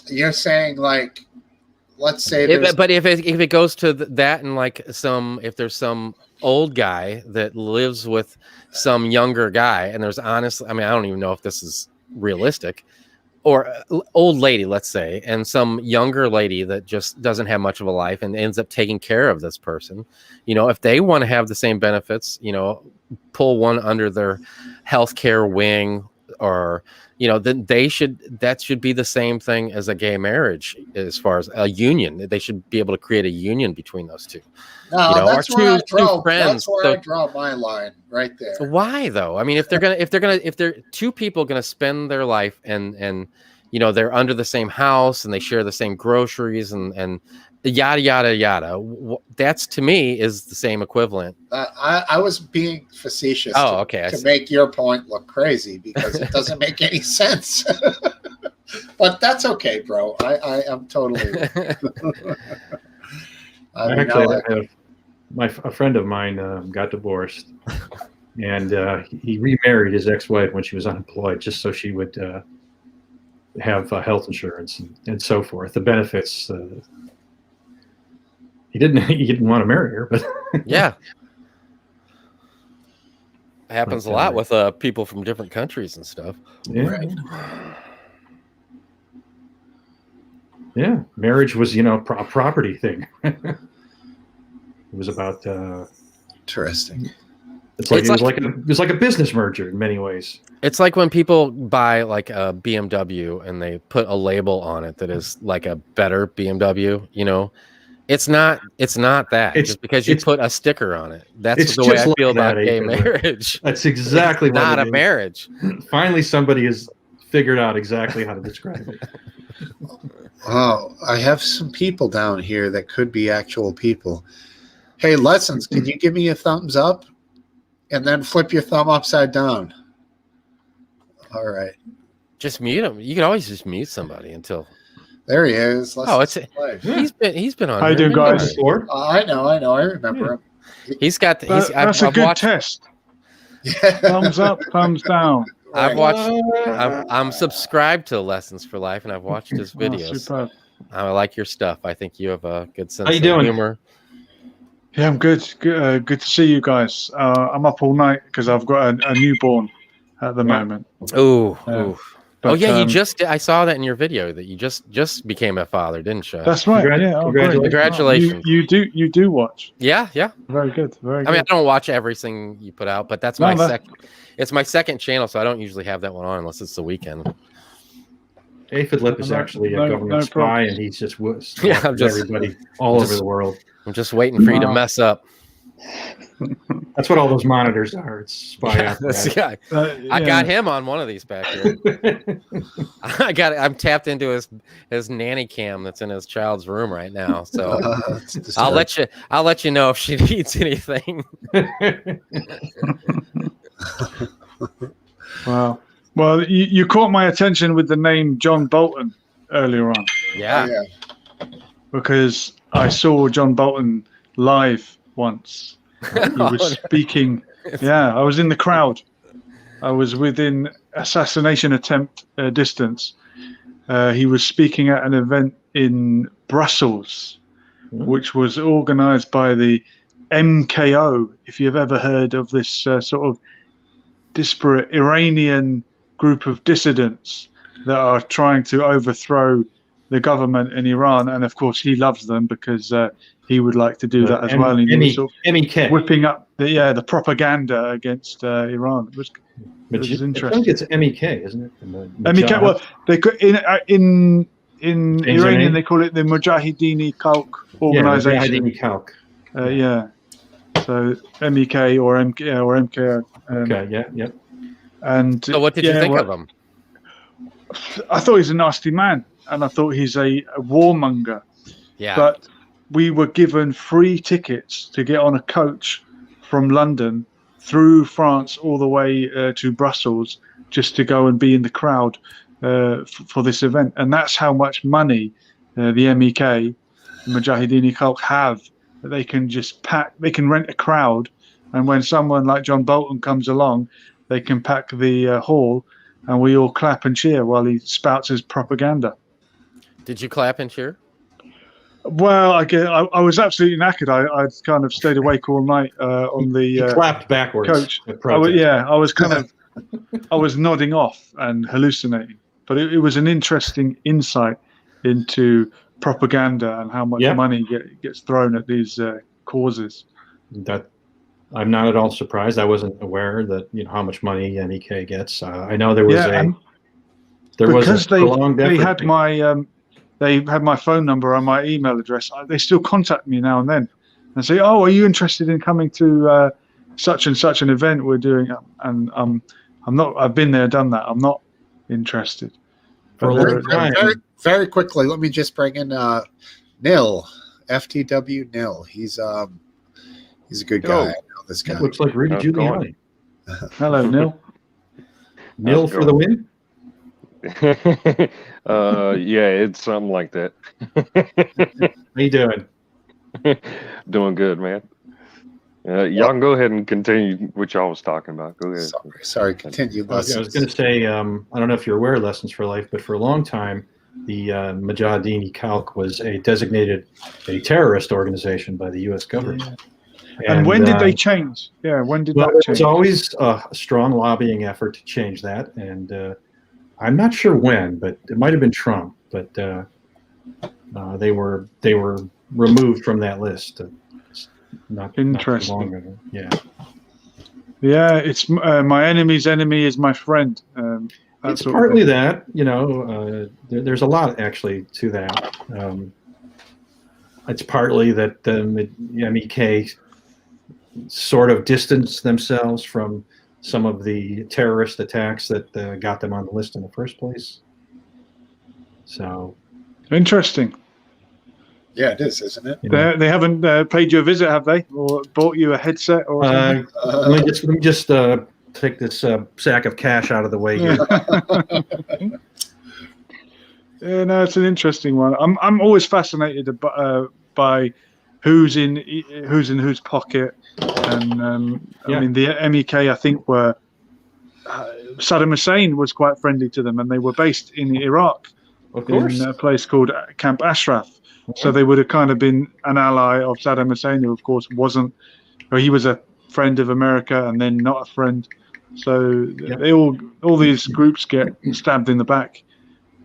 You're saying, like, let's say but if it goes to that and like if there's some old guy that lives with some younger guy, and there's honestly, I mean, I don't even know if this is realistic, or old lady, let's say, and some younger lady that just doesn't have much of a life and ends up taking care of this person, if they want to have the same benefits, pull one under their healthcare wing, or then that should be the same thing as a gay marriage. As far as a union, they should be able to create a union between those two. No, that's where I draw my line right there. Why though? I mean, if they're two people going to spend their life and they're under the same house and they share the same groceries and yada yada yada, that's to me is the same equivalent. I was being facetious. To make your point look crazy because it doesn't make any sense. But that's okay, bro. I am totally. A friend of mine got divorced, and he remarried his ex-wife when she was unemployed, just so she would have health insurance and so forth. The benefits. He didn't want to marry her, but yeah, it happens a lot with people from different countries and stuff. Yeah. Right. Yeah, marriage was a property thing. It was about interesting. It was like a business merger in many ways. It's like when people buy like a BMW and they put a label on it that is like a better BMW. It's not that. It's just because you put a sticker on it. That's the way I feel about gay marriage. That's exactly what not a marriage. Finally, somebody has figured out exactly how to describe it. Oh, I have some people down here that could be actual people. Hey, Lessons, can you give me a thumbs up and then flip your thumb upside down? All right. Just mute him. You can always just mute somebody until. There he is. He's been on. How you doing, guys? I know. I remember him. That's a good test. Yeah. Thumbs up, thumbs down. I've watched. I'm subscribed to Lessons for Life, and I've watched his videos. Superb. I like your stuff. I think you have a good sense of humor. Yeah, I'm good. Good to see you guys. I'm up all night because I've got a newborn at the moment. Ooh. But, I saw that in your video that you just became a father, didn't you? That's right. Congratulations. You do watch. Yeah. Very good. I mean, I don't watch everything you put out, but that's it's my second channel, so I don't usually have that one on unless it's the weekend. Aphid Lip is actually a government spy, and he's just everybody all over the world. I'm just waiting for you to mess up. That's what all those monitors are. It's spy This apparatus. guy. I got him on one of these back here. I'm tapped into his nanny cam that's in his child's room right now. So I'll let you know if she needs anything. Wow. Well, you caught my attention with the name John Bolton earlier on. Yeah. Oh, yeah. Because I saw John Bolton live once. He was speaking. Yeah, I was in the crowd. I was within assassination attempt distance. He was speaking at an event in Brussels, which was organized by the MKO, if you've ever heard of this sort of disparate Iranian group of dissidents that are trying to overthrow the government in Iran. And of course, he loves them because he would like to do that as well. And he was sort of MEK. whipping up the propaganda against Iran. It was interesting. I think it's MEK, isn't it? MEK. Well, they could in Iranian they call it the Mujahideen Khalq organization. Yeah, Mujahideen Khalq. Yeah. So MEK or MK. Okay. Yeah. And So what did you think of him? I thought he's a nasty man, and I thought he's a warmonger. Yeah. But we were given free tickets to get on a coach from London through France all the way to Brussels just to go and be in the crowd for this event. And that's how much money the MEK, Mujahideen Khalq, have. They can just they can rent a crowd. And when someone like John Bolton comes along, they can pack the hall and we all clap and cheer while he spouts his propaganda. Did you clap and cheer? Well, I was absolutely knackered. I'd kind of stayed awake all night on the He clapped backwards. Coach. I was kind of, I was nodding off and hallucinating. But it was an interesting insight into propaganda and how much money gets thrown at these causes. That I'm not at all surprised. I wasn't aware that how much money MEK gets. I know there was a prolonged effort. They had my phone number and my email address. They still contact me now and then and say, "Oh, are you interested in coming to such and such an event we're doing?" And I'm not. I've been there, done that. I'm not interested. Very quickly, let me just bring in Nil, FTW Nil. He's a good guy. I know this guy. That looks like Rudy Giuliani. Hello, Nil. Nil for the win. Yeah, it's something like that. How you doing? Doing good, man. Y'all can go ahead and continue what y'all was talking about. Go ahead. Sorry, continue. I was going to say, I don't know if you're aware of Lessons for Life, but for a long time, the Mujahideen Khalq was a terrorist organization by the U.S. government. Yeah. And when did they change? Yeah, when did that change? There was always a strong lobbying effort to change that, and I'm not sure when, but it might have been Trump. But they were removed from that list. Not interesting. Not too long ago. Yeah. Yeah, it's my enemy's enemy is my friend. It's partly that, there's a lot actually to that. It's partly that the MEK sort of distanced themselves from some of the terrorist attacks that got them on the list in the first place. So interesting. Yeah, it is, isn't it? They haven't paid you a visit, have they, or bought you a headset or something? Let me just take this sack of cash out of the way here. Yeah, no, it's an interesting one. I'm always fascinated by who's in whose pocket, and I mean the MEK I think were Saddam Hussein was quite friendly to them, and they were based in Iraq, in a place called Camp Ashraf. So they would have kind of been an ally of Saddam Hussein, who of course wasn't, or he was a friend of America and then not a friend. So they all these groups get stabbed in the back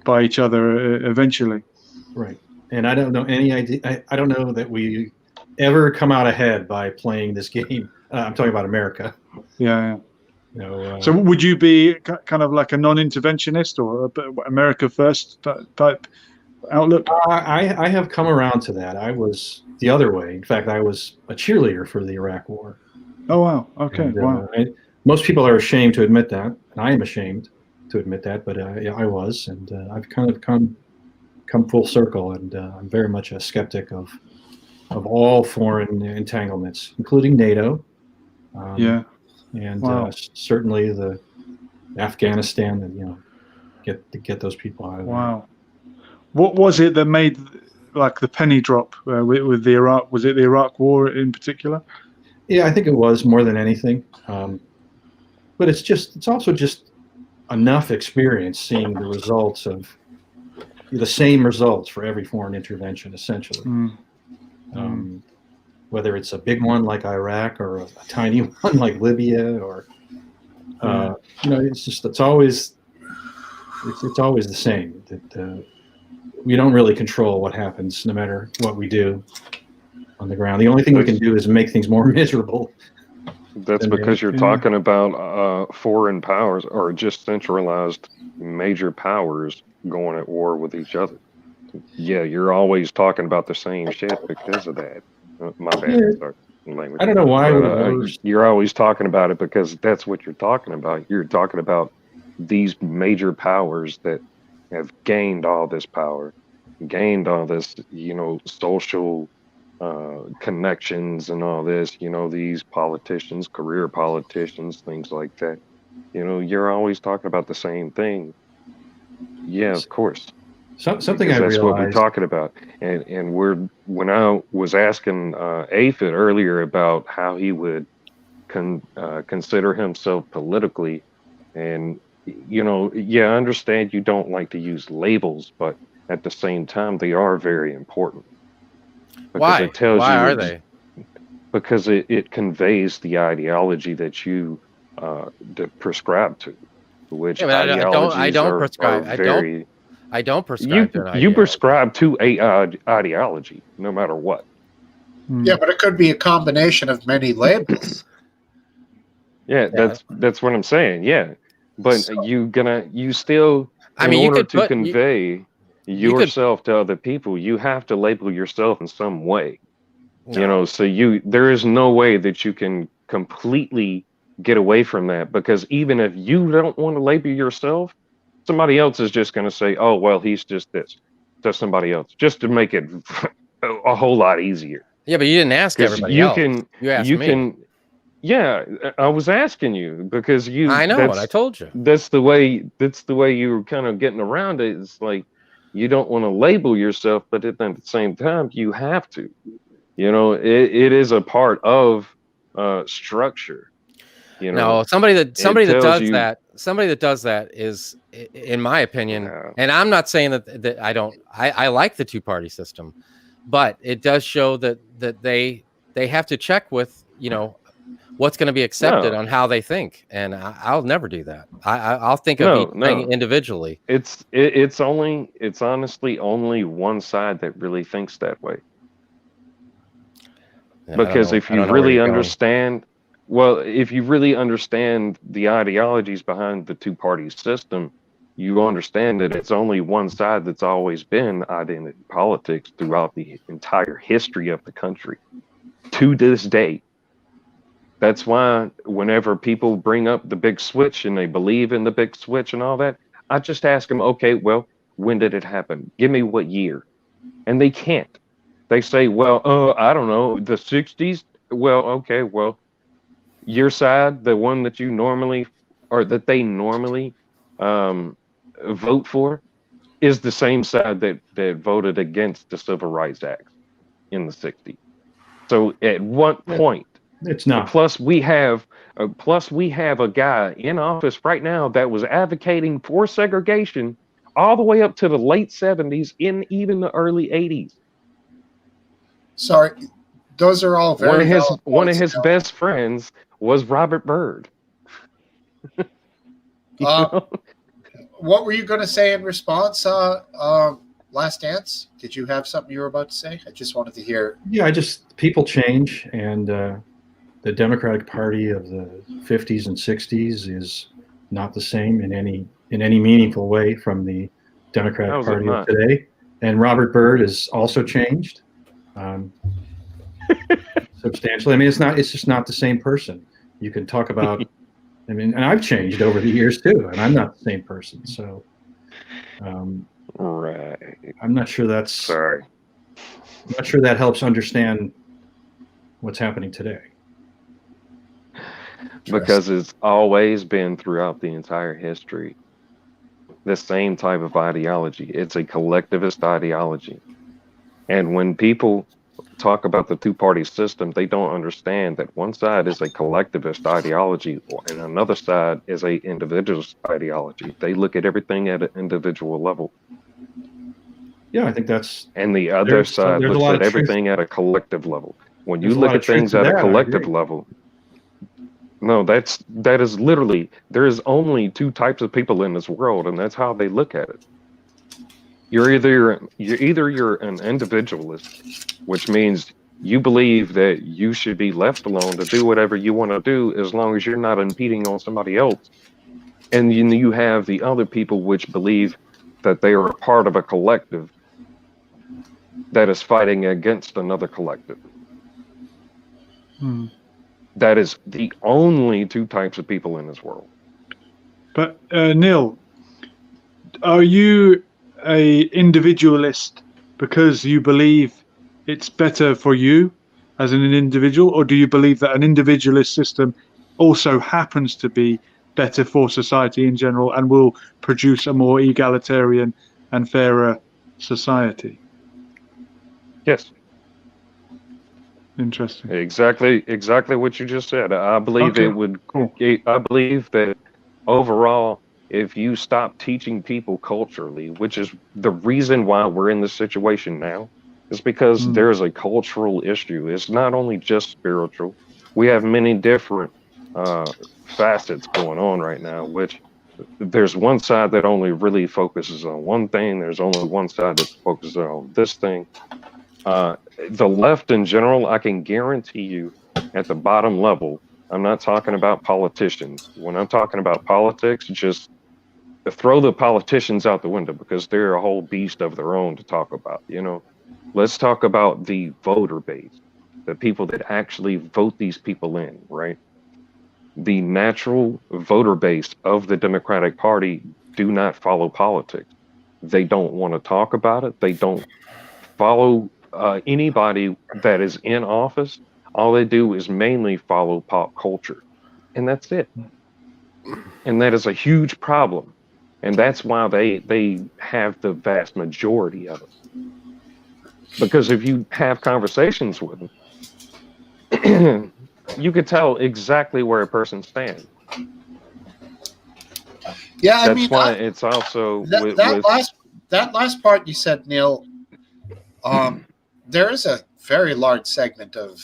by each other eventually. Right. And I don't know any idea. I don't know that we ever come out ahead by playing this game. I'm talking about America. Yeah. So would you be kind of like a non-interventionist or America first type outlook? I have come around to that. I was the other way. In fact, I was a cheerleader for the Iraq War. Oh wow. Okay. And, Wow. most people are ashamed to admit that, and I am ashamed to admit that. But yeah, I was, and I've kind of come full circle, and I'm very much a skeptic of all foreign entanglements, including NATO. Yeah. And Wow. certainly the Afghanistan, and get those people out of there. Wow. What was it that made like the penny drop with the Iraq? Was it the Iraq War in particular? Yeah, I think it was more than anything. But it's also just enough experience seeing the results of the same results for every foreign intervention, essentially. Whether it's a big one like Iraq or a tiny one like Libya, or it's always the same. That we don't really control what happens, no matter what we do on the ground. The only thing we can do is make things more miserable. That's because you're talking about foreign powers or just centralized major powers going at war with each other. Yeah, you're always talking about the same shit because of that. My bad. Yeah. Sorry, language. I don't know why. You're always talking about it because that's what you're talking about. You're talking about these major powers that have gained all this power, gained all this, social connections and all this, these politicians, career politicians, things like that. You're always talking about the same thing. Yeah, of course. Something because I that's realized. what we're talking about. And when I was asking Aphid earlier about how he would consider himself politically, and I understand you don't like to use labels, but at the same time they are very important. Because Why? It tells Why you are they? Because it conveys the ideology that you prescribe to, which Yeah, but I don't are prescribe. I don't prescribe to an you ideology. prescribe to a ideology no matter what. Yeah, but it could be a combination of many labels. Yeah, that's what I'm saying. Yeah, but So- you still, I mean, in you order could to put- you- convey you could- yourself to other people, you have to label yourself in some way. No. So there is no way that you can completely get away from that, because even if you don't want to label yourself, somebody else is just going to say, oh, well, he's just this to somebody else, just to make it a whole lot easier. Yeah, but you didn't ask everybody you else. can, You asked you me. can, yeah, I was asking you because I know, and I told you. That's the way you were kind of getting around it. It's like, you don't want to label yourself, but at the same time, you have to. It is a part of structure. No, somebody that tells does that is, in my opinion, Yeah. and I'm not saying that I don't. I like the two-party system, but it does show that they have to check with what's going to be accepted on how they think, and I'll never do that. I'll think of each thing individually. It's honestly only one side that really thinks that way. Yeah, Because if you really understand the ideologies behind the two-party system, you understand that it's only one side that's always been identity politics throughout the entire history of the country to this day. That's why whenever people bring up the big switch and they believe in the big switch and all that, I just ask them, okay, well, when did it happen? Give me what year? And they can't. They say, well, I don't know, the 60s. Well, okay, well, your side, the one that you normally, or that they normally vote for, is the same side that voted against the Civil Rights Act in the 60s. So at what point? It's not. Plus we have a guy in office right now that was advocating for segregation all the way up to the late 70s, in even the early 80s. Sorry, those are all very one of his best friends was Robert Byrd. What were you going to say in response? Last Dance? Did you have something you were about to say? I just wanted to hear. Yeah, people change, and the Democratic Party of the 50s and 60s is not the same in any meaningful way from the Democratic Party of today. And Robert Byrd has also changed. um, substantially. I mean, it's just not the same person. You can talk about, I mean, and I've changed over the years too, and I'm not the same person. So, Right. I'm not sure Sorry. I'm not sure that helps understand what's happening today. Because it's always been throughout the entire history the same type of ideology. It's a collectivist ideology. And when people talk about the two-party system, they don't understand that one side is a collectivist ideology and another side is a individualist ideology. They look at everything at an individual level. Yeah, I think that's, And the other side there's a looks lot at of truth. everything at a collective level. When you There's a look lot at of truth things to at a that, I collective agree. level, no, that is literally, there is only two types of people in this world, and that's how they look at it. You're either an individualist, which means you believe that you should be left alone to do whatever you want to do as long as you're not impeding on somebody else. And you have the other people which believe that they are a part of a collective that is fighting against another collective. That is the only two types of people in this world. But Neil, are you a individualist because you believe it's better for you as an individual, or do you believe that an individualist system also happens to be better for society in general and will produce a more egalitarian and fairer society? Yes. Interesting. Exactly what you just said. I believe Okay, it would. cool. I believe that overall, if you stop teaching people culturally, which is the reason why we're in this situation now, is because there's a cultural issue. It's not only just spiritual. We have many different facets going on right now, which there's one side that only really focuses on one thing. There's only one side that focuses on this thing. The left in general, I can guarantee you at the bottom level, I'm not talking about politicians. When I'm talking about politics, just throw the politicians out the window because they're a whole beast of their own to talk about. Let's talk about the voter base, the people that actually vote these people in, right? The natural voter base of the Democratic Party do not follow politics. They don't want to talk about it. They don't follow anybody that is in office. All they do is mainly follow pop culture, and that's it. And that is a huge problem, and that's why they have the vast majority of it. Because if you have conversations with them, you could tell exactly where a person stands. Yeah, I That's mean, why it's also that last part you said, Neil. There is a very large segment of,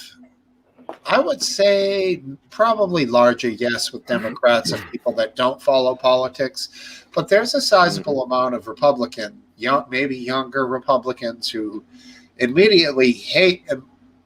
I would say, probably larger, yes, with Democrats and people that don't follow politics, but there's a sizable amount of maybe younger Republicans who immediately hate,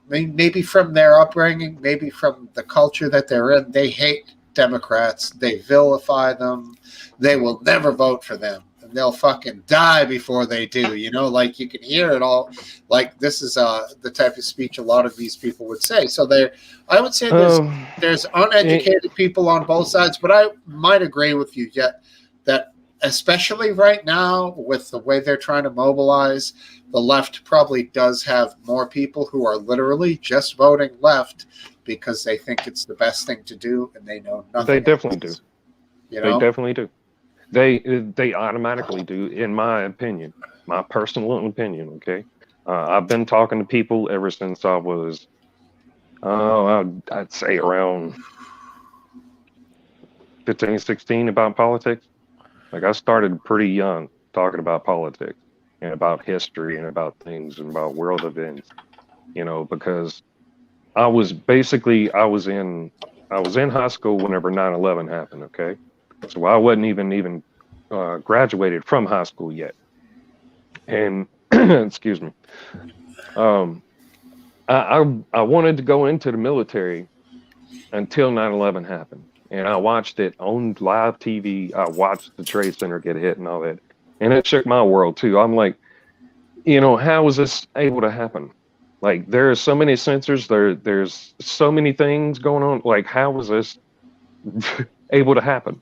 maybe from their upbringing, maybe from the culture that they're in, they hate Democrats, they vilify them, they will never vote for them. They'll fucking die before they do, like you can hear it all. Like this is the type of speech a lot of these people would say. So I would say there's uneducated people on both sides, but I might agree with you that especially right now with the way they're trying to mobilize, the left probably does have more people who are literally just voting left because they think it's the best thing to do and they know nothing. They definitely do. They definitely do. They automatically do, in my opinion, my personal opinion. Okay, I've been talking to people ever since I was, I'd say around 15, 16 about politics. Like I started pretty young talking about politics and about history and about things and about world events. Because I was in high school whenever 9/11 happened. Okay. So I wasn't even graduated from high school yet. And excuse me. I wanted to go into the military until 9/11 happened. And I watched it on live TV. I watched the Trade Center get hit and all that. And it shook my world too. I'm like, how was this able to happen? Like there are so many sensors. There's so many things going on. Like how was this able to happen?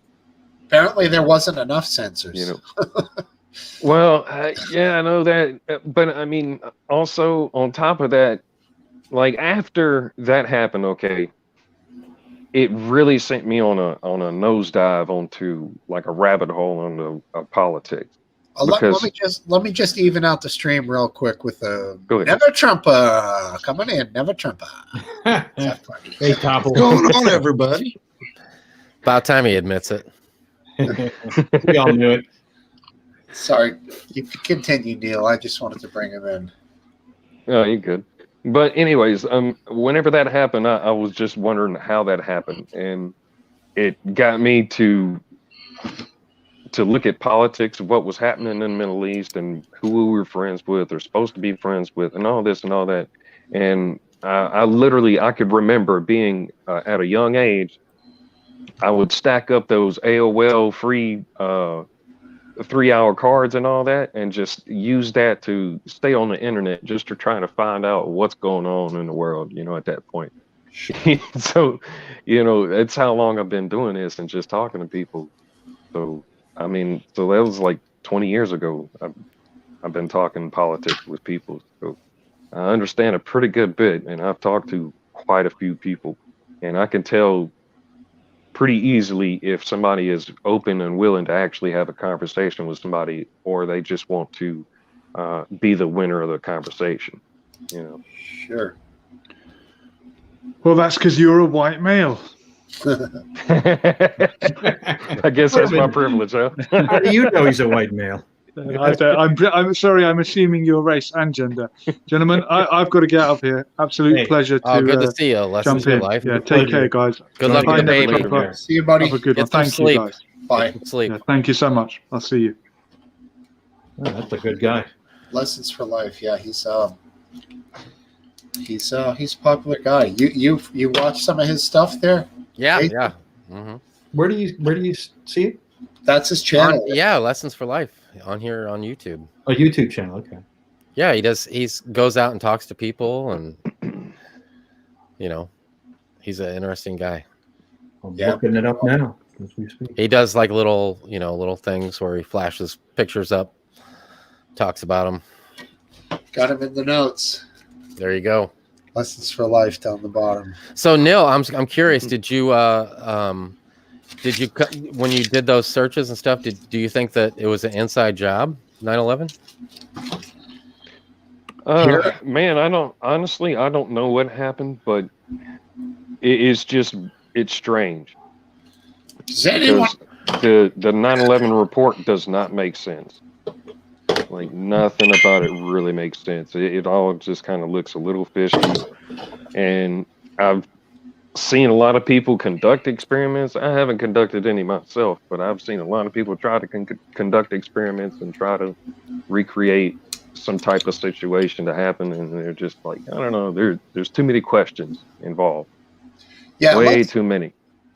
Apparently, there wasn't enough sensors. You know. Well, yeah, I know that, but I mean, also on top of that, like after that happened, okay, it really sent me on a nosedive onto like a rabbit hole on the politics. Because Let me just even out the stream real quick with the go ahead. Never Trumper coming in. Never Trumper. Hey, Topple. What's going on, everybody? About time he admits it. We all knew it. Sorry, you continue, Neil. I just wanted to bring him in. Oh, you're good. But anyways, whenever that happened, I was just wondering how that happened, and it got me to look at politics of what was happening in the Middle East and who we were friends with or supposed to be friends with and all this and all that. And I literally, I could remember being at a young age, I would stack up those AOL free 3-hour cards and all that and just use that to stay on the internet just to try to find out what's going on in the world, you know, at that point. So, you know, that's how long I've been doing this and just talking to people. So, I mean, so that was like 20 years ago. I've been talking politics with people. So I understand a pretty good bit, and I've talked to quite a few people, and I can tell pretty easily if somebody is open and willing to actually have a conversation with somebody, or they just want to be the winner of the conversation, you know. Sure. Well, that's because you're a white male. I guess that's my privilege, huh? How do you know he's a white male? I'm sorry, I'm assuming your race and gender. Gentlemen, I've got to get up here. Absolute pleasure to, good to see you. Lessons jump in. for life. Yeah, take care, guys. Good luck with the Never baby. Trumper. See you, buddy. Have a good Get one. some Thank sleep. you, guys. Bye. Sleep. Yeah, thank you so much. I'll see you. Oh, that's a good guy. Lessons for life. Yeah, he's a popular guy. You watch some of his stuff there? Yeah, Right? yeah. Mm-hmm. Where do you see it? That's his channel. Yeah, Lessons for Life on here on YouTube. A YouTube channel. Okay. Yeah, he does. He's goes out and talks to people, and you know, he's an interesting guy. I'm looking it up now as we speak. He does like little things where he flashes pictures up, talks about them. Got him in the notes. There you go. Lessons for life down the bottom. So Neil, I'm curious. Did you when you did those searches and stuff? Do you think that it was an inside job, 9/11? Man, I don't know what happened, but it's strange. Does anyone? The 9/11 report does not make sense. Like nothing about it really makes sense. It all just kind of looks a little fishy. And I've seen a lot of people conduct experiments. I haven't conducted any myself, but I've seen a lot of people try to conduct experiments and try to recreate some type of situation to happen, and they're just like, I don't know, there's too many questions involved. Yeah, way too many.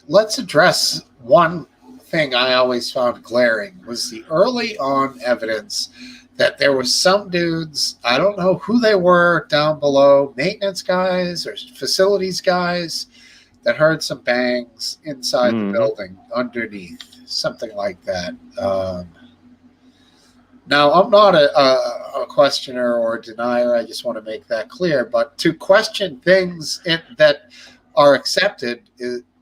Let's address one thing I always found glaring was the early on evidence that there were some dudes, I don't know who they were down below, maintenance guys or facilities guys, that heard some bangs inside the building underneath, something like that. Now, I'm not a questioner or a denier. I just want to make that clear. But to question things that are accepted,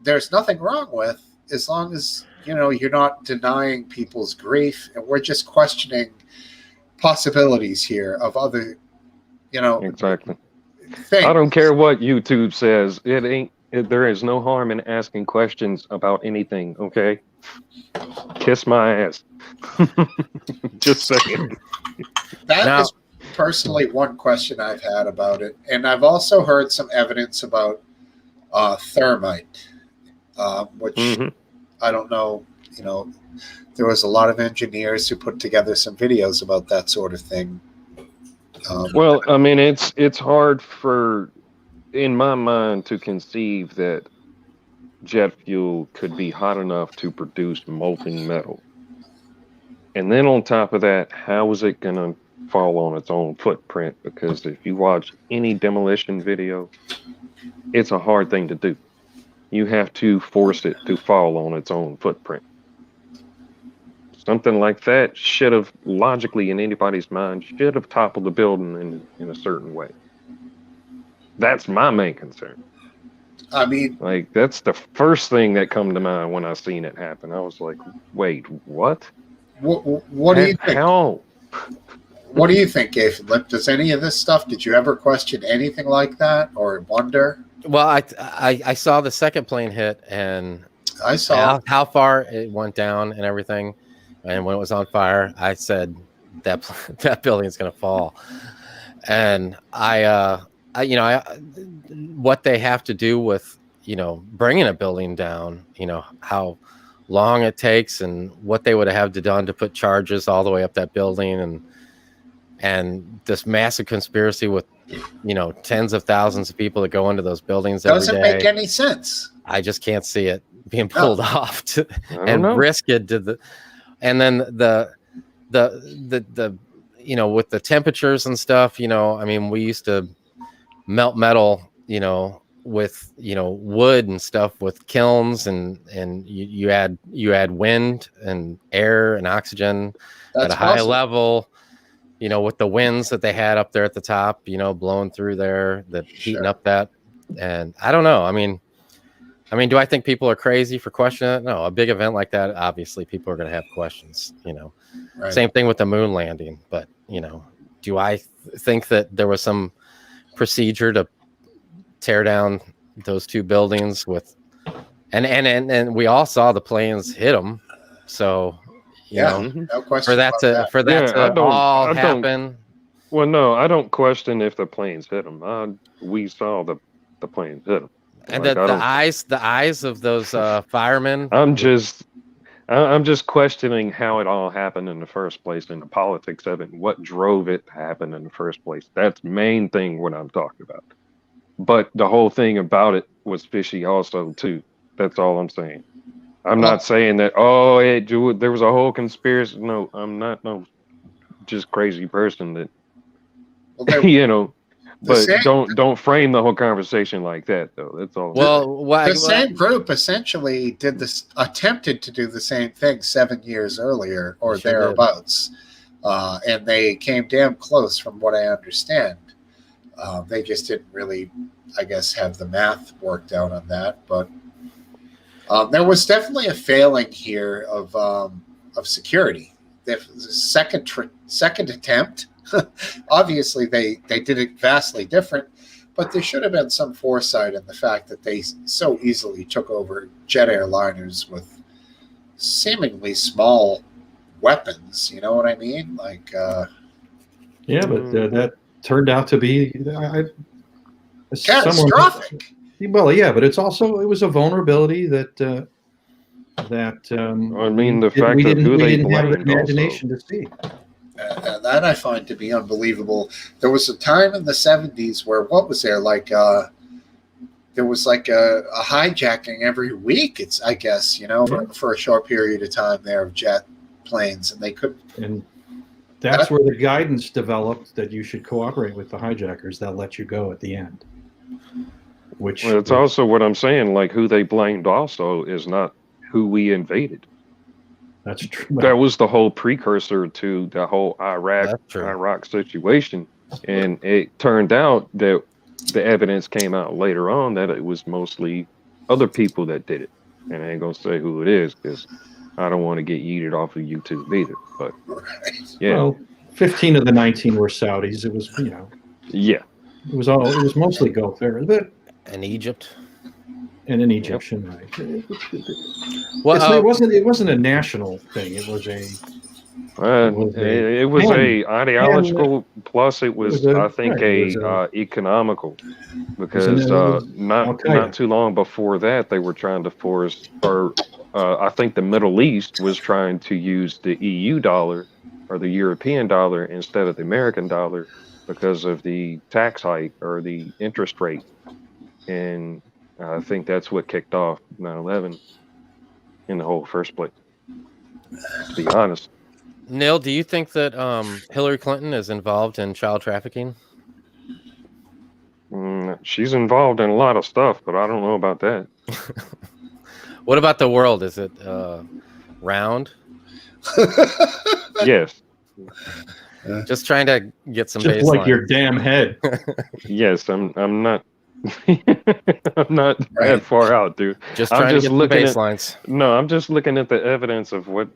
there's nothing wrong with, as long as you're not denying people's grief, and we're just questioning possibilities here of other, exactly. things. I don't care what YouTube says. There is no harm in asking questions about anything. Okay, kiss my ass. Just saying. That is personally one question I've had about it, and I've also heard some evidence about thermite, which I don't know. There was a lot of engineers who put together some videos about that sort of thing. Well, I mean, it's hard in my mind to conceive that jet fuel could be hot enough to produce molten metal. And then on top of that, how is it going to fall on its own footprint, because if you watch any demolition video, it's a hard thing to do. You have to force it to fall on its own footprint. Something like that should have, logically in anybody's mind, should have toppled the building in a certain way. That's my main concern. I mean, Like, that's the first thing that come to mind when I seen it happen. I was like, wait, what? what do you think? How? What do you think, Gabe? Does any of this stuff? Did you ever question anything like that or wonder? Well, I saw the second plane hit, and I saw how far it went down and everything. And when it was on fire, I said that that building's going to fall. And what they have to do with, bringing a building down, how long it takes and what they would have done to put charges all the way up that building, and this massive conspiracy with, tens of thousands of people that go into those buildings every day. Doesn't make any sense. I just can't see it being pulled off and risk it to the, and then the with the temperatures and stuff, I mean, we used to melt metal, with, wood and stuff with kilns, and you add wind and air and oxygen at a high level, with the winds that they had up there at the top, blowing through there, that heating up that. And I don't know. I mean, do I think people are crazy for questioning it? No, a big event like that, obviously people are going to have questions, Right. Same thing with the moon landing. But, do I think that there was some procedure to tear down those two buildings with, and we all saw the planes hit them. So, no question for that to all happen. Well, no, I don't question if the planes hit them. We saw the planes hit them. And like, the eyes of those firemen. I'm just questioning how it all happened in the first place, and the politics of it, and what drove it to happen in the first place. That's the main thing what I'm talking about. But the whole thing about it was fishy also too. That's all I'm saying. I'm not saying that, there was a whole conspiracy. No, I'm not just crazy person that, but don't frame the whole conversation like that, though. That's all. Well, the same group essentially attempted to do the same thing 7 years earlier or thereabouts, and they came damn close, from what I understand. They just didn't really, I guess, have the math worked out on that. But there was definitely a failing here of security. The second attempt. Obviously, they did it vastly different, but there should have been some foresight in the fact that they so easily took over jet airliners with seemingly small weapons. You know what I mean? Like, but that turned out to be catastrophic. Well, yeah, but it was a vulnerability that I mean, the fact that who they didn't have the blamed imagination to see. That I find to be unbelievable. There was a time in the 70s where what was there? Like there was like a hijacking every week. It's, I guess, for a short period of time there of jet planes, and they couldn't. And that's where the guidance developed that you should cooperate with the hijackers. They'll let you go at the end. It's also what I'm saying. Like, who they blamed also is not who we invaded. That's true. That was the whole precursor to the whole Iraq situation. And it turned out that the evidence came out later on that it was mostly other people that did it. And I ain't going to say who it is because I don't want to get yeeted off of YouTube either. But yeah. Well, 15 of the 19 were Saudis. It was, Yeah. It was mostly Gulf area. And Egypt. And an Egyptian, right? Well, it wasn't a national thing. It was a ideological, plus it was economical, because not too long before that they were trying to force, or I think the Middle East was trying to use the EU dollar or the European dollar instead of the American dollar because of the tax hike or the interest rate, and I think that's what kicked off 9/11 in the whole first place, to be honest. Neil, do you think that Hillary Clinton is involved in child trafficking? She's involved in a lot of stuff, but I don't know about that. What about the world? Is it round? Yes. Just trying to get some Just baseline. like your damn head. Yes, I'm not I'm not that far out, dude. Just I'm trying just to get looking some at baselines. No, I'm just looking at the evidence of what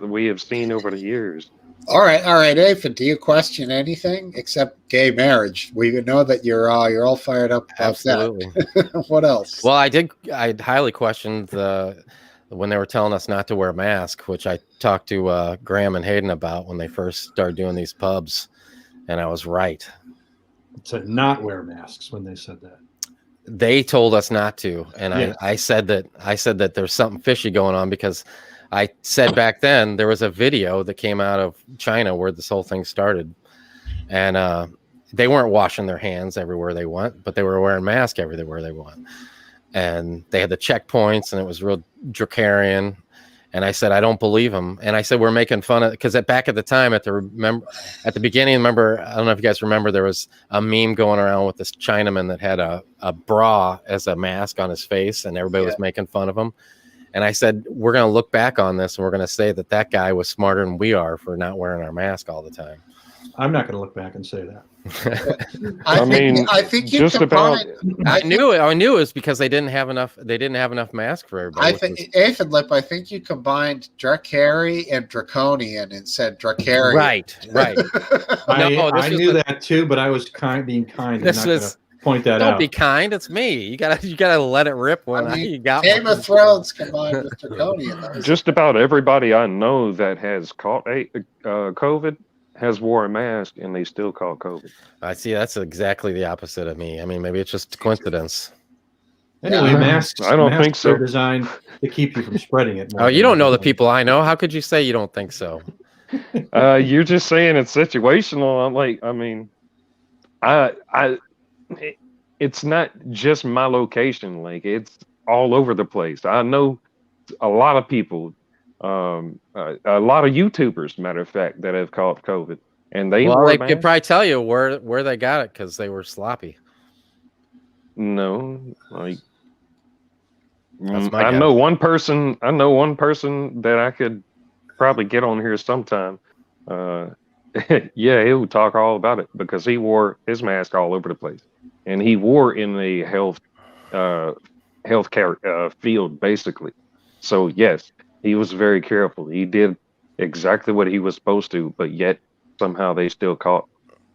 we have seen over the years. All right, Aphid, do you question anything except gay marriage? We know that you're all fired up about Absolutely. that. What else? Well, I highly questioned when they were telling us not to wear a mask, which I talked to Graham and Hayden about when they first started doing these pubs, and I was right. To not wear masks when they said that. They told us not to, and Yeah. I said that there's something fishy going on, because I said back then there was a video that came out of China where this whole thing started, and they weren't washing their hands everywhere they went, but they were wearing masks everywhere they went, and they had the checkpoints, and it was real draconian. And I said, I don't believe them. And I said, we're making fun of, because back at the time, at the beginning, remember, I don't know if you guys remember, there was a meme going around with this Chinaman that had a bra as a mask on his face, and everybody was making fun of him. And I said, we're going to look back on this, and we're going to say that guy was smarter than we are for not wearing our mask all the time. I'm not going to look back and say that. I think you just about. I knew it was because they didn't have enough masks for everybody. I think Aphid Lip, I think you combined Dracari and Draconian and said Dracari. Right. I knew that too, but I was being kind. This was point that out. Don't be kind. It's me. You gotta let it rip when you got Game of Thrones combined with Draconian. Just about everybody I know that has caught COVID has wore a mask, and they still caught COVID. I see. That's exactly the opposite of me. I mean, maybe it's just a coincidence. Anyway, masks. I don't think so. Are designed to keep you from spreading it. Oh, you don't know the people I know. How could you say you don't think so? You're just saying it's situational. It's not just my location. Like, it's all over the place. I know a lot of people, a lot of YouTubers, matter of fact, that have caught COVID, and they could probably tell you where they got it because they were sloppy. No, like I know one person. I know one person that I could probably get on here sometime. Yeah, he'll talk all about it because he wore his mask all over the place, and he wore in the healthcare field basically. So yes, he was very careful. He did exactly what he was supposed to, but yet somehow they still caught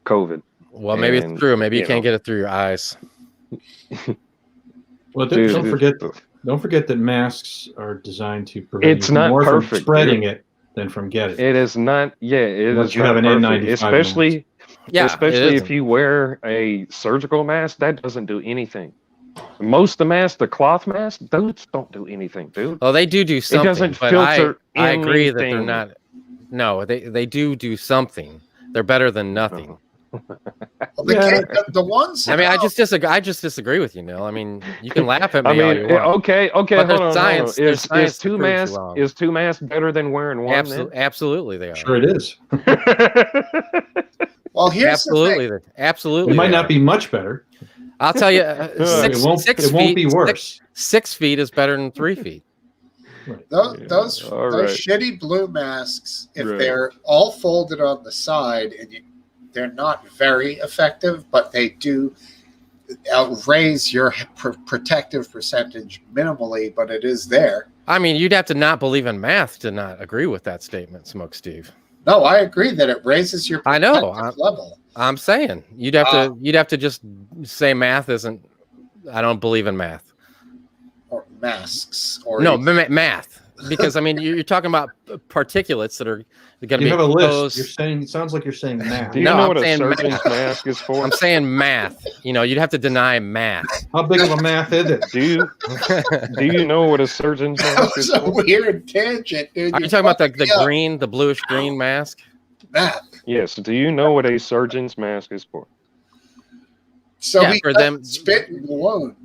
COVID. Well, maybe it's true. Maybe you can't get it through your eyes. Well, don't forget that masks are designed to prevent it's you not more perfect, from spreading it than from getting it. It is not. Yeah, it Unless is you not have an perfect. N95 especially mask. if you wear a surgical mask, that doesn't do anything. Most of the masks, the cloth masks, those don't do anything, dude. Oh, they do something. It doesn't but filter. I agree that they're anything. not. No, they do something. They're better than nothing. The ones. I mean, I just disagree with you, Neil. I mean, you can laugh at me. I mean, all you want. okay. But Hold on. science. Is two proves masks you wrong. is two masks better than wearing one? Absolutely, they are. Sure, it is. Well, here's Absolutely, the thing. absolutely. It might they not are. be much better. I'll tell you, It won't be worse. 6 feet is better than 3 feet. Those right. shitty blue masks, if Right. they're all folded on the side, and they're not very effective, but they do raise your protective percentage minimally, but it is there. I mean, you'd have to not believe in math to not agree with that statement, Smokesteve. No, I agree that it raises your I know. level. I'm saying you'd have to just say math isn't. I don't believe in math. Or masks, or Math, because I mean you're talking about particulates that are going to be You have a list. exposed. You're saying it sounds like you're saying math. Do you No, know I'm what a saying surgeon's mask is for? I'm saying math. You know, you'd have to deny math. How big of a math is it? Do you know what a surgeon's That mask was is a for? weird tangent, dude. Are you talking about the bluish green mask? math? Yes. Do you know what a surgeon's mask is for? So Yeah, he for doesn't them- spit in the wound.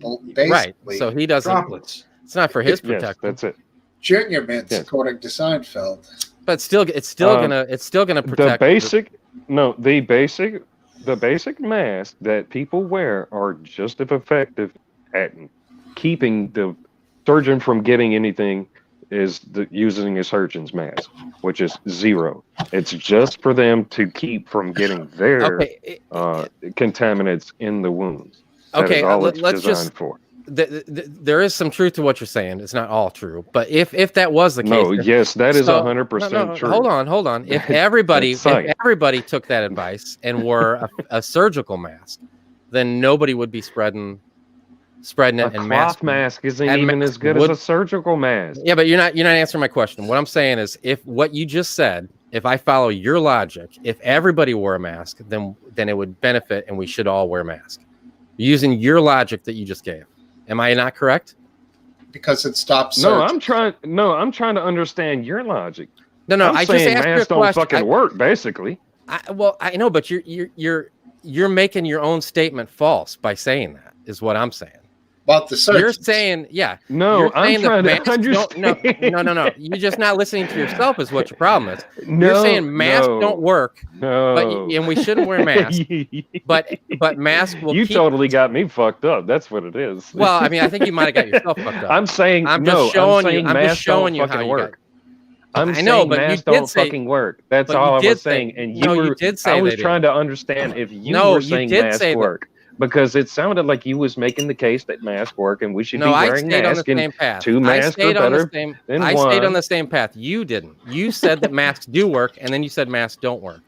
Well, basically, Right. So he doesn't. Droplets. It's not for his Yes, protection. that's it. Junior mints, Yes. according to Seinfeld. But still, it's still gonna protect the basic masks that people wear are just as effective at keeping the surgeon from getting anything is using a surgeon's mask, which is zero. It's just for them to keep from getting their contaminants in the wounds. That is all it's designed for. There is some truth to what you're saying. It's not all true, but if that was the case, that is 100% true. Hold on. If everybody took that advice and wore a surgical mask, then nobody would be spreading it. And cloth mask isn't even as good as a surgical mask. Yeah, but you're not answering my question. What I'm saying is, if what you just said, if I follow your logic, if everybody wore a mask, then it would benefit, and we should all wear masks. Using your logic that you just gave. Am I not correct? Because it stops. I'm trying to understand your logic. No. I just asked masks you a question. Don't fucking work, basically. I know, but you're making your own statement false by saying that. Is what I'm saying. About the surgeons. You're saying, yeah. No, I'm trying to understand. No. You're just not listening to yourself. Is what your problem is. You're saying masks don't work. No. And we shouldn't wear masks. but masks will. You totally got me fucked up. That's what it is. Well, I mean, I think you might have got yourself fucked up. I'm saying masks don't fucking work. I'm saying masks don't fucking work. That's all I was saying. And you did say I was trying to understand if you were saying masks work. Because it sounded like you was making the case that masks work and we should be wearing masks. Two masks are better than one. I stayed on the same path. You didn't. You said that masks do work, and then you said masks don't work.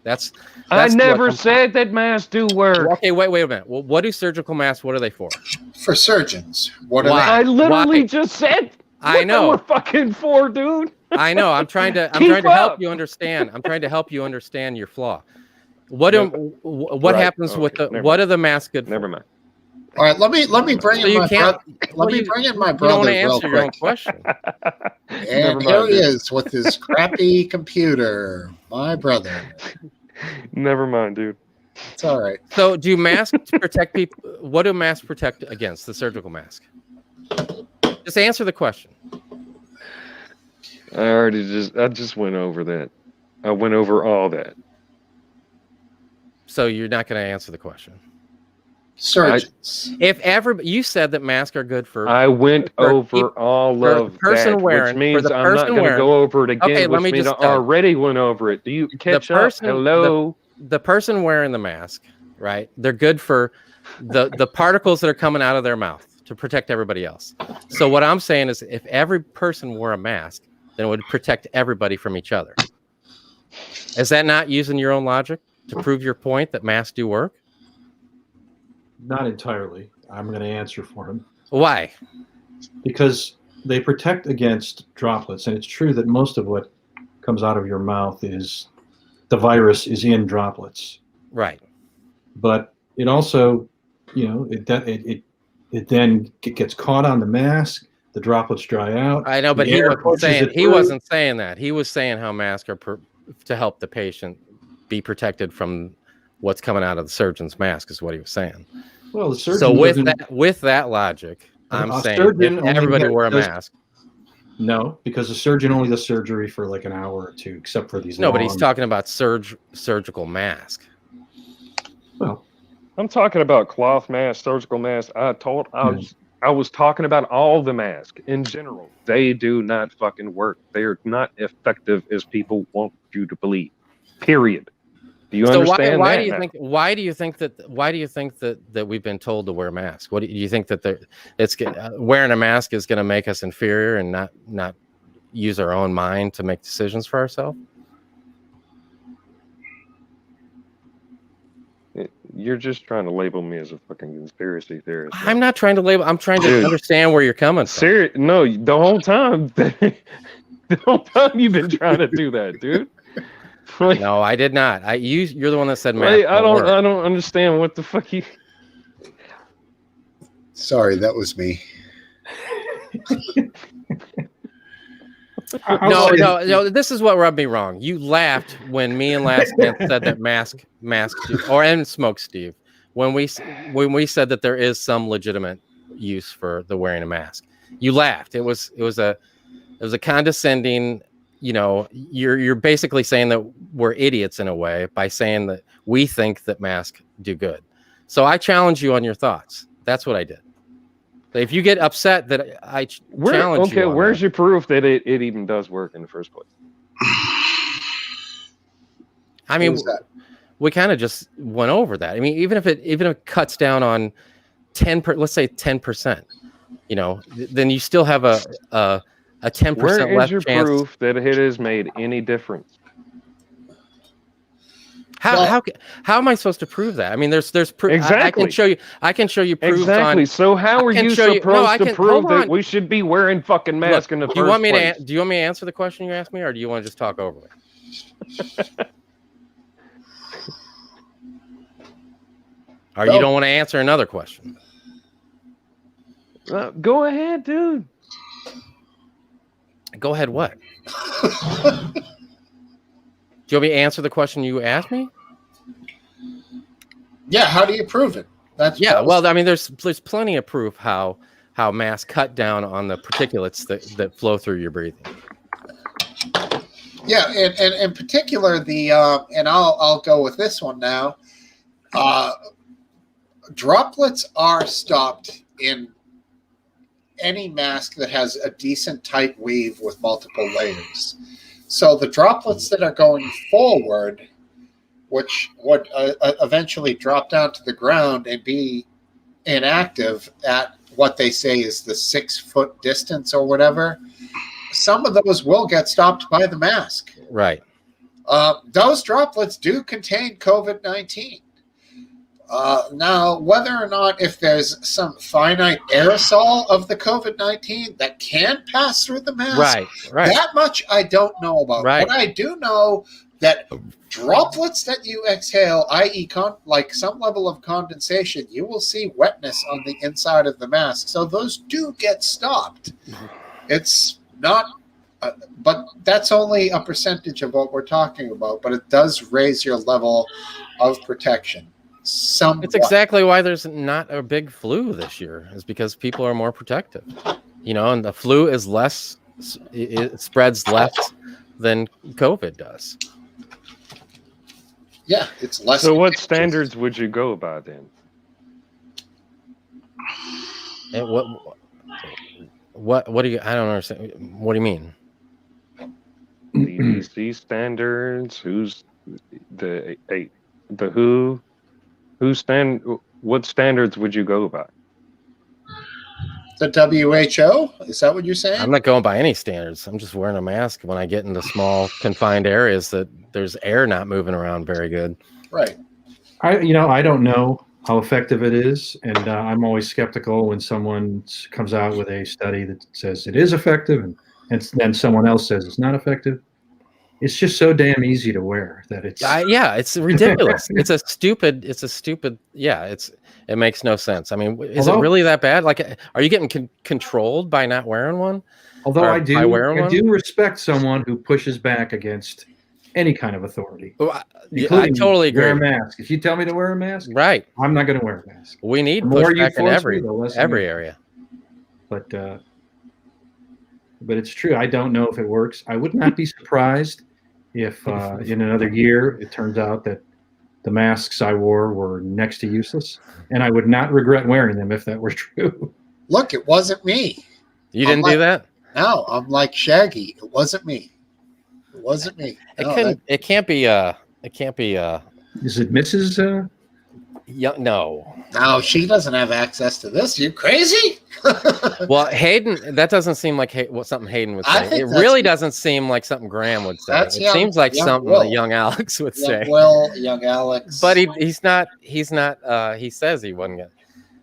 I never said that masks do work. Okay, wait a minute. Well, what do surgical masks? What are they for? For surgeons. What are Why? they? I literally just said. I know. What they were fucking for, dude. I know. I'm trying to help you understand. I'm trying to help you understand your flaw. What happens with what are the masks good for? Never mind. All right, let me bring in my brother. Let me bring in my brother. You don't real answer your own quick. question. And here he is with his crappy computer. My brother. Never mind, dude. It's all right. So, do masks protect people? What do masks protect against? The surgical mask. Just answer the question. I just went over that. I went over all that. So you're not going to answer the question. Surgeons. You said that masks are good for. I went over all of that, which means I'm not going to go over it again. Okay, which means I already went over it. Do you catch up? Hello. The person wearing the mask, right? They're good for the particles that are coming out of their mouth to protect everybody else. So what I'm saying is, if every person wore a mask, then it would protect everybody from each other. Is that not using your own logic to prove your point that masks do work? Not entirely. I'm going to answer for him. Why? Because they protect against droplets, and it's true that most of what comes out of your mouth is the virus is in droplets. Right. But it also, it then gets caught on the mask. The droplets dry out. I know, but he wasn't saying that. He was saying how masks are to help the patient be protected from what's coming out of the surgeon's mask is what he was saying. Well, the surgeon. So with that logic, I'm saying everybody wear a mask. No, because the surgeon only does surgery for like an hour or two, except for these. No, but he's talking about surgical mask. Well, I'm talking about cloth mask, surgical mask. I was talking about all the masks in general. They do not fucking work. They are not effective as people want you to believe. Period. Do you understand why that? Why do you think that we've been told to wear masks? What do you think that wearing a mask is going to make us inferior and not use our own mind to make decisions for ourselves? You're just trying to label me as a fucking conspiracy theorist. Man. I'm not trying to label. I'm trying to understand where you're coming from. No, the whole time. The whole time you've been trying to do that, dude. Like, no, I did not. You're the one that said mask. I don't understand what the fuck you. Sorry, that was me. No. This is what rubbed me wrong. You laughed when me and Last Man said that mask, and Smokesteve, when we said that there is some legitimate use for the wearing a mask. You laughed. It was a condescending you're basically saying that we're idiots in a way by saying that we think that masks do good. So I challenge you on your thoughts. That's what I did. So if you get upset that I challenge you, where's your proof that it even does work in the first place? I mean, we kind of just went over that. I mean, even if it cuts down on 10%, let's say 10%, then you still have a 10% Where less is your chance. proof that it has made any difference? How am I supposed to prove that? I mean, there's proof. Exactly. I can show you proof. Exactly. So how are you supposed to prove that we should be wearing fucking masks in the first place? Do you want me to answer the question you asked me, or do you want to just talk over me? Or you don't want to answer another question? Go ahead, dude. Go ahead. What? Do you want me to answer the question you asked me? Yeah. How do you prove it? Well, I mean, there's plenty of proof how masks cut down on the particulates that flow through your breathing. Yeah, and in particular, and I'll go with this one now. Droplets are stopped in any mask that has a decent tight weave with multiple layers. So the droplets that are going forward, which would eventually drop down to the ground and be inactive at what they say is the 6 foot distance or whatever, some of those will get stopped by the mask. Right. Those droplets do contain COVID-19. Now, whether or not if there's some finite aerosol of the COVID-19 that can pass through the mask, right. that much I don't know about. Right. But I do know that droplets that you exhale, i.e. like some level of condensation, you will see wetness on the inside of the mask. So those do get stopped. It's not, but that's only a percentage of what we're talking about, but it does raise your level of protection. Somewhat. It's exactly why there's not a big flu this year, is because people are more protective, and the flu is less, it spreads less than COVID does. Yeah, it's less. So what standards would you go by then? And what do you, I don't understand. What do you mean? CDC standards, WHO? What standards would you go by? The WHO? Is that what you're saying? I'm not going by any standards. I'm just wearing a mask when I get into small confined areas that there's air not moving around very good. Right. I don't know how effective it is, and I'm always skeptical when someone comes out with a study that says it is effective, and then someone else says it's not effective. It's just so damn easy to wear that it's it's ridiculous. It makes no sense. I mean, is it really that bad? Like, are you getting controlled by not wearing one? Although I do respect someone who pushes back against any kind of authority. I totally agree. Wear a mask. If you tell me to wear a mask, right, I'm not going to wear a mask. We need pushback in every area. But it's true. I don't know if it works. I would not be surprised if in another year it turns out that the masks I wore were next to useless, and I would not regret wearing them if that were true. Look, it wasn't me. You didn't do that? No, I'm like Shaggy. It wasn't me. It wasn't me. It can't be. Is it Mrs. No. No, she doesn't have access to this. You crazy? Well, Hayden, that doesn't seem like something Hayden would say. It really doesn't seem like something Graham would say. It seems like something that young Alex would say. Young Alex. But he's not. He says he wasn't gonna.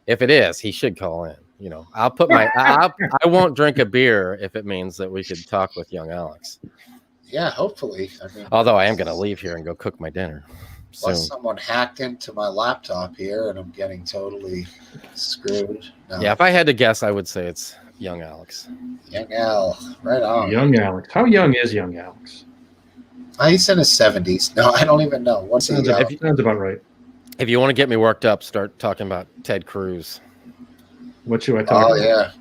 If it is, he should call in. I'll put my. I won't drink a beer if it means that we could talk with young Alex. Yeah, hopefully. Although I am going to leave here and go cook my dinner. Plus, someone hacked into my laptop here, and I'm getting totally screwed. No. Yeah, if I had to guess, I would say it's young Alex. Young Al, right on. Young Alex. How young is young Alex? He's in his 70s. No, I don't even know. What's he? Sounds about right. If you want to get me worked up, start talking about Ted Cruz. What should I talk about? Oh, yeah.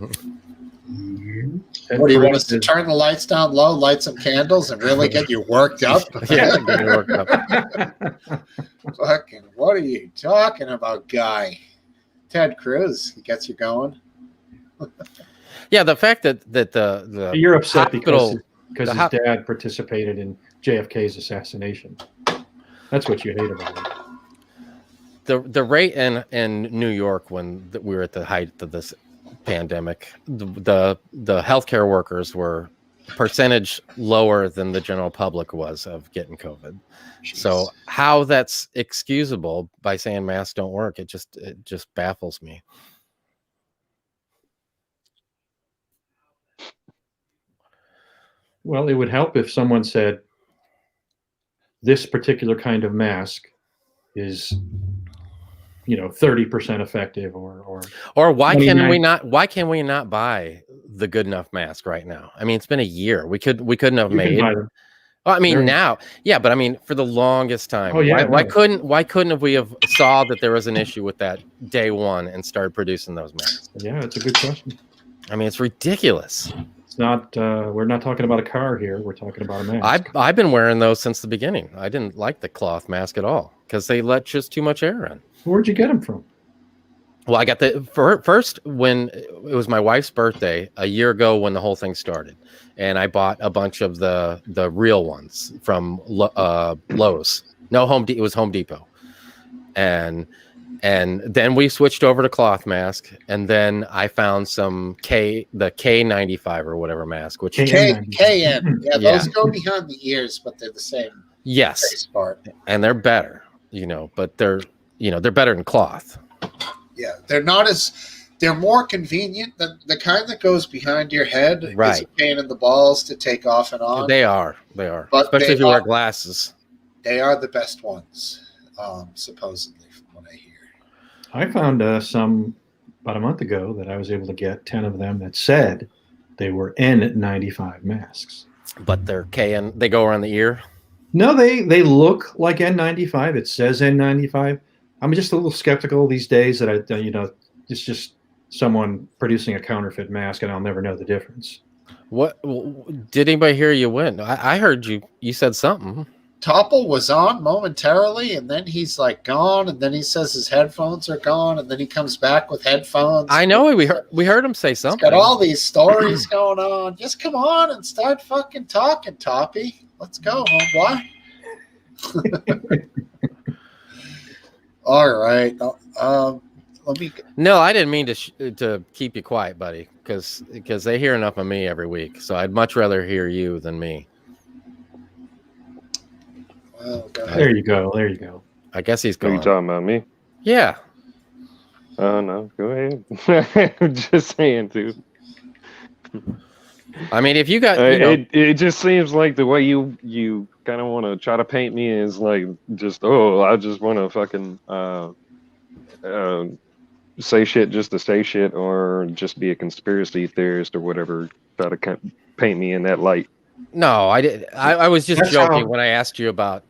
What do you want us to turn the lights down low, light some candles, and really get you worked up? Yeah, get me worked up. Fucking, what are you talking about, guy? Ted Cruz, he gets you going. Yeah, the fact that the You're upset hospital, because his dad participated in JFK's assassination. That's what you hate about it. the rate in New York when we were at the height of this pandemic, the healthcare workers were percentage lower than the general public was of getting COVID. Jeez. So how that's excusable by saying masks don't work, it just baffles me. Well, it would help if someone said this particular kind of mask is, 30% effective or why can 29 we not buy the good enough mask right now? I mean, it's been a year. We couldn't have You can made. buy them. Well, I mean, They're- now, yeah, but I mean, for the longest time, Oh, yeah, why no. couldn't have we have saw that there was an issue with that day one and started producing those masks? Yeah, it's a good question. I mean, it's ridiculous. It's not. We're not talking about a car here. We're talking about a mask. I've been wearing those since the beginning. I didn't like the cloth mask at all because they let just too much air in. Where'd you get them from? Well, I got first when it was my wife's birthday a year ago when the whole thing started, and I bought a bunch of the real ones from Lowe's. No, it was Home Depot, and then we switched over to cloth mask, and then I found the K95 or whatever mask, which KN. Yeah, Yeah. those go behind the ears, but they're the same yes, face part. and they're better, but they're better than cloth. Yeah, they're more convenient than the kind that goes behind your head. It's Right. a pain in the balls to take off and on. They are, But especially they if you wear are- glasses. They are the best ones, supposedly, from what I hear. I found some about a month ago that I was able to get 10 of them that said they were N95 masks. But they're they go around the ear. No, they look like N95. It says N95. I'm just a little skeptical these days that it's just someone producing a counterfeit mask, and I'll never know the difference. What did anybody hear you win? I heard you said something. Topple was on momentarily, and then he's like gone, and then he says his headphones are gone, and then he comes back with headphones. I know we heard him say He's something. got all these stories going on. Just come on and start fucking talking, Toppy. Let's go, homeboy. All right. Let me. No, I didn't mean to keep you quiet, buddy, because they hear enough of me every week. So I'd much rather hear you than me. Well, go ahead. There you go. I guess he's Are you gone. talking about me? Yeah. Oh no, go ahead. I'm just saying, dude. I mean, if you got, It just seems like the way you kind of want to try to paint me is like just I just want to fucking say shit just to say shit, or just be a conspiracy theorist or whatever. Try to paint me in that light. no, I did. I was just That's joking how- when I asked you about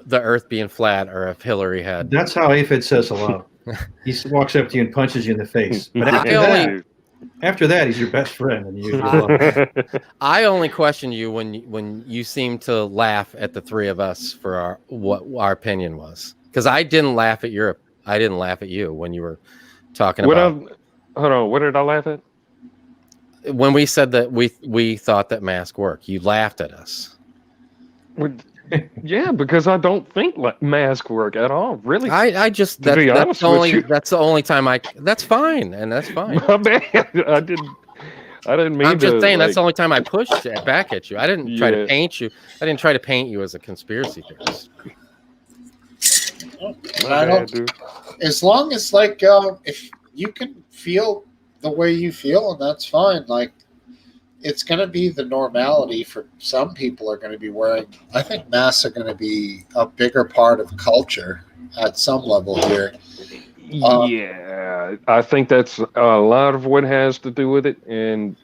the Earth being flat, or if Hillary had. That's how Aphid says hello. He walks up to you and punches you in the face. But after that, he's your best friend, and you love him. I only question you when you seem to laugh at the three of us for what our opinion was, because I didn't laugh at you when you were talking about. Hold on, what did I laugh at? When we said that we thought that masks work, you laughed at us. Yeah, because I don't think masks work at all. Really, I just To be honest with you. that's the only time that's fine, and that's fine. my bad. I didn't mean. I'm just saying that's like, the only time I pushed it back at you. I didn't try to Yeah. paint you. I didn't try to paint you as a conspiracy theorist. my I bad, don't. dude. As long as if you can feel the way you feel, and that's fine. Like, it's going to be the normality for some people are going to be wearing. I think masks are going to be a bigger part of culture at some level here. Yeah, I think that's a lot of what has to do with it, and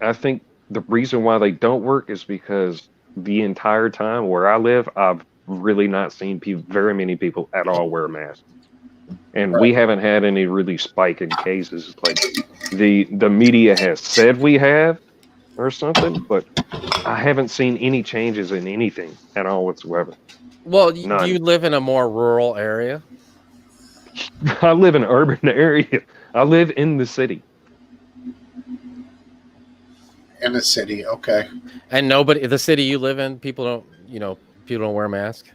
I think the reason why they don't work is because the entire time where I live, I've really not seen very many people at all wear masks, and we haven't had any really spike in cases like the media has said we have or something, but I haven't seen any changes in anything at all whatsoever. Well, None. do you live in a more rural area? I live in an urban area. I live in the city. In the city, okay. And the city you live in, people don't wear masks.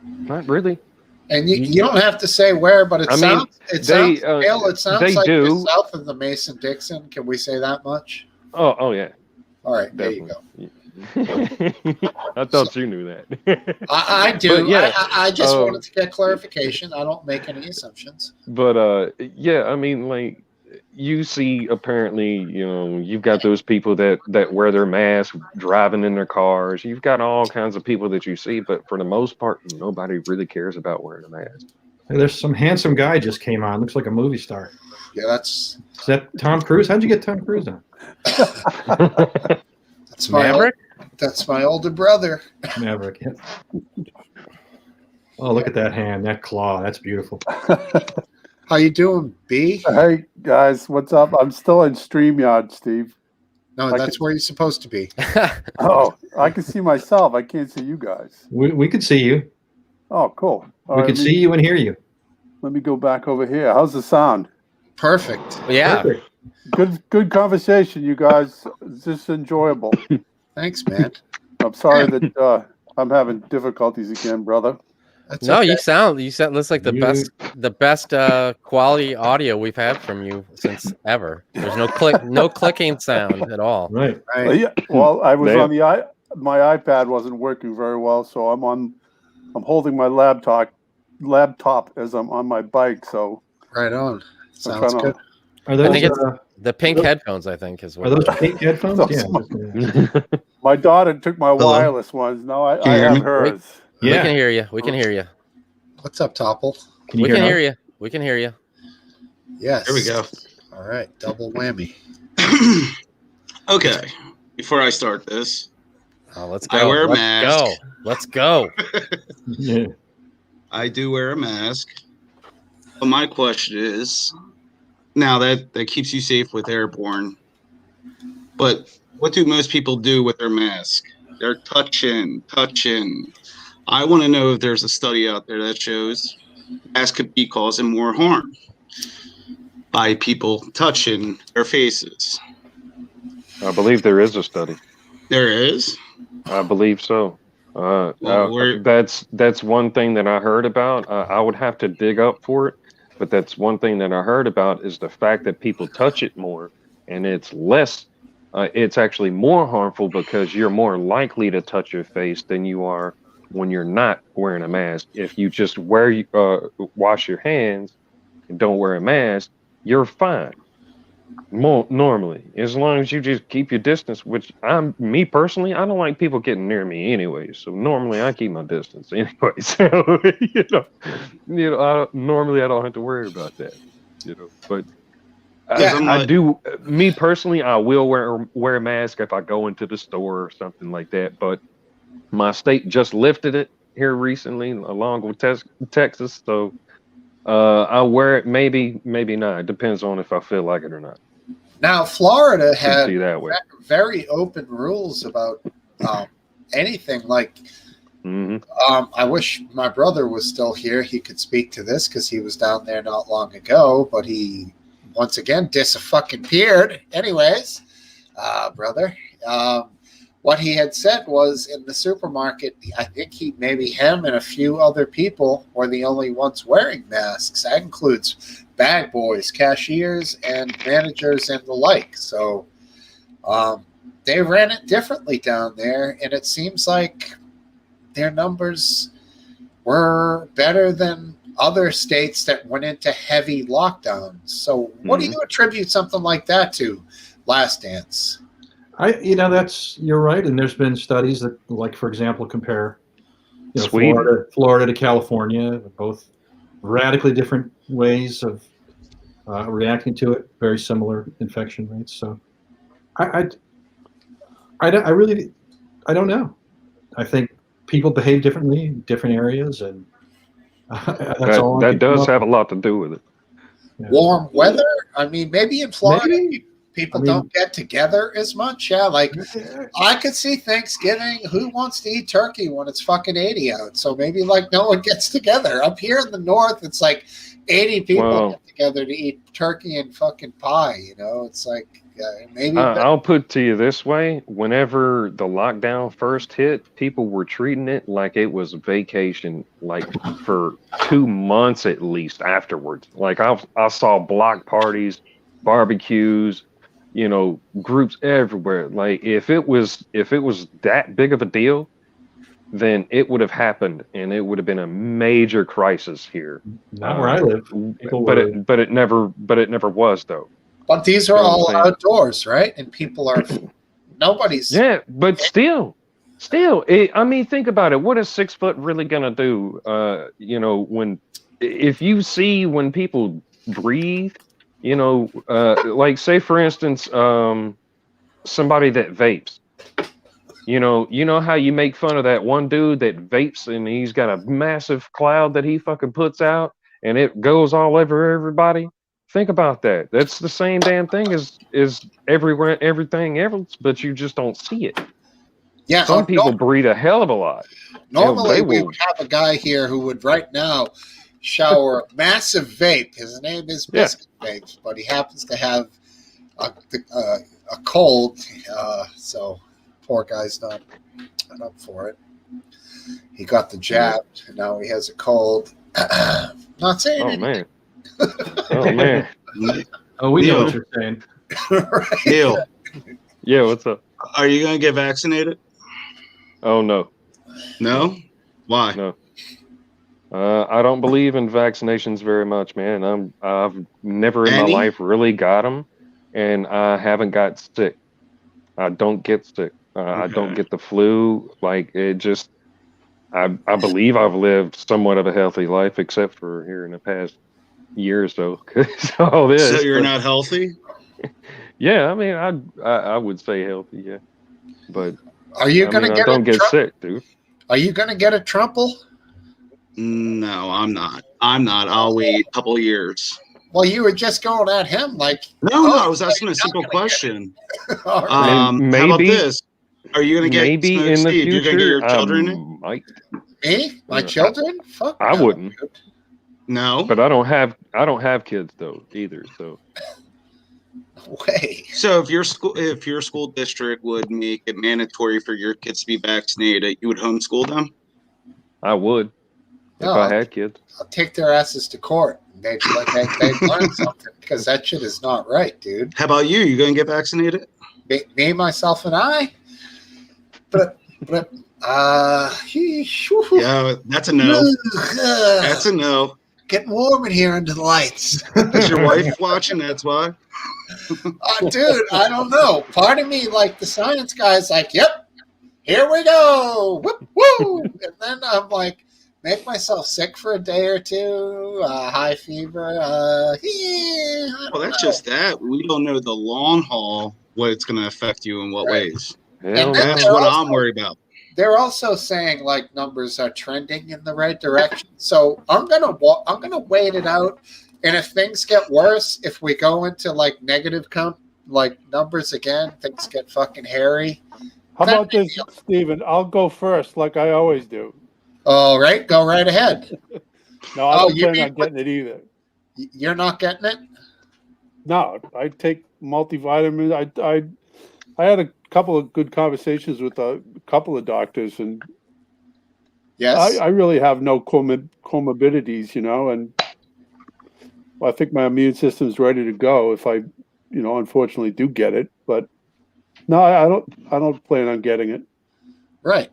Not really. And you don't have to say where, but it sounds they like do. you're south of the Mason-Dixon. Can we say that much? Oh yeah. All right, Definitely. there you go. I thought you knew that. I do. But yeah, I just wanted to get clarification. I don't make any assumptions. But yeah, I mean, like, you see, apparently, you've got those people that wear their mask driving in their cars. You've got all kinds of people that you see, but for the most part, nobody really cares about wearing a mask. Hey, there's some handsome guy just came on. Looks like a movie star. Yeah, Is that Tom Cruise? How'd you get Tom Cruise on? that's Maverick. That's my older brother. Maverick. Yeah. Oh, look at that hand, that claw. That's beautiful. How you doing, B? Hey guys, what's up? I'm still in StreamYard, Steve. No, that's where you're supposed to be. Oh, I can see myself. I can't see you guys. We could see you. Oh, cool. We could see you and hear you. Let me go back over here. How's the sound? Perfect. Yeah. Perfect. Good conversation, you guys. It's just enjoyable. Thanks, man. I'm sorry that I'm having difficulties again, brother. That's No, okay. you sound looks like the best quality audio we've had from you since ever. There's no clicking sound at all. Right. Well, yeah. Well, I was on my iPad wasn't working very well, so I'm holding my laptop as I'm on my bike. So right on. Sounds good. Are those, I think it's the pink headphones. I think is what. Are those pink headphones? Yeah. my daughter took my wireless ones. Now I have hers. We can hear you. We can hear you. What's up, Topple? We can hear you. We can hear you. Yes. There we go. All right. Double whammy. Okay. Before I start this, let's go. I wear a mask. Let's go. Yeah. I do wear a mask. But my question is, now that keeps you safe with airborne, but what do most people do with their mask? They're touching. I want to know if there's a study out there that shows mask could be causing more harm by people touching their faces. I believe there is a study. There is? I believe so. That's one thing that I heard about. I would have to dig up for it, but that's one thing that I heard about is the fact that people touch it more, and it's less. It's actually more harmful because you're more likely to touch your face than you are when you're not wearing a mask. If you just wash your hands and don't wear a mask, you're fine. Normally, as long as you just keep your distance, which me personally, I don't like people getting near me anyway. So normally I keep my distance anyway. So normally I don't have to worry about that. But I do. Me personally, I will wear a mask if I go into the store or something like that. But my state just lifted it here recently, along with Texas. So I'll wear it. Maybe not. It depends on if I feel like it or not. Now, Florida had very open rules about anything. Like, I wish my brother was still here. He could speak to this because he was down there not long ago. But he, once again, disappeared. Anyways, brother. What he had said was in the supermarket, I think him and a few other people were the only ones wearing masks. That includes bag boys, cashiers, and managers and the like. So they ran it differently down there, and it seems like their numbers were better than other states that went into heavy lockdowns. So what do you attribute something like that to, Last Dance? You're right, and there's been studies that, like, for example, compare Florida to California, both radically different ways of reacting to it, very similar infection rates. So, I don't know. I think people behave differently in different areas, and that's all. That does have a lot to do with it. warm weather. I mean, maybe in Florida, Maybe. people don't get together as much. Yeah, like I could see Thanksgiving. Who wants to eat turkey when it's fucking 80 out? So maybe like no one gets together. Up here in the north, it's like 80 people get together to eat turkey and fucking pie. You know, it's like maybe. I'll put it to you this way: whenever the lockdown first hit, people were treating it like it was a vacation, like for 2 months at least afterwards. Like I saw block parties, barbecues, groups everywhere. Like if it was that big of a deal, then it would have happened, and it would have been a major crisis here. Not where I live. But it never was though. But these are all outdoors, right? And people are nobody's. Yeah, but still, I mean, think about it. What is 6 foot really gonna do? If you see when people breathe, like say for instance, somebody that vapes. You know how you make fun of that one dude that vapes and he's got a massive cloud that he fucking puts out and it goes all over everybody? Think about that. That's the same damn thing as everywhere, everything else, but you just don't see it. Yeah, some people breathe a hell of a lot. Normally, we would have a guy here who would right now shower a massive vape. His name is Biscuit Vapes, but he happens to have a cold, so poor guy's not up for it. He got the jab, and now he has a cold. Not saying anything. Man. Oh man. Oh, we know what you're saying. Right. Neil. Yeah, what's up? Are you gonna get vaccinated? Oh no. No? Why? No. I don't believe in vaccinations very much, man. I've never in my life really got them, and I haven't got sick. I don't get sick. I don't get the flu. Like it just, I believe I've lived somewhat of a healthy life, except for here in the past year or so. All this. So you're not healthy? Yeah, I mean, I would say healthy, yeah. But are you gonna get? I don't get sick, dude. Are you gonna get a Trumple? No, I'm not. I'll wait a couple of years. Well, you were just going at him like. No, I was asking a simple question. Right. How about this? Are you going to get maybe in the future? You're going to get your children? Might. Me? My children? Fuck. I no. wouldn't. No. But I don't have kids though either. So. Way. So if your school district would make it mandatory for your kids to be vaccinated, you would homeschool them? I would. If I had kids. I'll take their asses to court. They'd learn something because that shit is not right, dude. How about you? You going to get vaccinated? Me, myself, and I. But yeah, that's a no. That's a no. Getting warm in here under the lights. Is your wife watching? That's why. Dude, I don't know. Part of me, like the science guy's like, yep, here we go. Whoop, woo. And then I'm like, make myself sick for a day or two, high fever. Well, that's just that. We don't know the long haul, what it's going to affect you in what ways. And that's what I'm worried about. They're also saying like numbers are trending in the right direction. So I'm gonna wait it out. And if things get worse, if we go into like negative count, like numbers again, things get fucking hairy. How about this, Stephen? I'll go first, like I always do. All right, go right ahead. No, I don't plan on getting it either. You're not getting it? No, I take multivitamins. I had a couple of good conversations with a couple of doctors, and yes, I really have no comorbidities, and I think my immune system's ready to go if I, unfortunately do get it. But no, I don't plan on getting it. Right.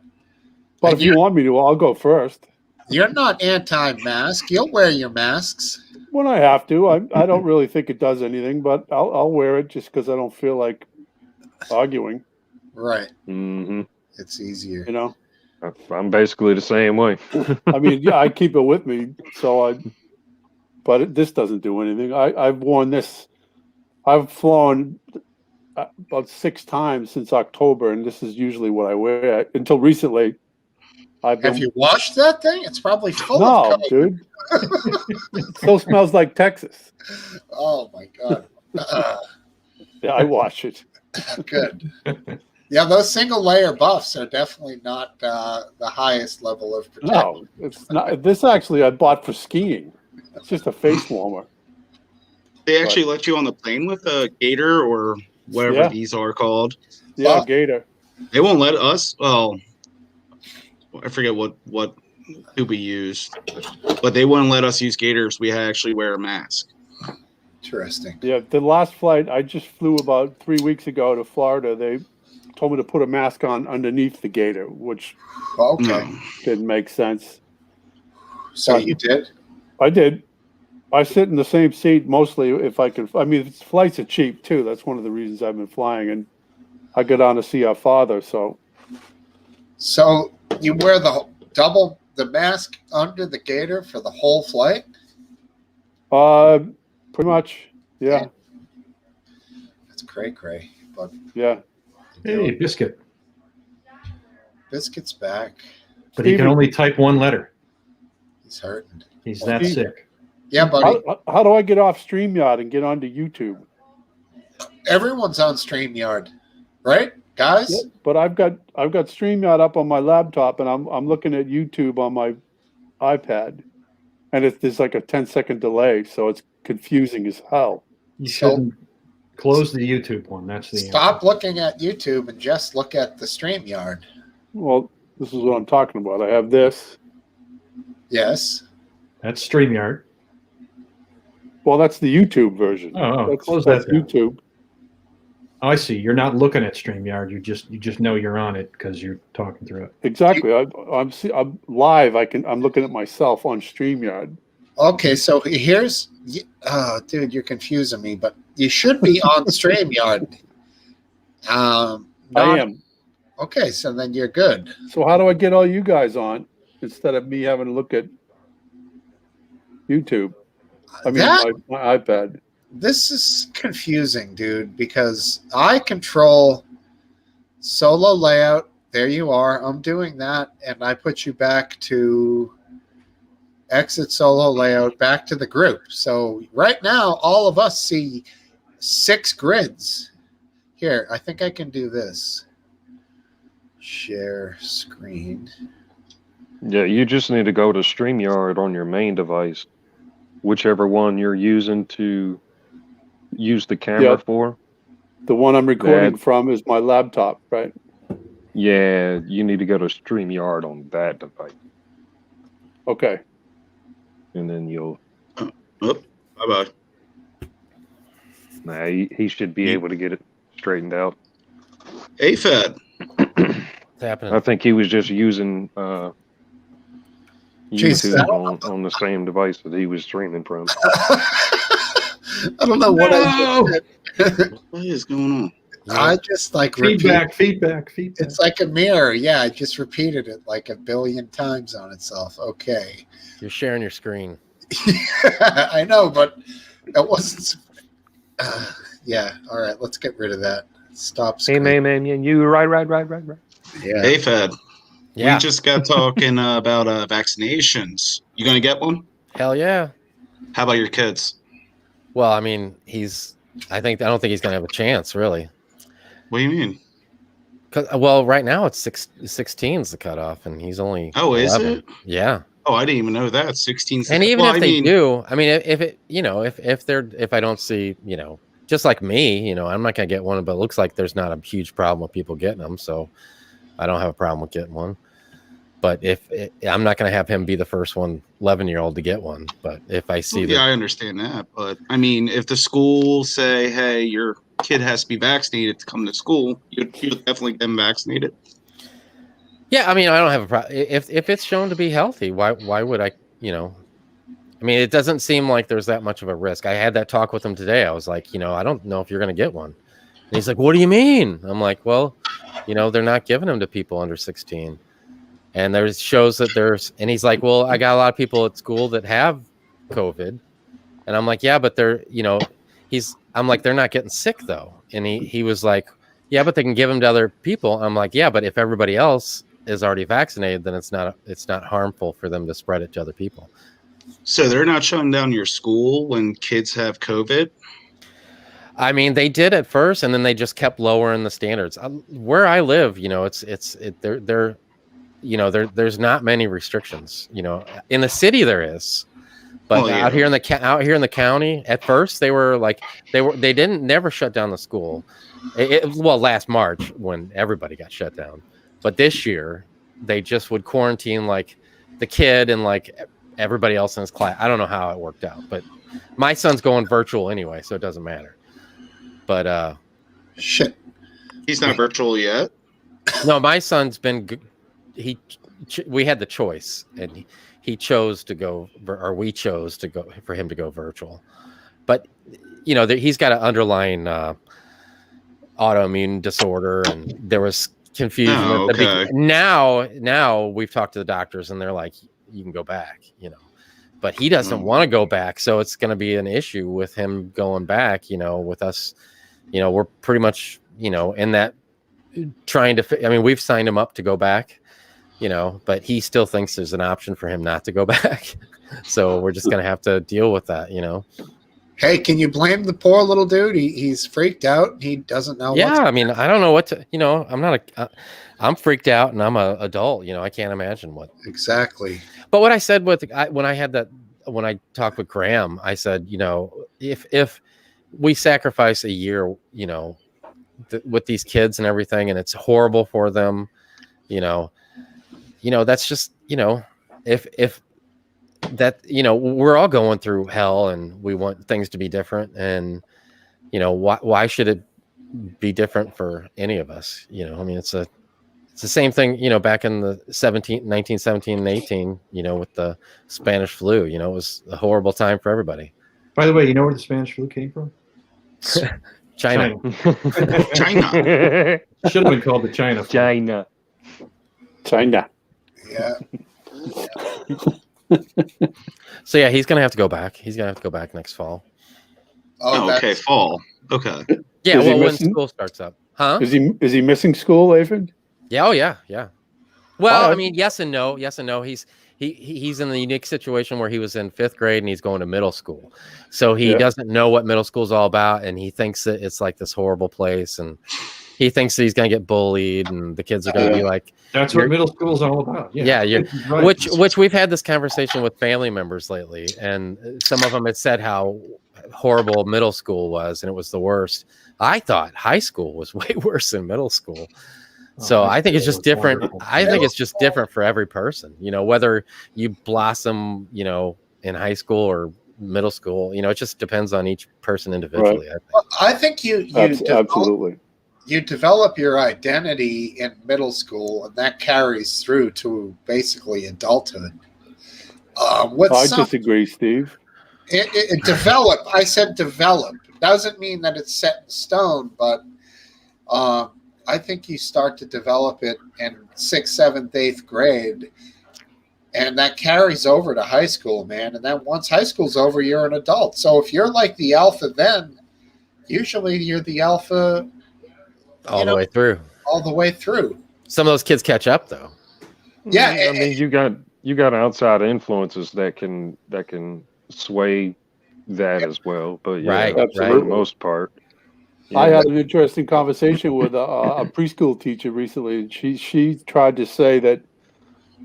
But if you want me to, I'll go first. You're not anti-mask. You'll wear your masks when I have to. I don't really think it does anything, but I'll wear it just because I don't feel like arguing. Right. Mm-hmm. It's easier. I'm basically the same way. I mean, yeah, I keep it with me, but this doesn't do anything. I've worn this. I've flown about 6 times since October, and this is usually what I wear until recently. Have you washed that thing? It's probably full No, of COVID. dude. It still smells like Texas. Oh my god. Yeah, I wash it. Good. Yeah, those single layer buffs are definitely not the highest level of protection. No, it's not. This actually I bought for skiing. It's just a face warmer. They actually let you on the plane with a gator or whatever Yeah. these are called. Yeah, gator. They won't let us. Well, I forget what tube we used, but they wouldn't let us use gators. We had to actually wear a mask. Interesting. Yeah, the last flight I just flew about 3 weeks ago to Florida. They told me to put a mask on underneath the gator, which Okay. didn't make sense. So you did? I did. I sit in the same seat mostly if I can. I mean, flights are cheap too. That's one of the reasons I've been flying, and I go down to see our father. So you wear the mask under the gator for the whole flight? pretty much, yeah. That's cray, but Yeah. Hey, Biscuit. Biscuit's back. But he can Stevie. only type one letter. He's hurting. He's that Steve. sick. Yeah, buddy. How do I get off StreamYard and get onto YouTube? Everyone's on StreamYard, right, guys? Yeah, but I've got StreamYard up on my laptop, and I'm looking at YouTube on my iPad, and there's like a 10-second delay, so it's confusing as hell. You shouldn't close the YouTube one. That's the Stop looking at YouTube and just look at the StreamYard. Well, this is what I'm talking about. I have this. Yes. That's StreamYard. Well, that's the YouTube version. Close that's that down. YouTube. Oh, I see. You're not looking at StreamYard. You just know you're on it because you're talking through it. Exactly. I'm live. I'm looking at myself on StreamYard. Okay, so here's dude, you're confusing me, but you should be on StreamYard. I am. Okay, so then you're good. So how do I get all you guys on instead of me having to look at YouTube? I mean, my iPad. This is confusing, dude, because I control solo layout. There you are. I'm doing that, and I put you back to exit solo layout, back to the group. So right now, all of us see 6 grids. Here, I think I can do this. Share screen. Yeah, you just need to go to StreamYard on your main device, whichever one you're using to use the camera for. The one I'm recording from is my laptop, right? Yeah, you need to go to StreamYard on that device. Okay. And then you'll... Bye-bye. Nah, he should be able to get it straightened out. AFED. What's happening? I think he was just using YouTube on the same device that he was streaming from. I don't know what I just did. What is going on? I just feedback. It's like a mirror. Yeah, I just repeated it like 1 billion times on itself. Okay. You're sharing your screen. I know, but it wasn't. Yeah. All right. Let's get rid of that. Stop. Hey, man, you right. Yeah. AFED. Yeah. We just got talking about vaccinations. You gonna get one? Hell yeah. How about your kids? Well, I mean, I don't think he's gonna have a chance, really. What do you mean? Well, right now it's 16 is the cutoff, and he's only. Oh, 11. Is it? Yeah. Oh, I didn't even know that. 16. And even if they do, I mean, if I don't see, just like me, I'm not gonna get one, but it looks like there's not a huge problem with people getting them, so I don't have a problem with getting one. But I'm not going to have him be the first 11-year-old to get one. But if I see I understand that. But I mean, if the school say, hey, your kid has to be vaccinated to come to school, you'll definitely get them vaccinated. Yeah, I mean, I don't have a problem. If it's shown to be healthy, why would I, I mean, it doesn't seem like there's that much of a risk. I had that talk with him today. I was like, I don't know if you're going to get one. And he's like, what do you mean? I'm like, well, they're not giving them to people under 16. And there's shows that and he's like, well, I got a lot of people at school that have COVID. And I'm like, yeah, but they're, I'm like, they're not getting sick though. And he was like, yeah, but they can give them to other people. I'm like, yeah, but if everybody else is already vaccinated, then it's not harmful for them to spread it to other people. So they're not shutting down your school when kids have COVID? I mean, they did at first, and then they just kept lowering the standards. Where I live, there's not many restrictions. In the city there is, but out here in the county, at first they didn't never shut down the school. Last March when everybody got shut down, but this year they just would quarantine like the kid and like everybody else in his class. I don't know how it worked out, but my son's going virtual anyway, so it doesn't matter. But shit, he's not virtual yet. No, my son's been. We had the choice, and he chose to go, or we chose to go for him to go virtual. But he's got an underlying autoimmune disorder, and there was confusion. Oh, okay. Now we've talked to the doctors, and they're like, you can go back. But he doesn't want to go back, so it's going to be an issue with him going back. With us. We're pretty much, in that trying to, we've signed him up to go back, but he still thinks there's an option for him not to go back. So we're just going to have to deal with that, Hey, can you blame the poor little dude? He's freaked out. He doesn't know. Yeah. I don't know what to, I'm freaked out, and I'm an adult, I can't imagine what. Exactly. But what I said when I talked with Graham, I said, if we sacrifice a year, with these kids and everything, and it's horrible for them, that's just, if that, we're all going through hell, and we want things to be different, and why should it be different for any of us? It's the same thing, back in the 1917 and 18, with the Spanish flu, it was a horrible time for everybody. By the way, you know where the Spanish flu came from? China. China. Should have been called the China flu. China. Yeah. So yeah, he's gonna have to go back. He's gonna have to go back next fall. Oh, okay, fall. Okay. Yeah, Is he when missing? school starts up, huh? Is he missing school, Aphid? Yeah. Oh yeah. Well, yes and no. Yes and no. He's in the unique situation where he was in 5th grade and he's going to middle school, so he doesn't know what middle school is all about, and he thinks that it's like this horrible place, and he thinks that he's going to get bullied, and the kids are going to be like, "That's what middle school is all about." Yeah, right. Which we've had this conversation with family members lately, and some of them had said how horrible middle school was, and it was the worst. I thought high school was way worse than middle school. So I think it's just different. Wonderful. I think it's just different for every person, whether you blossom, in high school or middle school, it just depends on each person individually. Right. I think you Absolutely. You develop your identity in middle school, and that carries through to basically adulthood. I disagree, Steve. It develop. I said develop. Doesn't mean that it's set in stone, but I think you start to develop it in 6th, 7th, 8th grade, and that carries over to high school, man. And then once high school's over, you're an adult. So if you're like the alpha, then usually you're the alpha all the way through. All the way through. Some of those kids catch up, though. Yeah, you got outside influences that can sway that as well. But yeah, Right, for the most part. I had an interesting conversation with a preschool teacher recently, and she tried to say that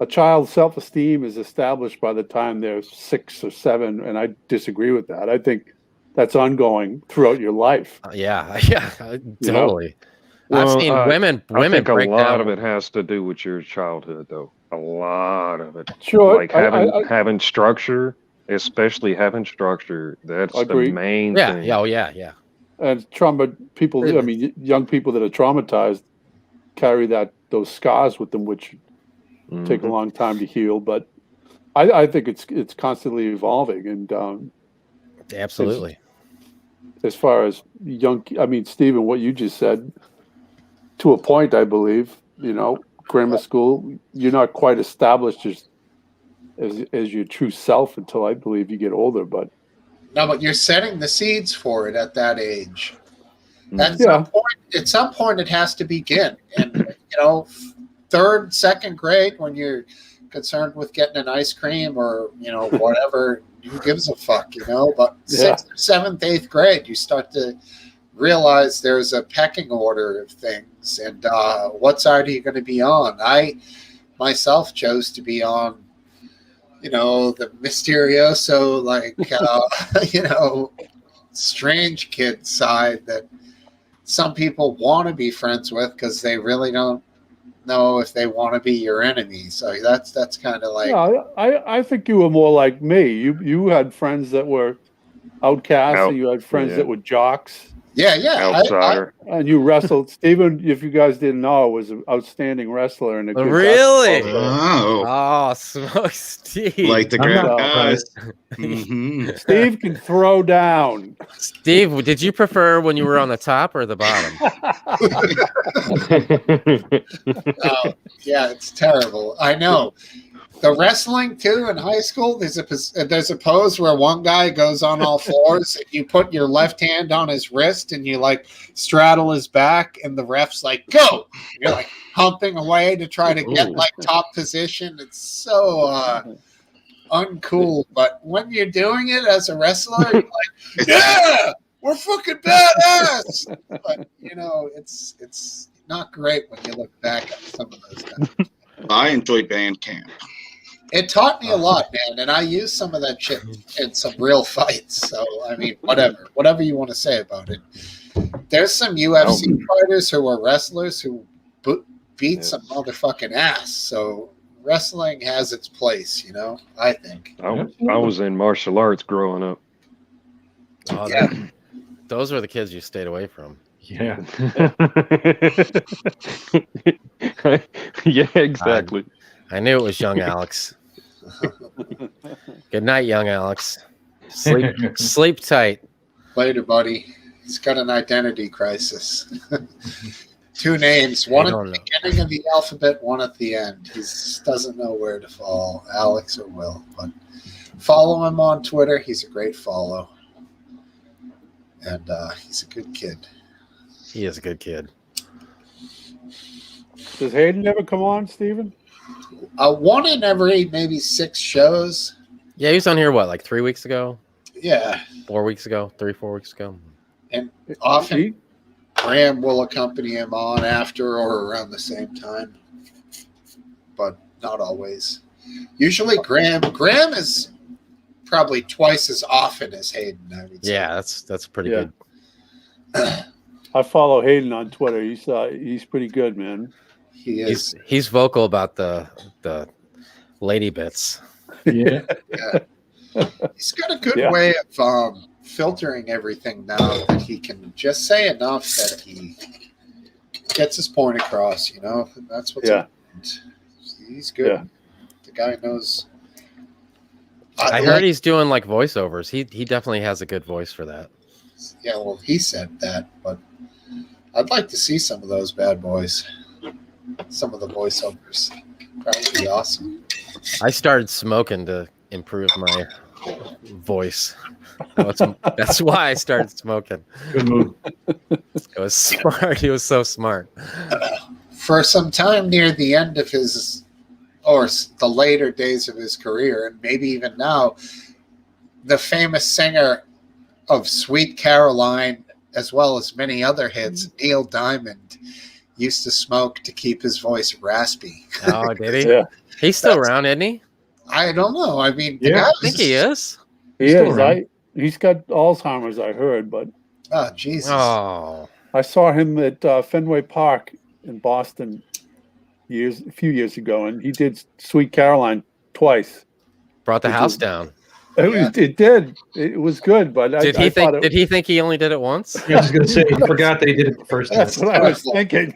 a child's self-esteem is established by the time they're 6 or 7, and I disagree with that. I think that's ongoing throughout your life. Yeah, totally. Well, I've seen women I think break a lot down. of it has to do with your childhood, though. A lot of it. Sure. Like having structure, especially having structure. That's Agree. the main Yeah, thing. yeah. And young people that are traumatized carry those scars with them, which take a long time to heal. But I think it's constantly evolving. And Absolutely. as far as Stephen, what you just said, to a point, I believe, grammar school, you're not quite established as your true self until I believe you get older. But you're setting the seeds for it at that age. At some point, it has to begin. And third, second grade, when you're concerned with getting an ice cream or, whatever, who gives a fuck, But sixth, seventh, eighth grade, you start to realize there's a pecking order of things, and what side are you going to be on? I myself chose to be on, the Mysterioso, strange kid side that some people want to be friends with because they really don't know if they want to be your enemy. So that's kind of like. No, I think you were more like me. You had friends that were outcasts, and you had friends that were jocks. Yeah. Outsider. And you wrestled. Stephen, if you guys didn't know, was an outstanding wrestler and a good Really? Oh, Smokesteve. like the grab not guys. Mhm. Steve can throw down. Steve, did you prefer when you were on the top or the bottom? Yeah, it's terrible. I know. The wrestling too in high school. There's a pose where one guy goes on all fours. And you put your left hand on his wrist and you like straddle his back, and the ref's like, "Go!" You're like humping away to try to get like top position. It's so uncool. But when you're doing it as a wrestler, you're like, "Yeah, we're fucking badass." But it's not great when you look back at some of those guys. I enjoyed band camp. It taught me a lot, man, and I used some of that shit in some real fights. So, I mean, whatever you want to say about it. There's some UFC fighters who are wrestlers who beat some motherfucking ass. So, wrestling has its place, I think. I was in martial arts growing up. Oh, those were the kids you stayed away from. Yeah. Yeah, exactly. I knew it was young Alex. Good night, young Alex. Sleep tight. Later, buddy. He's got an identity crisis. 2 names, one at the beginning of the alphabet, one at the end. He doesn't know where to fall, Alex or Will. But follow him on Twitter. He's a great follow. And he's a good kid. He is a good kid. Does Hayden ever come on, Stephen? One in every maybe 6 shows. Yeah, he was on here, like 3 weeks ago? Yeah. 4 weeks ago? 3-4 weeks ago? And often Graham will accompany him on after or around the same time. But not always. Usually Graham is probably twice as often as Hayden, I would say. Yeah, that's pretty good. I follow Hayden on Twitter. He's pretty good, man. He is. He's vocal about the lady bits. Yeah. He's got a good way of filtering everything now that he can just say enough that he gets his point across, That's what's important. He's good. Yeah. The guy knows. I heard he's doing like voiceovers. He definitely has a good voice for that. Yeah, well, he said that, but I'd like to see some of those bad boys. Some of the voiceovers. Probably be awesome. I started smoking to improve my voice. That's why I started smoking. Good move. It was smart. He was so smart. For some time near the end of his, or the later days of his career, and maybe even now, the famous singer of Sweet Caroline, as well as many other hits, Neil Diamond, used to smoke to keep his voice raspy. Oh, did he? Yeah. He's still around, isn't he? I don't know. I mean, I think he is. He is. He's got Alzheimer's, I heard, but oh, Jesus. Oh. I saw him at Fenway Park in Boston a few years ago, and he did Sweet Caroline twice. Brought the house down. It did. It was good, but did he think he only did it once? Yeah, I was going to say, he forgot that he did it the first time. That's what I was thinking.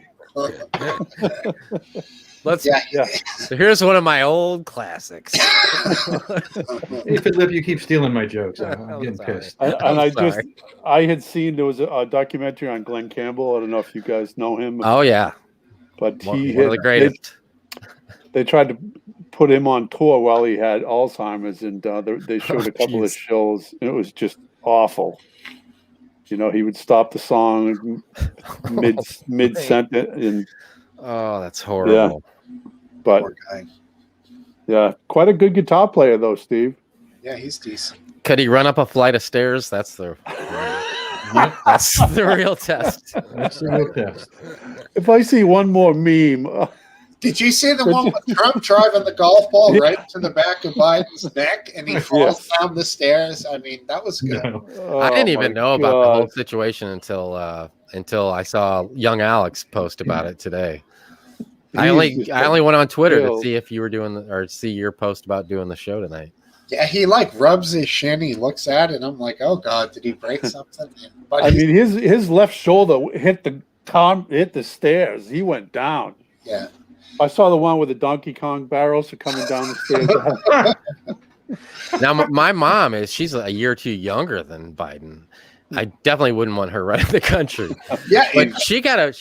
So here's one of my old classics. Hey, Philip, you keep stealing my jokes. I'm getting pissed. I had seen there was a documentary on Glenn Campbell. I don't know if you guys know him. Oh yeah, but one of the greatest. They tried to put him on tour while he had Alzheimer's, and they showed a couple of shows, and it was just awful. He would stop the song mid sentence, and oh, that's horrible. But Poor guy. yeah, quite a good guitar player though, Steve. Yeah, he's decent. Could he run up a flight of stairs? That's the real test. That's the real test. If I see one more meme, Did you see the one with Trump driving the golf ball right to the back of Biden's neck and he falls down the stairs? I mean, that was good. No. I didn't oh even my know about the whole God. situation until I saw young Alex post about it today. I only went on Twitter to see if you were doing or see your post about doing the show tonight. Yeah, he like rubs his shin. He looks at it. And I'm like, oh God, did he break something? But I mean, his left shoulder hit the stairs. He went down. yeah. I saw the one with the Donkey Kong barrels coming down the stairs. Now, my mom she's a year or two younger than Biden. I definitely wouldn't want her running the country. Yeah, But she got a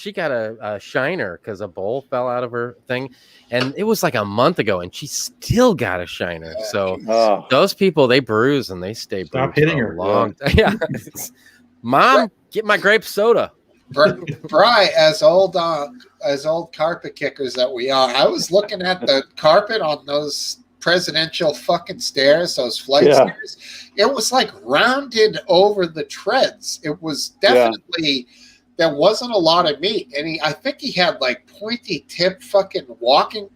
shiner because a bowl fell out of her thing, and it was like a month ago, and she still got a shiner. So those people, they bruise and they stay bruised. Stop hitting for her. a long time. Yeah. Mom, get my grape soda. Bry, as old carpet kickers that we are, I was looking at the carpet on those presidential fucking stairs, those flight stairs. It was like rounded over the treads. It was definitely there wasn't a lot of meat, and I think he had like pointy tip fucking walking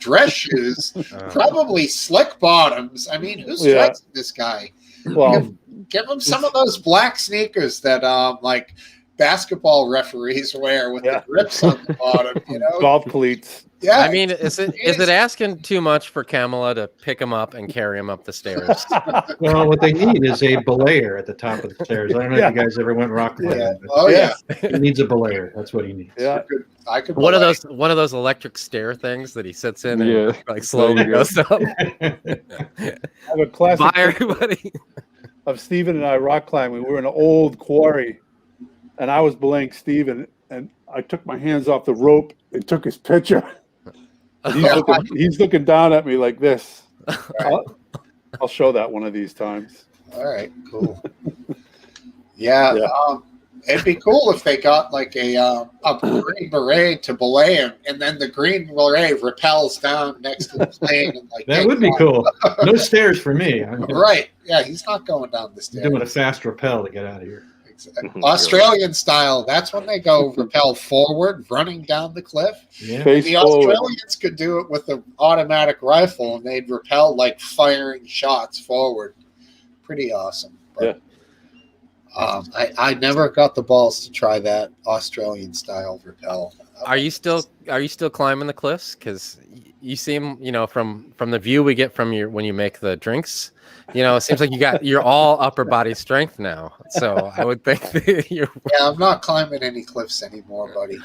dress shoes, probably slick bottoms. I mean, who's dressing this guy? Well, give him some of those black sneakers that like basketball referees wear with the grips on the bottom, you know, golf cleats. Yeah, I mean, is it asking too much for Kamala to pick him up and carry him up the stairs? Well, what they need is a belayer at the top of the stairs. I don't know if you guys ever went rock climbing. Oh yeah, he needs a belayer. That's what he needs. Yeah, I could. One of those electric stair things that he sits in and like slowly goes up. I have a classic Bye, everybody. Of Steven and I rock climbing. We were in an old quarry, and I was belaying Steven, and I took my hands off the rope and took his picture. And he's looking down at me like this. I'll show that one of these times. All right, cool. Yeah. It'd be cool if they got like a green beret to belay him, and then the green beret rappels down next to the plane. And like that would be cool. No stairs for me. Right? Yeah, he's not going down the stairs. Doing a fast rappel to get out of here. Australian style. That's when they go rappel forward, running down the cliff. Yeah. The Australians could do it with an automatic rifle, and they'd rappel like firing shots forward. Pretty awesome. But, I never got the balls to try that Australian style rappel. Are you still climbing the cliffs? Because you seem, from the view we get from when you make the drinks, it seems like you're all upper body strength now. So I would think that you're. Yeah, I'm not climbing any cliffs anymore, buddy.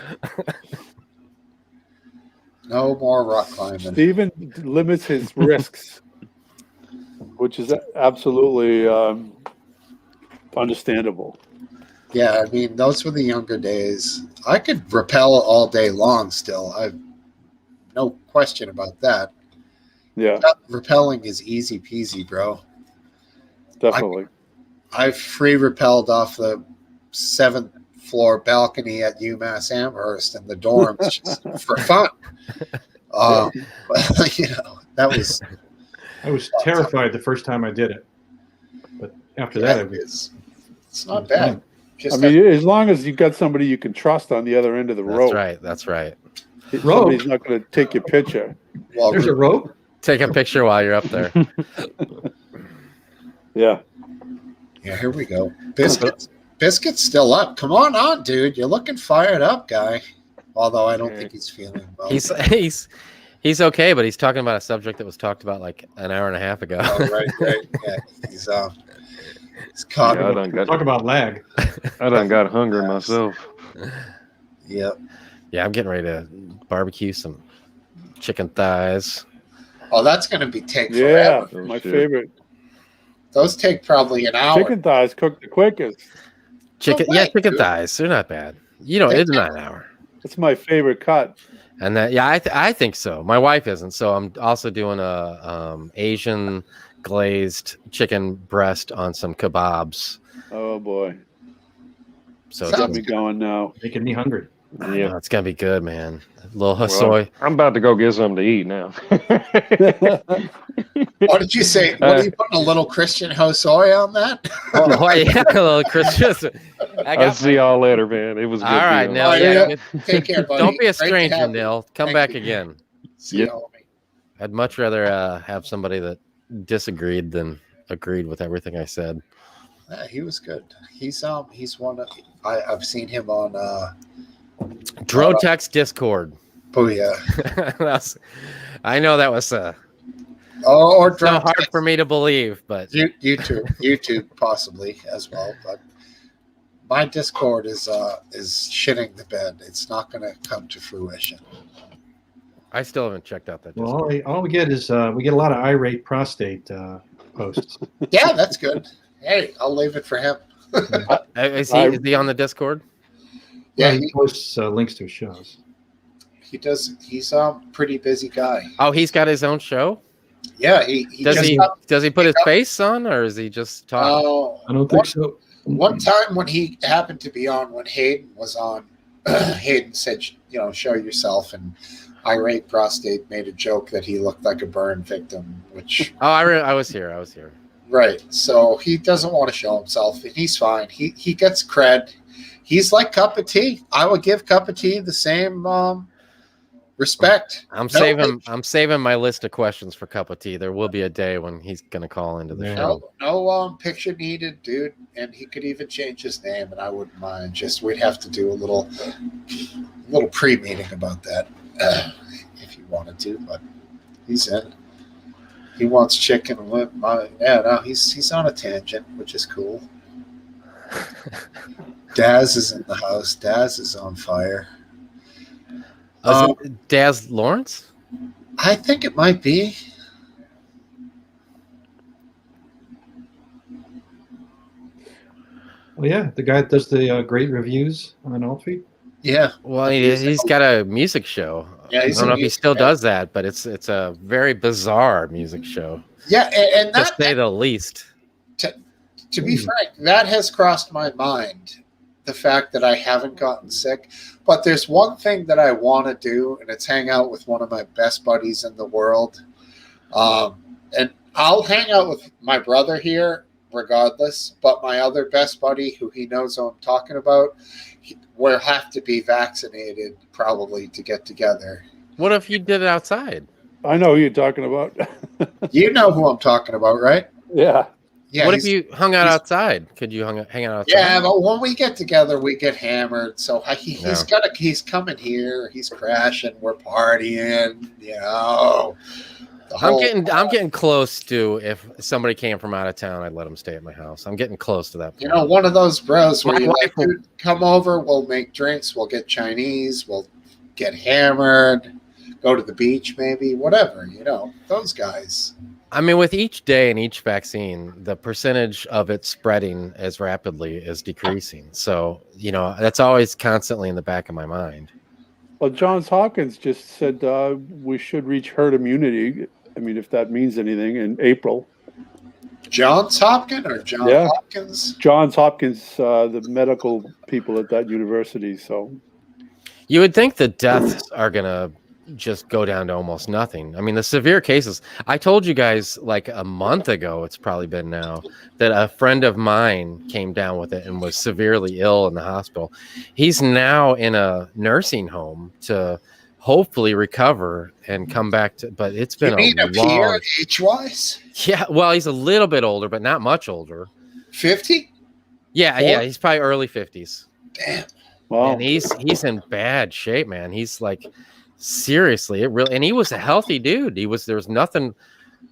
No more rock climbing. Steven limits his risks, which is absolutely understandable. Yeah, I mean, those were the younger days. I could rappel all day long still. I've no question about that. Yeah. Rappelling is easy peasy, bro. Definitely. I've free rappelled off the 7th floor balcony at UMass Amherst in the dorms just for fun. That was. I was terrified the first time I did it, but after that, it's not bad. As long as you've got somebody you can trust on the other end of the rope. That's right. Somebody's not going to take your picture. Well, there's a rope. Take a picture while you're up there. Yeah. Yeah, here we go. Biscuit's still up. Come on, dude. You're looking fired up, guy. Although I don't think he's feeling well. He's okay, but he's talking about a subject that was talked about like an hour and a half ago. Oh, right. Yeah, he's caught. Talk about lag. I done got hungry myself. Yep. Yeah, I'm getting ready to barbecue some chicken thighs. Oh, that's going to take forever. Yeah, my favorite. Those take probably an hour. Chicken thighs cook the quickest. Chicken thighs. They're not bad. It's not an hour. It's my favorite cut. And I think so. My wife isn't. So I'm also doing a Asian glazed chicken breast on some kebabs. Oh boy. So got me going now. Making me hungry. Yeah. Oh, it's gonna be good, man. A little Well, Hosoi. I'm about to go get something to eat now. What did you say? What are you putting a little Christian Hosoi on that? Oh, yeah, a little Christmas. I'll see y'all later, man. It was good. All right, being Nil. on. Oh, Yeah, yeah. good. Take care, buddy. Don't be a Great to stranger, have you. Nil. Come Thank back you. again. See you, Yep. homie. I'd much rather have somebody that disagreed than agreed with everything I said. Yeah, he was good. He's one of I've seen him on Drotex Discord. Booyah. I know that was Or so drunk hard for me to believe, but YouTube possibly as well. But my Discord is shitting the bed. It's not going to come to fruition. I still haven't checked out that. Well, Discord. all we get is we get a lot of irate prostate posts. Yeah, that's good. Hey, I'll leave it for him. Is he on the Discord? Yeah, he posts links to his shows. he does. He's a pretty busy guy. Oh, he's got his own show. Yeah, he does he put his face on, or is he just talking? I don't think so. One time when he happened to be on, when Hayden was on, Hayden said, show yourself, and irate prostate made a joke that he looked like a burn victim, which I was here. right. So he doesn't want to show himself, and he's fine. He gets cred. He's like Cup of Tea. I would give Cup of Tea the same respect. I'm saving my list of questions for Cup of Tea. There will be a day when he's gonna call into the show. No picture needed, dude. And he could even change his name, and I wouldn't mind. Just we'd have to do a little pre-meeting about that if you wanted to. But he's in. He wants chicken with my. Yeah, no, he's on a tangent, which is cool. Daz is in the house. Daz is on fire. Is it Daz Lawrence? I think it might be. Well, yeah, the guy that does the great reviews on Alfie. Yeah. Well, he's got a music show. Yeah, I don't know if he still does that, but it's a very bizarre music show. Yeah, and to that, say the least. To be frank, that has crossed my mind, the fact that I haven't gotten sick. But there's one thing that I want to do, and it's hang out with one of my best buddies in the world. And I'll hang out with my brother here regardless, but my other best buddy, who he knows who I'm talking about, will have to be vaccinated probably to get together. What if you did it outside? I know who you're talking about. You know who I'm talking about, right? Yeah. Yeah. What if you hung out outside? Could you hang out outside? Yeah, but when we get together, we get hammered. So he's coming here. He's crashing. We're partying. I'm getting close to, if somebody came from out of town, I'd let them stay at my house. I'm getting close to that point. One of those bros where My you wife will- dude, come over, we'll make drinks, we'll get Chinese, we'll get hammered, go to the beach maybe, whatever, those guys. I mean, with each day and each vaccine, the percentage of it spreading as rapidly is decreasing. So, that's always constantly in the back of my mind. Well, Johns Hopkins just said we should reach herd immunity. I mean, if that means anything, in April. Johns Hopkins or John Hopkins? Johns Hopkins, the medical people at that university. So you would think the deaths are going to just go down to almost nothing. I mean, the severe cases, I told you guys like a month ago, it's probably been now, that a friend of mine came down with it and was severely ill in the hospital. He's now in a nursing home to hopefully recover and come back to, but it's been a long age-wise? Yeah, well, he's a little bit older, but not much older. 50? Yeah, he's probably early 50s. Damn. Wow. And he's in bad shape, man. He's like, seriously, and he was a healthy dude. There was nothing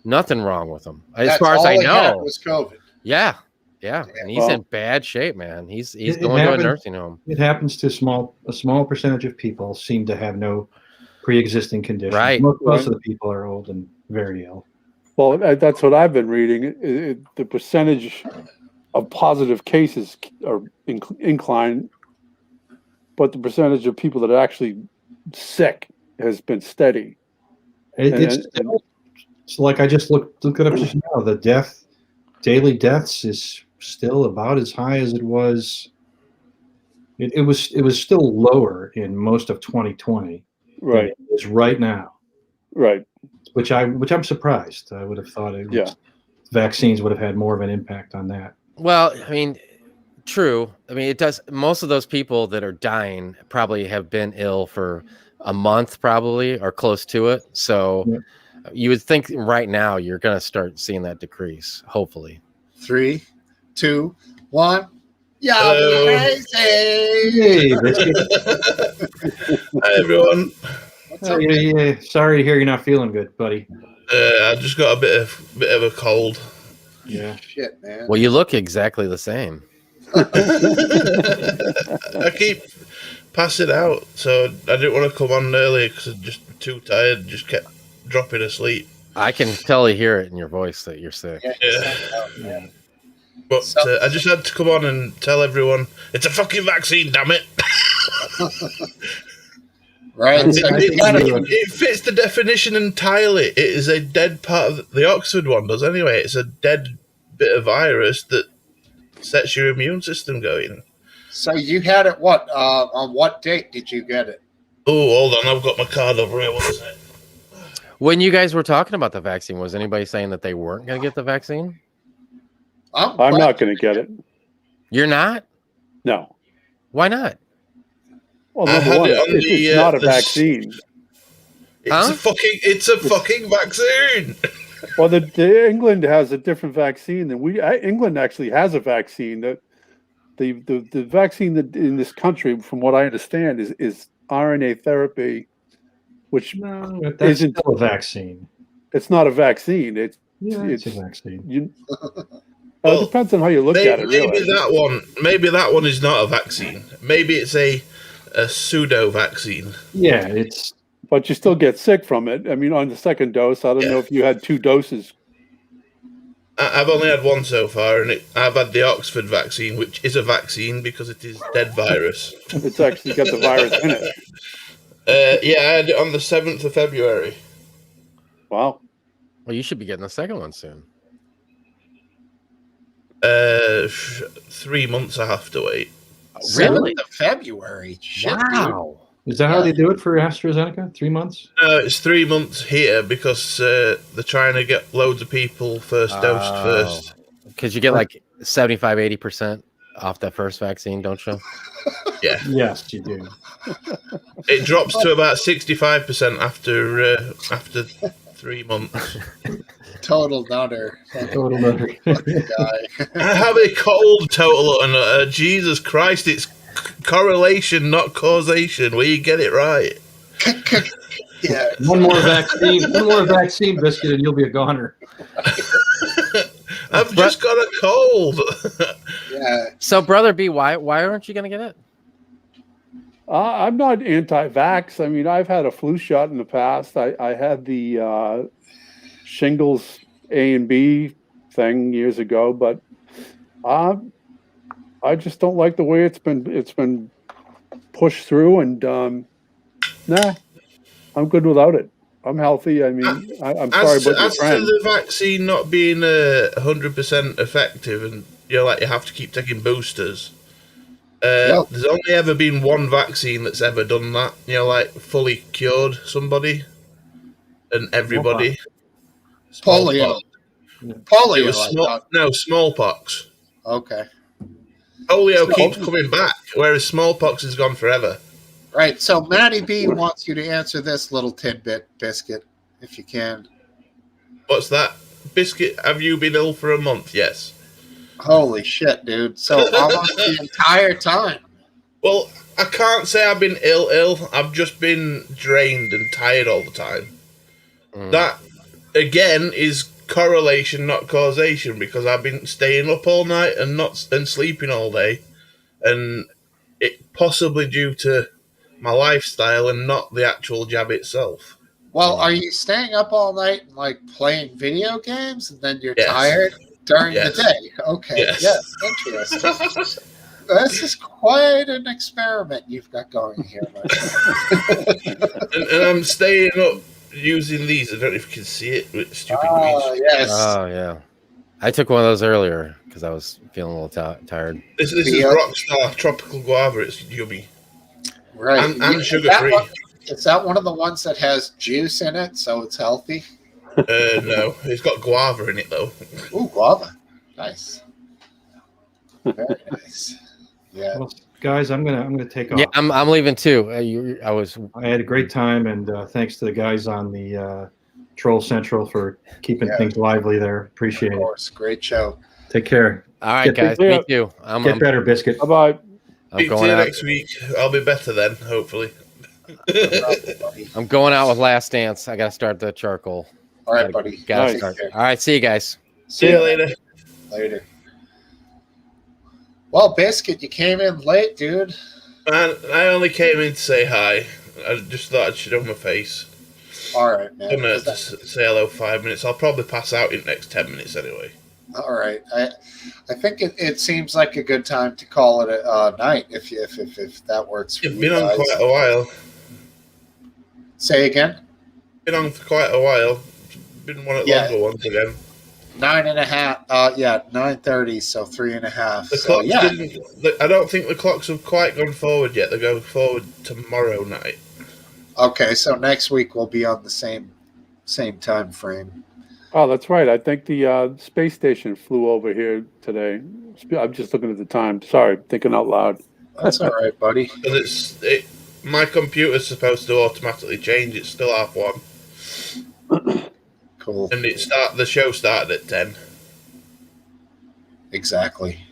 wrong with him as far as I know. Was COVID. Yeah, and he's in bad shape, man. He's going to a nursing home. It happens to a small percentage of people seem to have no pre-existing conditions. Right. Most of the people are old and very ill. Well, that's what I've been reading. The percentage of positive cases are incline, but the percentage of people that are actually sick has been steady. It's like I just looked it up just now. The daily deaths is still about as high as it was It was still lower in most of 2020 than Right. it is right now, Right. which I'm surprised. I would have thought vaccines would have had more of an impact on that. Well, I mean, true. I mean, it does. Most of those people that are dying probably have been ill for a month, probably, or close to it. So Yeah. you would think right now you're going to start seeing that decrease, hopefully. 3, 2, 1. Yeah, Hello. crazy. Hey, Biscuit. Hi everyone. What's up? Yeah. Sorry to hear you're not feeling good, buddy. I just got a bit of a cold. Yeah. Shit, man. Well, you look exactly the same. I keep passing out, so I didn't want to come on earlier because I'm just too tired. Just kept dropping asleep. I can totally hear it in your voice that you're sick. Yeah, Yeah. But I just had to come on and tell everyone it's a fucking vaccine, damn it. Right. So It fits the definition entirely. It is a dead part of the Oxford one does anyway. It's a dead bit of virus that sets your immune system going. So you had it what? On what date did you get it? Oh, hold on, I've got my card over here. What is it? When you guys were talking about the vaccine, was anybody saying that they weren't going to get the vaccine? I'm not going to get it. You're not? No. Why not? Well, I number had one, it on it's not a vaccine. It's a fucking vaccine. Well, the England has a different vaccine than we. England actually has a vaccine. That the vaccine that in this country, from what I understand, is RNA therapy, which That's still a vaccine. It's not a vaccine. It's a vaccine. It depends on how you look at it. Really, Maybe that one is not a vaccine. Maybe it's a pseudo vaccine. Yeah, it's. But you still get sick from it. I mean, on the second dose, I don't know if you had 2 doses. I've only had one so far, and I've had the Oxford vaccine, which is a vaccine because it is dead virus. It's actually got the virus in it. Yeah, I had it on the 7th of February. Wow. Well, you should be getting the second one soon. 3 months I have to wait. Really? 7th of February. Shit, Wow. Is that how they do it for AstraZeneca? 3 months? No, it's 3 months here because they're trying to get loads of people first dosed first. Because you get like 75, 80% off that first vaccine, don't you? Yeah. Yes, you do. It drops to about 65% after 3 months. Total nutter. Total nutter. Guy. I have a cold total and Jesus Christ, it's correlation, not causation. Will you get it right? Yeah. One more vaccine, Biscuit, and you'll be a goner. I've just got a cold. Yeah. So, Brother B, why aren't you going to get it? I'm not anti-vax. I mean, I've had a flu shot in the past. I had the shingles A and B thing years ago, but I just don't like the way it's been pushed through, and nah, I'm good without it. I'm healthy. I mean, I'm sorry about your friend. As to the vaccine not being 100% effective, and you have to keep taking boosters. There's only ever been one vaccine that's ever done that. Fully cured somebody and everybody. Polio. No, smallpox. Okay. Polio keeps coming back, whereas smallpox has gone forever. Right. So Matty B wants you to answer this little tidbit, Biscuit, if you can. What's that? Biscuit, have you been ill for a month? Yes. Holy shit, dude. So almost the entire time. Well, I can't say I've been ill. I've just been drained and tired all the time. That, again, is correlation, not causation, because I've been staying up all night and sleeping all day. And it possibly due to my lifestyle and not the actual jab itself. Well, are you staying up all night and playing video games and then you're tired during the day? Okay. Yes. Interesting. This is quite an experiment you've got going here, and I'm staying up using these. I don't know if you can see it with stupid green. Yes. Oh, yeah. I took one of those earlier because I was feeling a little tired. This is Rockstar Tropical Guava. It's yummy. Right. And sugar-free. Is that one of the ones that has juice in it, so it's healthy? No, it's got guava in it though. Ooh, guava. Nice. Very nice. Yeah. Well, guys, I'm gonna take off. Yeah, I'm leaving too. I had a great time, and thanks to the guys on the Troll Central for keeping things lively there. Appreciate Of course. Great show. it. Take care. All right, guys. Me too. Get better, Biscuit. Bye bye. See you next week. I'll be better then, hopefully. I'm going out with Last Dance. I got to start the charcoal. All right, buddy. Gotta start. All right, see you guys. See you later. Later. Well, Biscuit, you came in late, dude. Man, I only came in to say hi. I just thought I'd show my face. All right, man. I'm going to say hello 5 minutes. I'll probably pass out in the next 10 minutes anyway. All right. I think it seems like a good time to call it a night if that works for you. You've been on quite a while. Say again? Been on for quite a while. Been one of the longer ones again. 9:30. 9:30. So 3.5. The clocks I don't think the clocks have quite gone forward yet. They're going forward tomorrow night. Okay, so next week we'll be on the same time frame. Oh, that's right. I think the space station flew over here today. I'm just looking at the time. Sorry, thinking out loud. That's all right, buddy. Because my computer's supposed to automatically change. It's still 1:30. Cool. And the show started at 10. Exactly.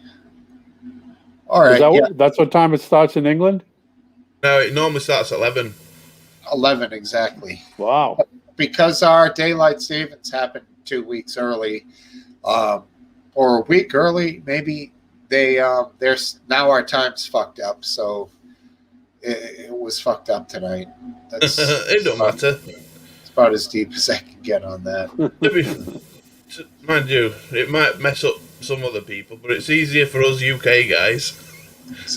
All right. That's what time it starts in England? No, it normally starts at 11. 11, exactly. Wow. Because our daylight savings happened 2 weeks early, or a week early, maybe there's now our time's fucked up, so it was fucked up tonight. It don't matter. It's about as deep as I can get on that. Mind you, it might mess up some other people, but it's easier for us UK guys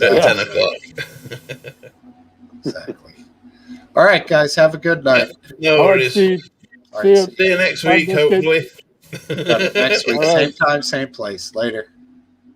at 10 o'clock. Exactly. All right, guys, have a good night. No worries. See you next week, hopefully. Next week, same time, same place. Later.